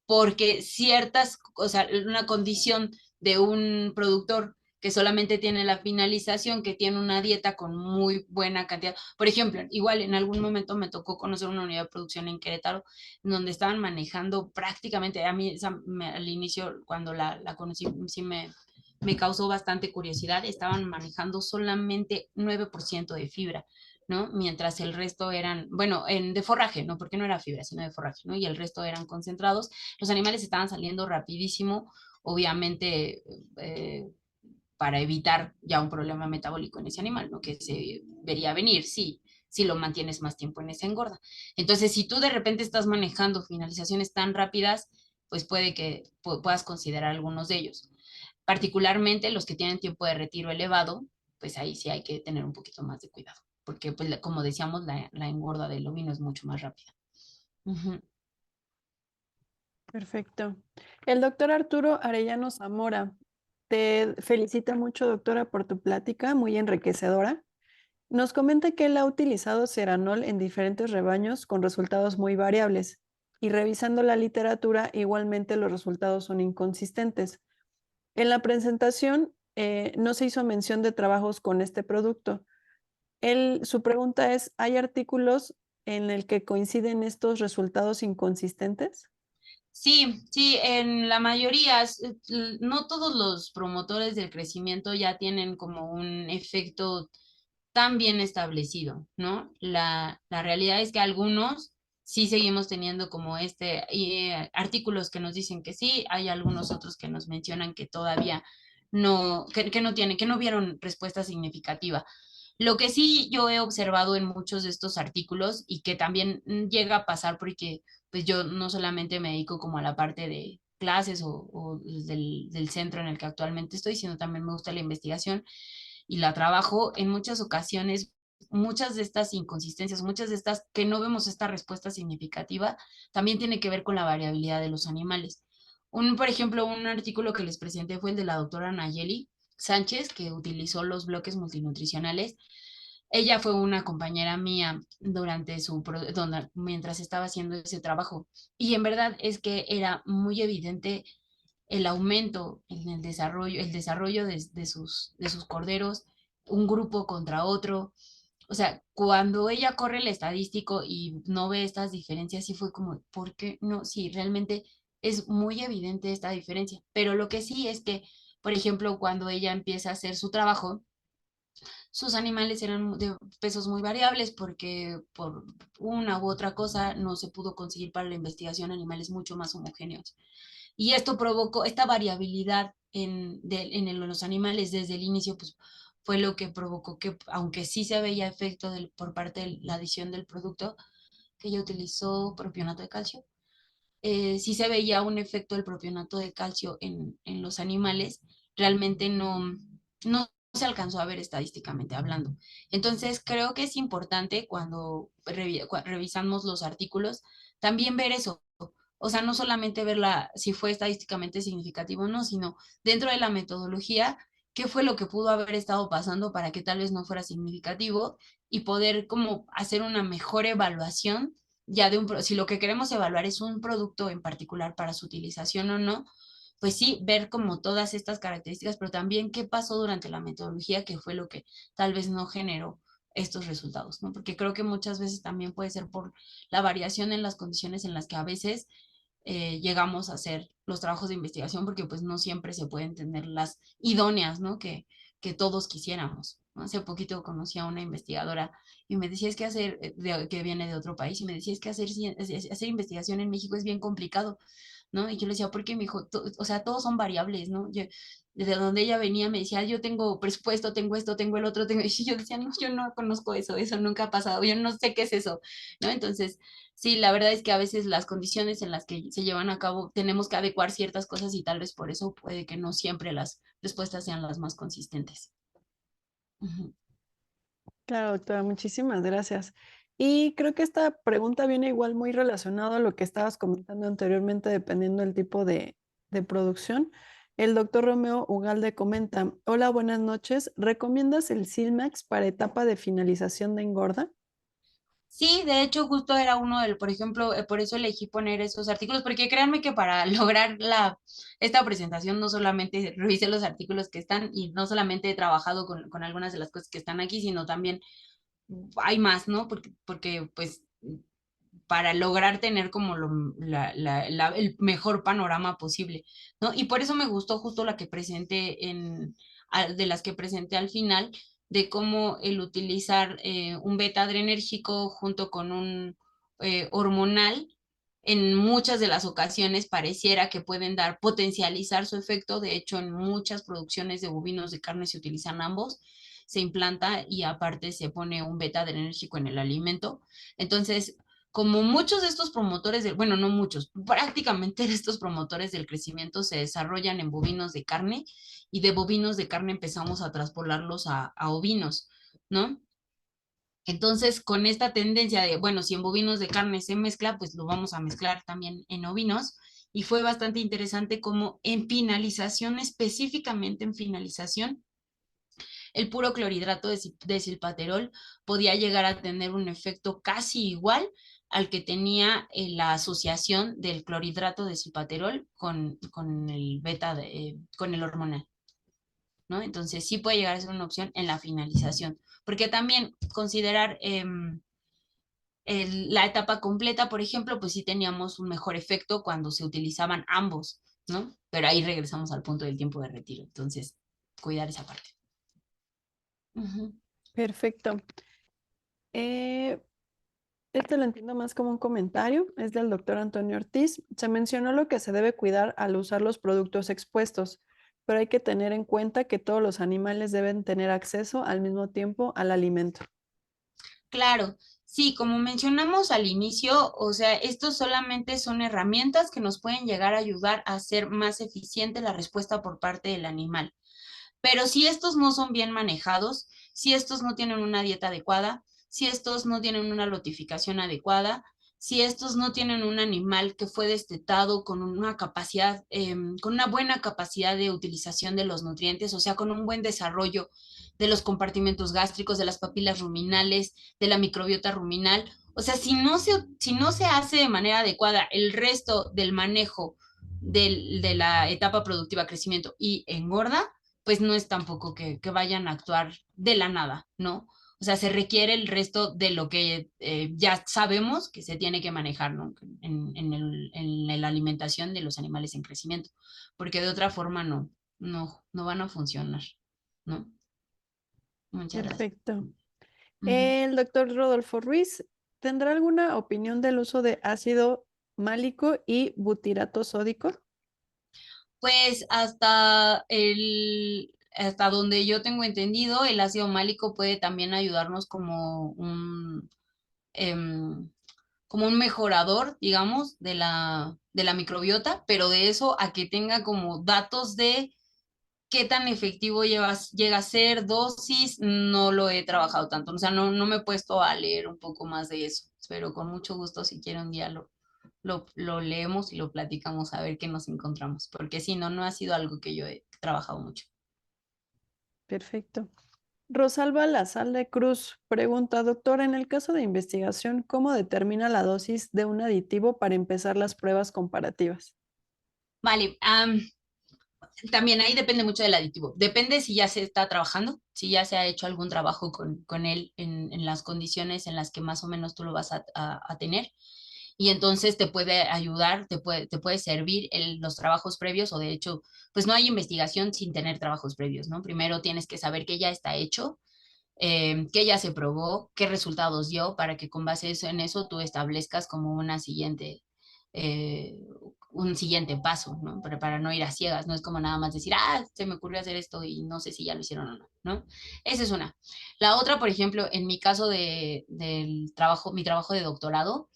porque ciertas, o sea, una condición de un productor que solamente tiene la finalización, que tiene una dieta con muy buena cantidad. Por ejemplo, igual en algún momento me tocó conocer una unidad de producción en Querétaro, donde estaban manejando prácticamente, a mí al inicio, cuando la conocí, sí me causó bastante curiosidad, estaban manejando solamente 9% de fibra, ¿no? Mientras el resto eran, bueno, de forraje, ¿no? Porque no era fibra, sino de forraje, ¿no? Y el resto eran concentrados. Los animales estaban saliendo rapidísimo, obviamente, para evitar ya un problema metabólico en ese animal, ¿no? Que se vería venir, sí, si lo mantienes más tiempo en esa engorda. Entonces, si tú de repente estás manejando finalizaciones tan rápidas, pues puede que puedas considerar algunos de ellos. Particularmente los que tienen tiempo de retiro elevado, pues ahí sí hay que tener un poquito más de cuidado, porque pues como decíamos, la engorda del ovino es mucho más rápida. Uh-huh. Perfecto. El doctor Arturo Arellano Zamora te felicita mucho, doctora, por tu plática, muy enriquecedora. Nos comenta que él ha utilizado ceranol en diferentes rebaños con resultados muy variables y revisando la literatura, igualmente los resultados son inconsistentes. En la presentación no se hizo mención de trabajos con este producto. Su pregunta es, ¿hay artículos en el que coinciden estos resultados inconsistentes? Sí, sí, en la mayoría, no todos los promotores del crecimiento ya tienen como un efecto tan bien establecido, ¿no? La realidad es que algunos sí seguimos teniendo como artículos que nos dicen que sí, hay algunos otros que nos mencionan que todavía no, que no tienen, que no vieron respuesta significativa. Lo que sí yo he observado en muchos de estos artículos y que también llega a pasar porque pues yo no solamente me dedico como a la parte de clases o del centro en el que actualmente estoy, sino también me gusta la investigación y la trabajo en muchas ocasiones. Muchas de estas inconsistencias, muchas de estas que no vemos esta respuesta significativa, también tiene que ver con la variabilidad de los animales. Por ejemplo, un artículo que les presenté fue el de la doctora Nayeli Sánchez, que utilizó los bloques multinutricionales. Ella fue una compañera mía mientras estaba haciendo ese trabajo. Y en verdad es que era muy evidente el aumento en el desarrollo de sus corderos, un grupo contra otro. O sea, cuando ella corre el estadístico y no ve estas diferencias, sí fue como, ¿por qué no? Sí, realmente es muy evidente esta diferencia. Pero lo que sí es que, por ejemplo, cuando ella empieza a hacer su trabajo, sus animales eran de pesos muy variables porque por una u otra cosa no se pudo conseguir para la investigación animales mucho más homogéneos. Y esto provocó esta variabilidad los animales desde el inicio, pues fue lo que provocó que, aunque sí se veía efecto por parte de la adición del producto, que ella utilizó propionato de calcio, sí se veía un efecto del propionato de calcio en los animales, realmente no se alcanzó a ver estadísticamente hablando. Entonces, creo que es importante cuando revisamos los artículos, también ver eso. O sea, no solamente ver si fue estadísticamente significativo o no, sino dentro de la metodología, qué fue lo que pudo haber estado pasando para que tal vez no fuera significativo y poder como hacer una mejor evaluación ya si lo que queremos evaluar es un producto en particular para su utilización o no, pues sí, ver como todas estas características, pero también qué pasó durante la metodología, que fue lo que tal vez no generó estos resultados, ¿no? Porque creo que muchas veces también puede ser por la variación en las condiciones en las que a veces llegamos a hacer los trabajos de investigación, porque pues no siempre se pueden tener las idóneas, ¿no? Que todos quisiéramos. ¿No? Hace poquito conocí a una investigadora y me decía es que que viene de otro país, y me decía es que hacer investigación en México es bien complicado, ¿no? Y yo le decía, ¿por qué? Me dijo, o sea, todos son variables, ¿no? Desde donde ella venía me decía, yo tengo presupuesto, tengo esto, tengo el otro, tengo... Y yo decía, no, yo no conozco eso nunca ha pasado, yo no sé qué es eso, ¿no? Entonces, sí, la verdad es que a veces las condiciones en las que se llevan a cabo tenemos que adecuar ciertas cosas y tal vez por eso puede que no siempre las respuestas sean las más consistentes. Ujú. Claro, doctora, muchísimas gracias. Y creo que esta pregunta viene igual muy relacionado a lo que estabas comentando anteriormente, dependiendo del tipo de producción. El doctor Romeo Ugalde comenta, hola, buenas noches. ¿Recomiendas el Silmax para etapa de finalización de engorda? Sí, de hecho, justo era uno del, por ejemplo, por eso elegí poner esos artículos, porque créanme que para lograr esta presentación no solamente revisé los artículos que están y no solamente he trabajado con algunas de las cosas que están aquí, sino también hay más, ¿no? Porque pues para lograr tener como el mejor panorama posible, ¿no? Y por eso me gustó justo la que presenté de las que presenté al final, de cómo el utilizar un beta adrenérgico junto con un hormonal, en muchas de las ocasiones pareciera que pueden potencializar su efecto. De hecho, en muchas producciones de bovinos de carne se utilizan ambos, se implanta y aparte se pone un beta adrenérgico en el alimento. Entonces, como muchos de estos promotores bueno, no muchos, prácticamente estos promotores del crecimiento se desarrollan en bovinos de carne y de bovinos de carne empezamos a traspolarlos a ovinos, ¿no? Entonces, con esta tendencia de, bueno, si en bovinos de carne se mezcla, pues lo vamos a mezclar también en ovinos. Y fue bastante interesante como en finalización, específicamente en finalización, el puro clorhidrato de silpaterol podía llegar a tener un efecto casi igual al que tenía la asociación del clorhidrato de silpaterol con el con el hormonal, ¿no? Entonces sí puede llegar a ser una opción en la finalización, porque también considerar la etapa completa, por ejemplo, pues sí teníamos un mejor efecto cuando se utilizaban ambos, ¿no? Pero ahí regresamos al punto del tiempo de retiro, entonces cuidar esa parte. Uh -huh. Perfecto. Eh, Esto lo entiendo más como un comentario, es del doctor Antonio Ortiz. Se mencionó lo que se debe cuidar al usar los productos expuestos, pero hay que tener en cuenta que todos los animales deben tener acceso al mismo tiempo al alimento. Claro, sí, como mencionamos al inicio, o sea, estos solamente son herramientas que nos pueden llegar a ayudar a hacer más eficiente la respuesta por parte del animal. Pero si estos no son bien manejados, si estos no tienen una dieta adecuada, si estos no tienen una lotificación adecuada, si estos no tienen un animal que fue destetado con una capacidad, con una buena capacidad de utilización de los nutrientes, o sea, con un buen desarrollo de los compartimentos gástricos, de las papilas ruminales, de la microbiota ruminal, o sea, si no se hace de manera adecuada el resto del manejo de la etapa productiva, crecimiento y engorda, pues no es tampoco que vayan a actuar de la nada, ¿no? O sea, se requiere el resto de lo que ya sabemos que se tiene que manejar, ¿no? En la alimentación de los animales en crecimiento, porque de otra forma no van a funcionar, ¿no? Muchas gracias. Perfecto. Uh -huh. El doctor Rodolfo Ruiz, ¿tendrá alguna opinión del uso de ácido málico y butirato sódico? Pues hasta donde yo tengo entendido, el ácido málico puede también ayudarnos em, como un mejorador, digamos, de la microbiota, pero de eso a que tenga como datos de qué tan efectivo llega a ser, dosis, no lo he trabajado tanto. O sea, no me he puesto a leer un poco más de eso, pero con mucho gusto si quiere un día lo leemos y lo platicamos a ver qué nos encontramos, porque si no, no ha sido algo que yo he trabajado mucho. Perfecto. Rosalba Lazalde Cruz pregunta, doctor, en el caso de investigación, ¿cómo determina la dosis de un aditivo para empezar las pruebas comparativas? Vale, también ahí depende mucho del aditivo. Depende si ya se está trabajando, si ya se ha hecho algún trabajo con él en las condiciones en las que más o menos tú lo vas a tener. Y entonces te puede ayudar, te puede servir los trabajos previos o de hecho, pues no hay investigación sin tener trabajos previos, ¿no? Primero tienes que saber que ya está hecho, qué ya se probó, qué resultados dio, para que con base en eso tú establezcas como eh, un siguiente paso, ¿no? Para no ir a ciegas, no es como nada más decir, se me ocurrió hacer esto y no sé si ya lo hicieron o no, ¿no? Esa es una. La otra, por ejemplo, en mi caso del trabajo, mi trabajo de doctorado,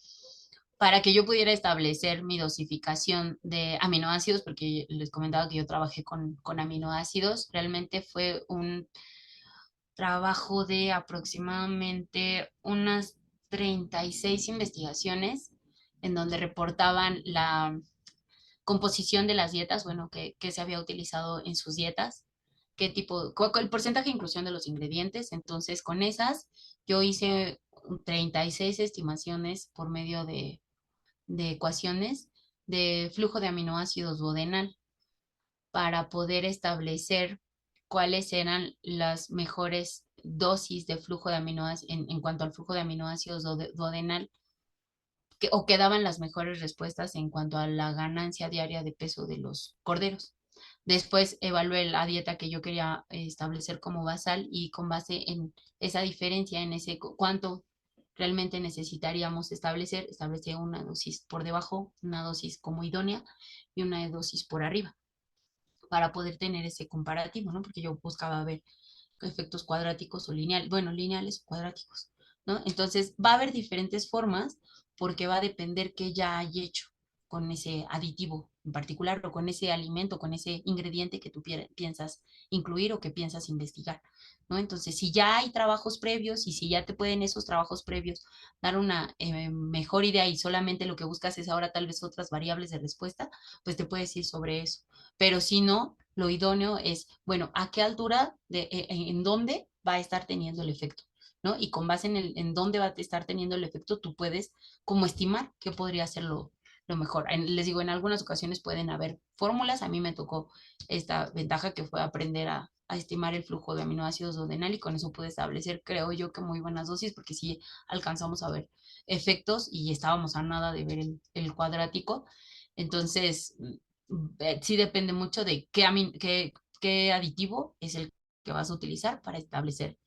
para que yo pudiera establecer mi dosificación de aminoácidos, porque les comentaba que yo trabajé con aminoácidos, realmente fue un trabajo de aproximadamente unas 36 investigaciones en donde reportaban la composición de las dietas, bueno, que se había utilizado en sus dietas, qué tipo, el porcentaje de inclusión de los ingredientes. Entonces, con esas, yo hice 36 estimaciones por medio de ecuaciones de flujo de aminoácidos duodenal para poder establecer cuáles eran las mejores dosis de flujo de aminoácidos en cuanto al flujo de aminoácidos duodenal o que daban las mejores respuestas en cuanto a la ganancia diaria de peso de los corderos. Después evalué la dieta que yo quería establecer como basal y con base en esa diferencia, en ese cuánto realmente necesitaríamos establecer una dosis por debajo, una dosis como idónea y una dosis por arriba para poder tener ese comparativo, ¿no? Porque yo buscaba ver efectos cuadráticos o lineales, bueno, lineales o cuadráticos, ¿no? Entonces va a haber diferentes formas porque va a depender qué ya hay hecho con ese aditivo en particular o con ese alimento, con ese ingrediente que tú piensas incluir o que piensas investigar, ¿no? Entonces, si ya hay trabajos previos y si ya te pueden esos trabajos previos dar una mejor idea y solamente lo que buscas es ahora tal vez otras variables de respuesta, pues te puedes ir sobre eso. Pero si no, lo idóneo es, bueno, ¿a qué altura, en dónde va a estar teniendo el efecto? ¿No? Y con base en dónde va a estar teniendo el efecto, tú puedes como estimar qué podría ser lo mejor. Les digo, en algunas ocasiones pueden haber fórmulas. A mí me tocó esta ventaja que fue aprender a estimar el flujo de aminoácidos duodenal y con eso pude establecer, creo yo, que muy buenas dosis, porque sí alcanzamos a ver efectos y estábamos a nada de ver el cuadrático. Entonces, sí depende mucho de qué aditivo es el que vas a utilizar para establecer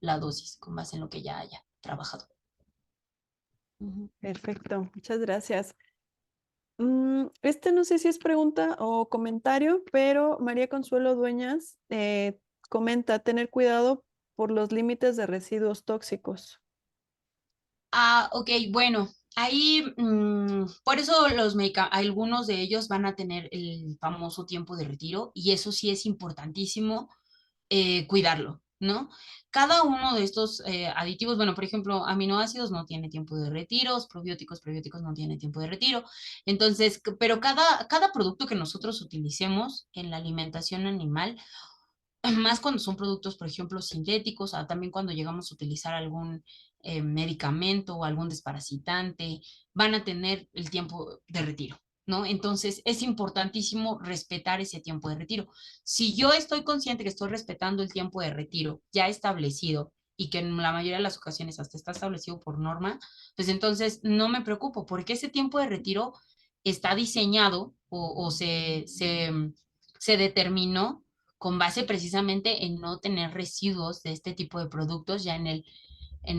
la dosis con base en lo que ya haya trabajado. Perfecto, muchas gracias. Este no sé si es pregunta o comentario, pero María Consuelo Dueñas comenta tener cuidado por los límites de residuos tóxicos. Ah, ok, bueno, ahí, por eso algunos de ellos van a tener el famoso tiempo de retiro y eso sí es importantísimo cuidarlo, ¿no? Cada uno de estos aditivos, bueno, por ejemplo, aminoácidos no tiene tiempo de retiro, probióticos no tiene tiempo de retiro. Entonces, pero cada producto que nosotros utilicemos en la alimentación animal, más cuando son productos, por ejemplo, sintéticos, también cuando llegamos a utilizar algún medicamento o algún desparasitante, van a tener el tiempo de retiro, ¿no? Entonces, es importantísimo respetar ese tiempo de retiro. Si yo estoy consciente que estoy respetando el tiempo de retiro ya establecido y que en la mayoría de las ocasiones hasta está establecido por norma, pues entonces no me preocupo porque ese tiempo de retiro está diseñado se determinó con base precisamente en no tener residuos de este tipo de productos ya en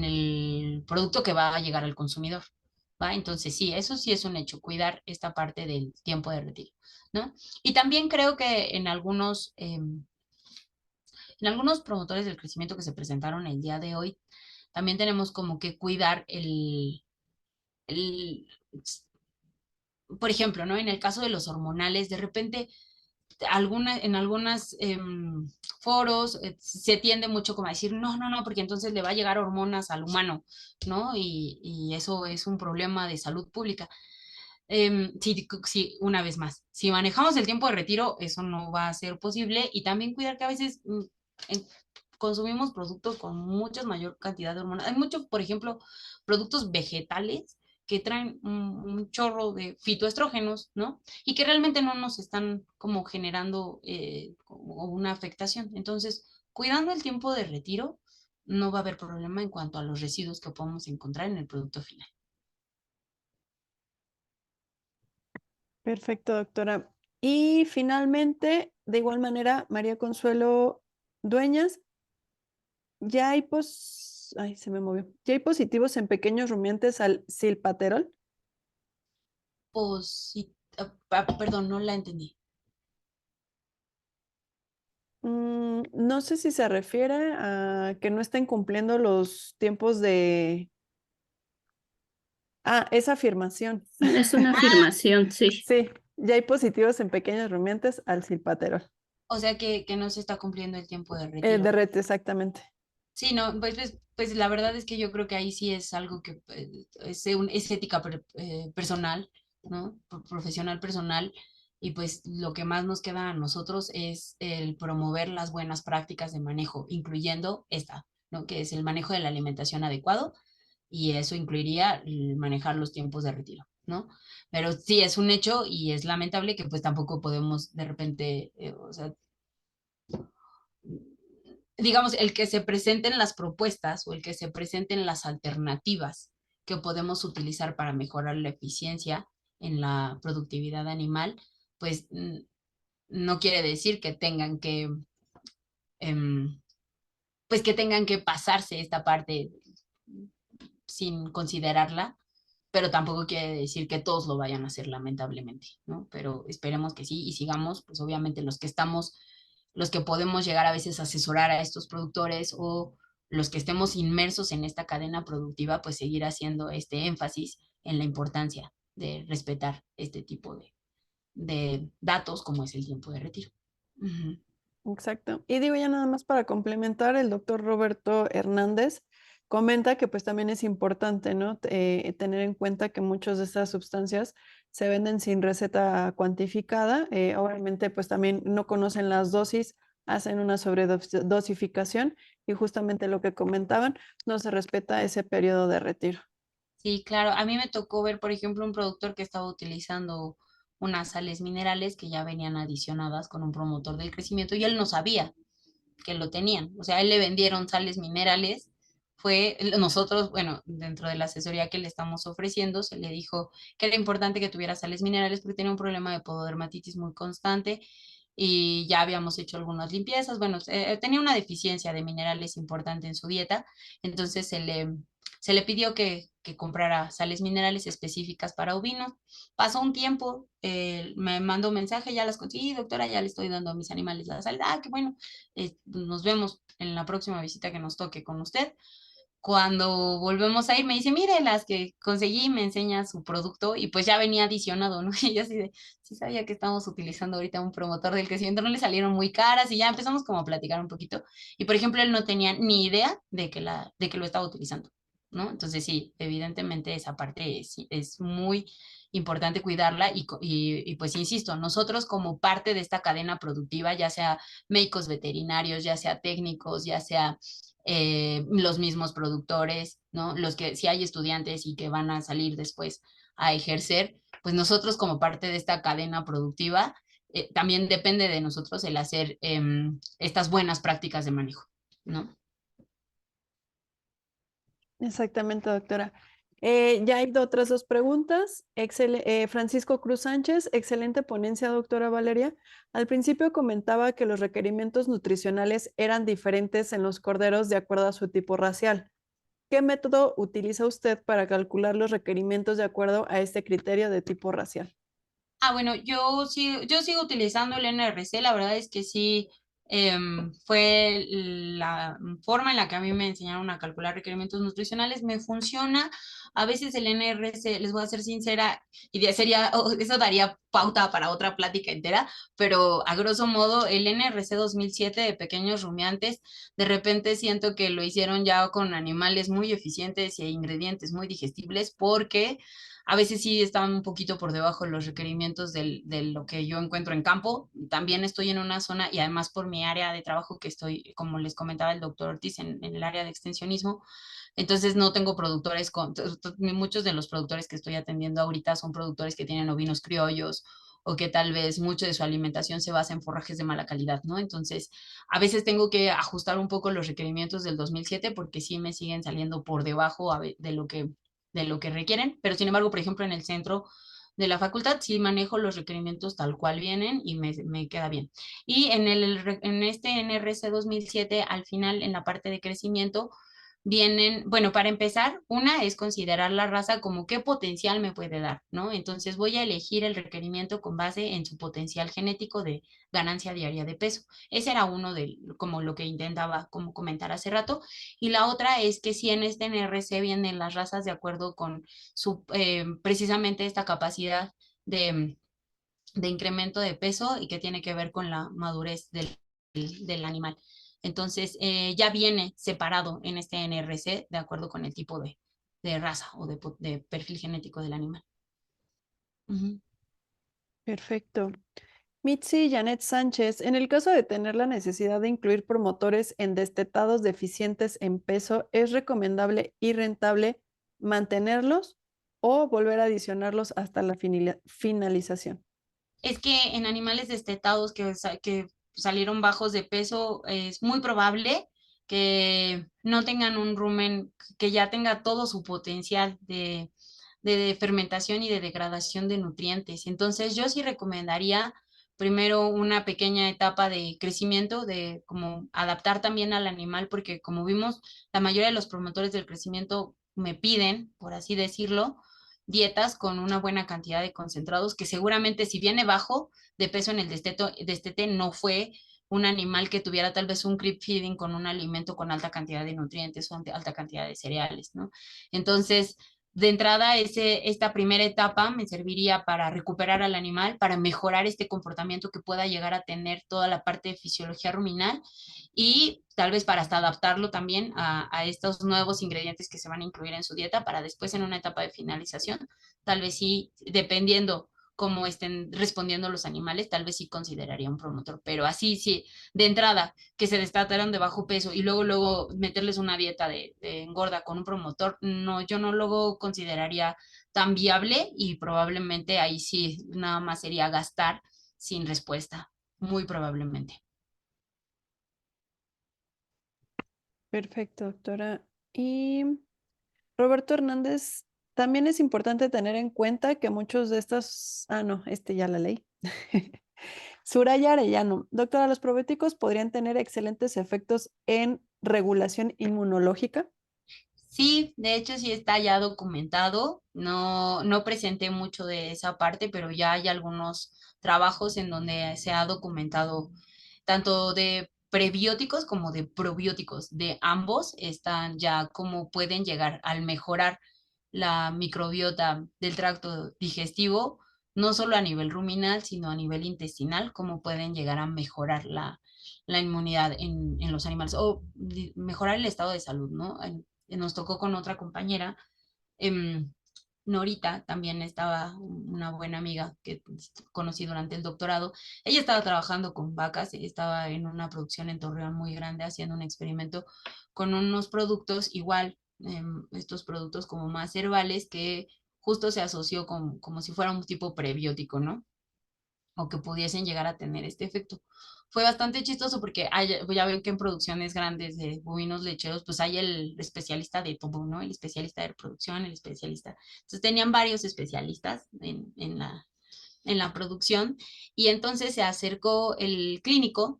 el producto que va a llegar al consumidor. ¿Va? Entonces, sí, eso sí es un hecho, cuidar esta parte del tiempo de retiro, ¿no? Y también creo que en algunos promotores del crecimiento que se presentaron el día de hoy, también tenemos como que cuidar el por ejemplo, ¿no? En el caso de los hormonales, de repente en algunos foros se tiende mucho como a decir, no, no, no, porque entonces le va a llegar hormonas al humano, ¿no? Y eso es un problema de salud pública. Sí, sí, una vez más, si manejamos el tiempo de retiro, eso no va a ser posible y también cuidar que a veces en- consumimos productos con mucha mayor cantidad de hormonas. Hay muchos, por ejemplo, productos vegetales que traen un chorro de fitoestrógenos, ¿no? Y que realmente no nos están como generando como una afectación. Entonces, cuidando el tiempo de retiro, no va a haber problema en cuanto a los residuos que podemos encontrar en el producto final. Perfecto, doctora. Y finalmente, de igual manera, María Consuelo Dueñas, ya hay ay, se me movió. Ya hay positivos en pequeños rumiantes al silpaterol. Perdón, no la entendí. No sé si se refiere a que no estén cumpliendo los tiempos de... Ah, esa afirmación. Es una afirmación, sí. Sí, ya hay positivos en pequeños rumiantes al silpaterol. O sea que no se está cumpliendo el tiempo de retiro. Derrete, exactamente. Sí, no, pues la verdad es que yo creo que ahí sí es algo que es ética personal, ¿no? Profesional personal, y pues lo que más nos queda a nosotros es el promover las buenas prácticas de manejo, incluyendo esta, ¿no? Que es el manejo de la alimentación adecuado y eso incluiría manejar los tiempos de retiro, ¿no? Pero sí es un hecho y es lamentable que pues tampoco podemos de repente, o sea, digamos, el que se presenten las propuestas o el que se presenten las alternativas que podemos utilizar para mejorar la eficiencia en la productividad animal, pues no quiere decir que tengan que, em, pues que tengan que pasarse esta parte sin considerarla, pero tampoco quiere decir que todos lo vayan a hacer, lamentablemente, ¿no? Pero esperemos que sí y sigamos, pues obviamente los que estamos, los que podemos llegar a veces a asesorar a estos productores o los que estemos inmersos en esta cadena productiva, pues seguir haciendo este énfasis en la importancia de respetar este tipo de datos como es el tiempo de retiro. Uh-huh. Exacto. Y digo ya nada más para complementar, el doctor Roberto Hernández comenta que pues también es importante, ¿no? Tener en cuenta que muchas de estas sustancias se venden sin receta cuantificada. Obviamente pues también no conocen las dosis, hacen una sobredosificación y justamente lo que comentaban, no se respeta ese periodo de retiro. Sí, claro. A mí me tocó ver, por ejemplo, un productor que estaba utilizando unas sales minerales que ya venían adicionadas con un promotor del crecimiento y él no sabía que lo tenían. O sea, a él le vendieron sales minerales. Fue nosotros, bueno, dentro de la asesoría que le estamos ofreciendo, se le dijo que era importante que tuviera sales minerales porque tenía un problema de pododermatitis muy constante y ya habíamos hecho algunas limpiezas. Bueno, tenía una deficiencia de minerales importante en su dieta, entonces se le pidió que comprara sales minerales específicas para ovinos. Pasó un tiempo, me mandó un mensaje, ya las conseguí, doctora, ya le estoy dando a mis animales la sal. Ah, qué bueno, nos vemos en la próxima visita que nos toque con usted. Cuando volvemos a ir, me dice, mire, las que conseguí, me enseña su producto y pues ya venía adicionado, ¿no? Y yo así de, sí sabía que estamos utilizando ahorita un promotor del crecimiento, no le salieron muy caras y ya empezamos como a platicar un poquito. Y por ejemplo, él no tenía ni idea de que lo estaba utilizando, ¿no? Entonces sí, evidentemente esa parte es muy importante cuidarla y pues insisto, nosotros como parte de esta cadena productiva, ya sea médicos veterinarios, ya sea técnicos, ya sea los mismos productores, ¿no? Los que si hay estudiantes y que van a salir después a ejercer, pues nosotros como parte de esta cadena productiva, también depende de nosotros el hacer estas buenas prácticas de manejo, ¿no? Exactamente, doctora. Ya hay otras dos preguntas. Francisco Cruz Sánchez, excelente ponencia, doctora Valeria. Al principio comentaba que los requerimientos nutricionales eran diferentes en los corderos de acuerdo a su tipo racial. ¿Qué método utiliza usted para calcular los requerimientos de acuerdo a este criterio de tipo racial? Ah, bueno, yo sigo utilizando el NRC, la verdad es que sí, fue la forma en la que a mí me enseñaron a calcular requerimientos nutricionales, me funciona. A veces el NRC, les voy a ser sincera, eso daría pauta para otra plática entera, pero a grosso modo el NRC 2007 de pequeños rumiantes, de repente siento que lo hicieron ya con animales muy eficientes e ingredientes muy digestibles porque a veces sí estaban un poquito por debajo de los requerimientos de lo que yo encuentro en campo. También estoy en una zona y además por mi área de trabajo que estoy, como les comentaba el doctor Ortiz, en el área de extensionismo, entonces no tengo productores, muchos de los productores que estoy atendiendo ahorita son productores que tienen ovinos criollos o que tal vez mucho de su alimentación se basa en forrajes de mala calidad, ¿no? Entonces, a veces tengo que ajustar un poco los requerimientos del 2007 porque sí me siguen saliendo por debajo de lo que requieren, pero sin embargo, por ejemplo, en el centro de la facultad sí manejo los requerimientos tal cual vienen y me queda bien. Y en este NRC 2007, al final, en la parte de crecimiento, vienen, bueno, para empezar, una es considerar la raza como qué potencial me puede dar, ¿no? Entonces voy a elegir el requerimiento con base en su potencial genético de ganancia diaria de peso. Ese era uno de, como lo que intentaba como comentar hace rato. Y la otra es que si en este NRC vienen las razas de acuerdo con su, precisamente esta capacidad de, de incremento de peso y que tiene que ver con la madurez del animal. Entonces, ya viene separado en este NRC de acuerdo con el tipo de raza o de perfil genético del animal. Uh-huh. Perfecto. Mitzi Janet Sánchez, en el caso de tener la necesidad de incluir promotores en destetados deficientes en peso, ¿es recomendable y rentable mantenerlos o volver a adicionarlos hasta la finalización? Es que en animales destetados que salieron bajos de peso, es muy probable que no tengan un rumen que ya tenga todo su potencial de fermentación y de degradación de nutrientes. Entonces, yo sí recomendaría primero una pequeña etapa de crecimiento, de como adaptar también al animal, porque como vimos, la mayoría de los promotores del crecimiento me piden, por así decirlo, dietas con una buena cantidad de concentrados, que seguramente si viene bajo de peso en el destete no fue un animal que tuviera tal vez un creep feeding con un alimento con alta cantidad de nutrientes o alta cantidad de cereales, ¿no? Entonces, de entrada, esta primera etapa me serviría para recuperar al animal, para mejorar este comportamiento que pueda llegar a tener toda la parte de fisiología ruminal y tal vez para hasta adaptarlo también a estos nuevos ingredientes que se van a incluir en su dieta para después en una etapa de finalización, tal vez sí, dependiendo cómo estén respondiendo los animales, tal vez sí consideraría un promotor, pero así sí, de entrada, que se destataron de bajo peso y luego meterles una dieta de engorda con un promotor, no, yo no lo consideraría tan viable y probablemente ahí sí nada más sería gastar sin respuesta, muy probablemente. Perfecto, doctora. Y Roberto Hernández, también es importante tener en cuenta que muchos de estos, no, ya la leí. Suraya Arellano, doctora, ¿los probióticos podrían tener excelentes efectos en regulación inmunológica? Sí, de hecho sí está ya documentado. No presenté mucho de esa parte, pero ya hay algunos trabajos en donde se ha documentado tanto de prebióticos como de probióticos. De ambos están ya cómo pueden llegar al mejorar la microbiota del tracto digestivo, no solo a nivel ruminal, sino a nivel intestinal, cómo pueden llegar a mejorar la inmunidad en los animales o mejorar el estado de salud, ¿no? Nos tocó con otra compañera, em, Norita, también estaba una buena amiga que conocí durante el doctorado. Ella estaba trabajando con vacas, estaba en una producción en Torreón muy grande haciendo un experimento con unos productos igual, estos productos como más herbales que justo se asoció con como si fuera un tipo prebiótico, ¿no? O que pudiesen llegar a tener este efecto. Fue bastante chistoso porque ya ven que en producciones grandes de bovinos lecheros, pues hay el especialista de todo, ¿no? El especialista de reproducción, el especialista. Entonces tenían varios especialistas en la producción y entonces se acercó el clínico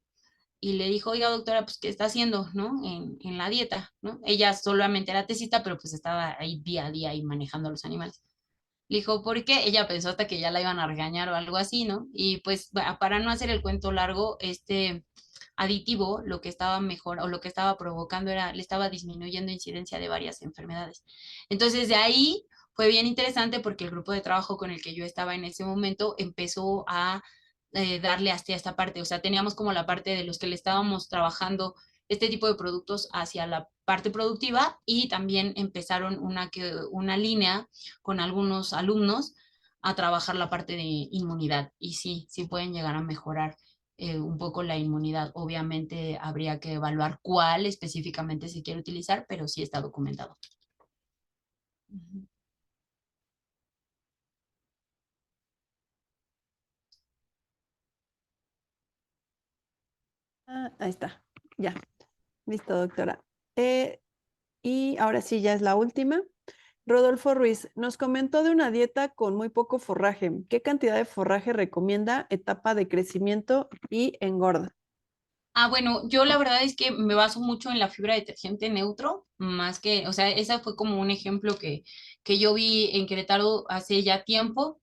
y le dijo, oiga doctora, pues ¿qué está haciendo, no? En la dieta, ¿no? Ella solamente era tesista, pero pues estaba ahí día a día ahí manejando a los animales. Le dijo, ¿por qué? Ella pensó hasta que ya la iban a regañar o algo así, ¿no? Y pues para no hacer el cuento largo, este aditivo lo que estaba mejor o lo que estaba provocando le estaba disminuyendo incidencia de varias enfermedades. Entonces de ahí fue bien interesante porque el grupo de trabajo con el que yo estaba en ese momento empezó a darle hasta esta parte, o sea, teníamos como la parte de los que le estábamos trabajando este tipo de productos hacia la parte productiva y también empezaron una línea con algunos alumnos a trabajar la parte de inmunidad y sí, sí pueden llegar a mejorar un poco la inmunidad. Obviamente habría que evaluar cuál específicamente se quiere utilizar, pero sí está documentado. Ujú. Ahí está. Ya. Listo, doctora. Eh, y ahora sí, ya es la última. Rodolfo Ruiz nos comentó de una dieta con muy poco forraje. ¿Qué cantidad de forraje recomienda, etapa de crecimiento y engorda? Bueno, yo la verdad es que me baso mucho en la fibra detergente neutro, más que, o sea, esa fue como un ejemplo que yo vi en Querétaro hace ya tiempo.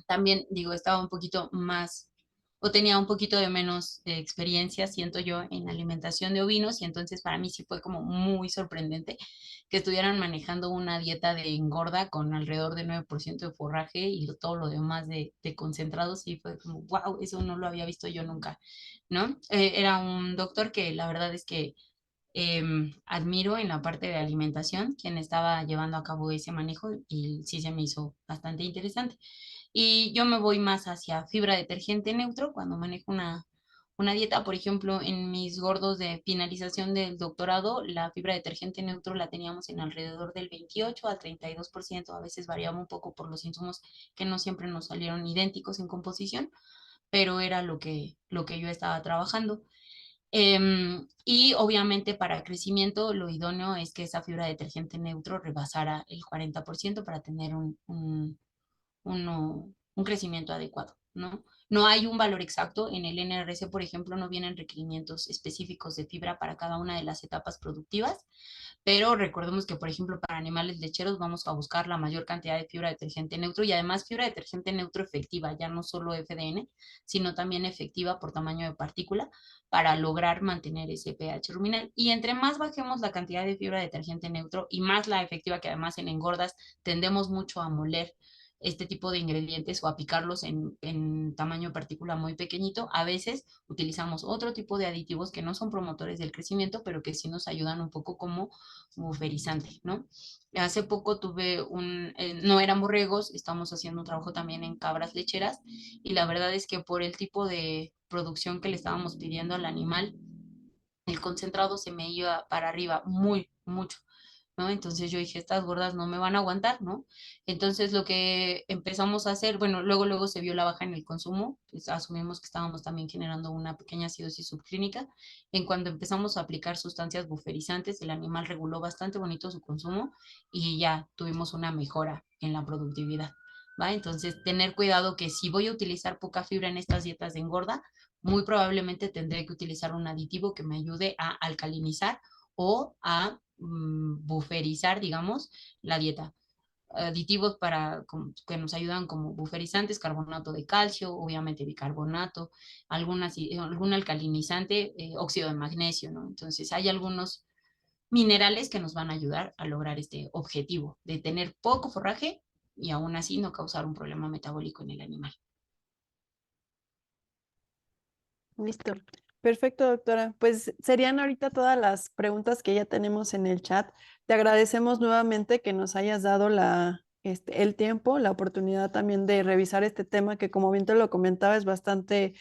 También, digo, estaba un poquito más o tenía un poquito de menos experiencia, siento yo, en alimentación de ovinos y entonces para mí sí fue como muy sorprendente que estuvieran manejando una dieta de engorda con alrededor de 9% de forraje y todo lo demás de concentrados y fue como, wow, eso no lo había visto yo nunca, ¿no? Era un doctor que la verdad es que admiro en la parte de alimentación, quien estaba llevando a cabo ese manejo y sí se me hizo bastante interesante. Y yo me voy más hacia fibra detergente neutro cuando manejo una dieta. Por ejemplo, en mis gordos de finalización del doctorado, la fibra detergente neutro la teníamos en alrededor del 28 al 32%, a veces variaba un poco por los insumos que no siempre nos salieron idénticos en composición, pero era lo que yo estaba trabajando. Y obviamente para crecimiento lo idóneo es que esa fibra detergente neutro rebasara el 40% para tener un crecimiento adecuado, ¿no? No hay un valor exacto. En el NRC, por ejemplo, no vienen requerimientos específicos de fibra para cada una de las etapas productivas, pero recordemos que, por ejemplo, para animales lecheros vamos a buscar la mayor cantidad de fibra detergente neutro y además fibra detergente neutro efectiva, ya no solo FDN, sino también efectiva por tamaño de partícula para lograr mantener ese pH ruminal. Y entre más bajemos la cantidad de fibra detergente neutro y más la efectiva, que además en engordas tendemos mucho a moler este tipo de ingredientes o a picarlos en tamaño de partícula muy pequeñito. A veces utilizamos otro tipo de aditivos que no son promotores del crecimiento, pero que sí nos ayudan un poco como buferizante, ¿no? Hace poco no eran borregos, estamos haciendo un trabajo también en cabras lecheras y la verdad es que por el tipo de producción que le estábamos pidiendo al animal, el concentrado se me iba para arriba mucho, ¿no? Entonces yo dije, estas gordas no me van a aguantar, ¿no? Entonces lo que empezamos a hacer, bueno, luego se vio la baja en el consumo, pues asumimos que estábamos también generando una pequeña acidosis subclínica. En cuanto empezamos a aplicar sustancias buferizantes, el animal reguló bastante bonito su consumo y ya tuvimos una mejora en la productividad, ¿va? Entonces tener cuidado que si voy a utilizar poca fibra en estas dietas de engorda, muy probablemente tendré que utilizar un aditivo que me ayude a alcalinizar o a buferizar, digamos, la dieta. Aditivos que nos ayudan como buferizantes, carbonato de calcio, obviamente bicarbonato, algún alcalinizante, óxido de magnesio, ¿no? Entonces hay algunos minerales que nos van a ayudar a lograr este objetivo de tener poco forraje y aún así no causar un problema metabólico en el animal. Listo. Perfecto, doctora. Pues serían ahorita todas las preguntas que ya tenemos en el chat. Te agradecemos nuevamente que nos hayas dado el tiempo, la oportunidad también de revisar este tema que, como bien te lo comentaba, es bastante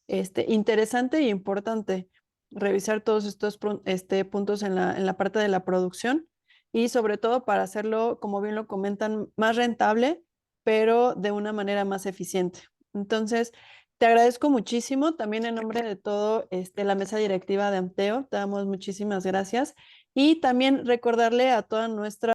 interesante e importante revisar todos estos puntos en la parte de la producción y sobre todo para hacerlo, como bien lo comentan, más rentable, pero de una manera más eficiente. Entonces, te agradezco muchísimo, también en nombre de todo la mesa directiva de Amteo, te damos muchísimas gracias y también recordarle a toda nuestra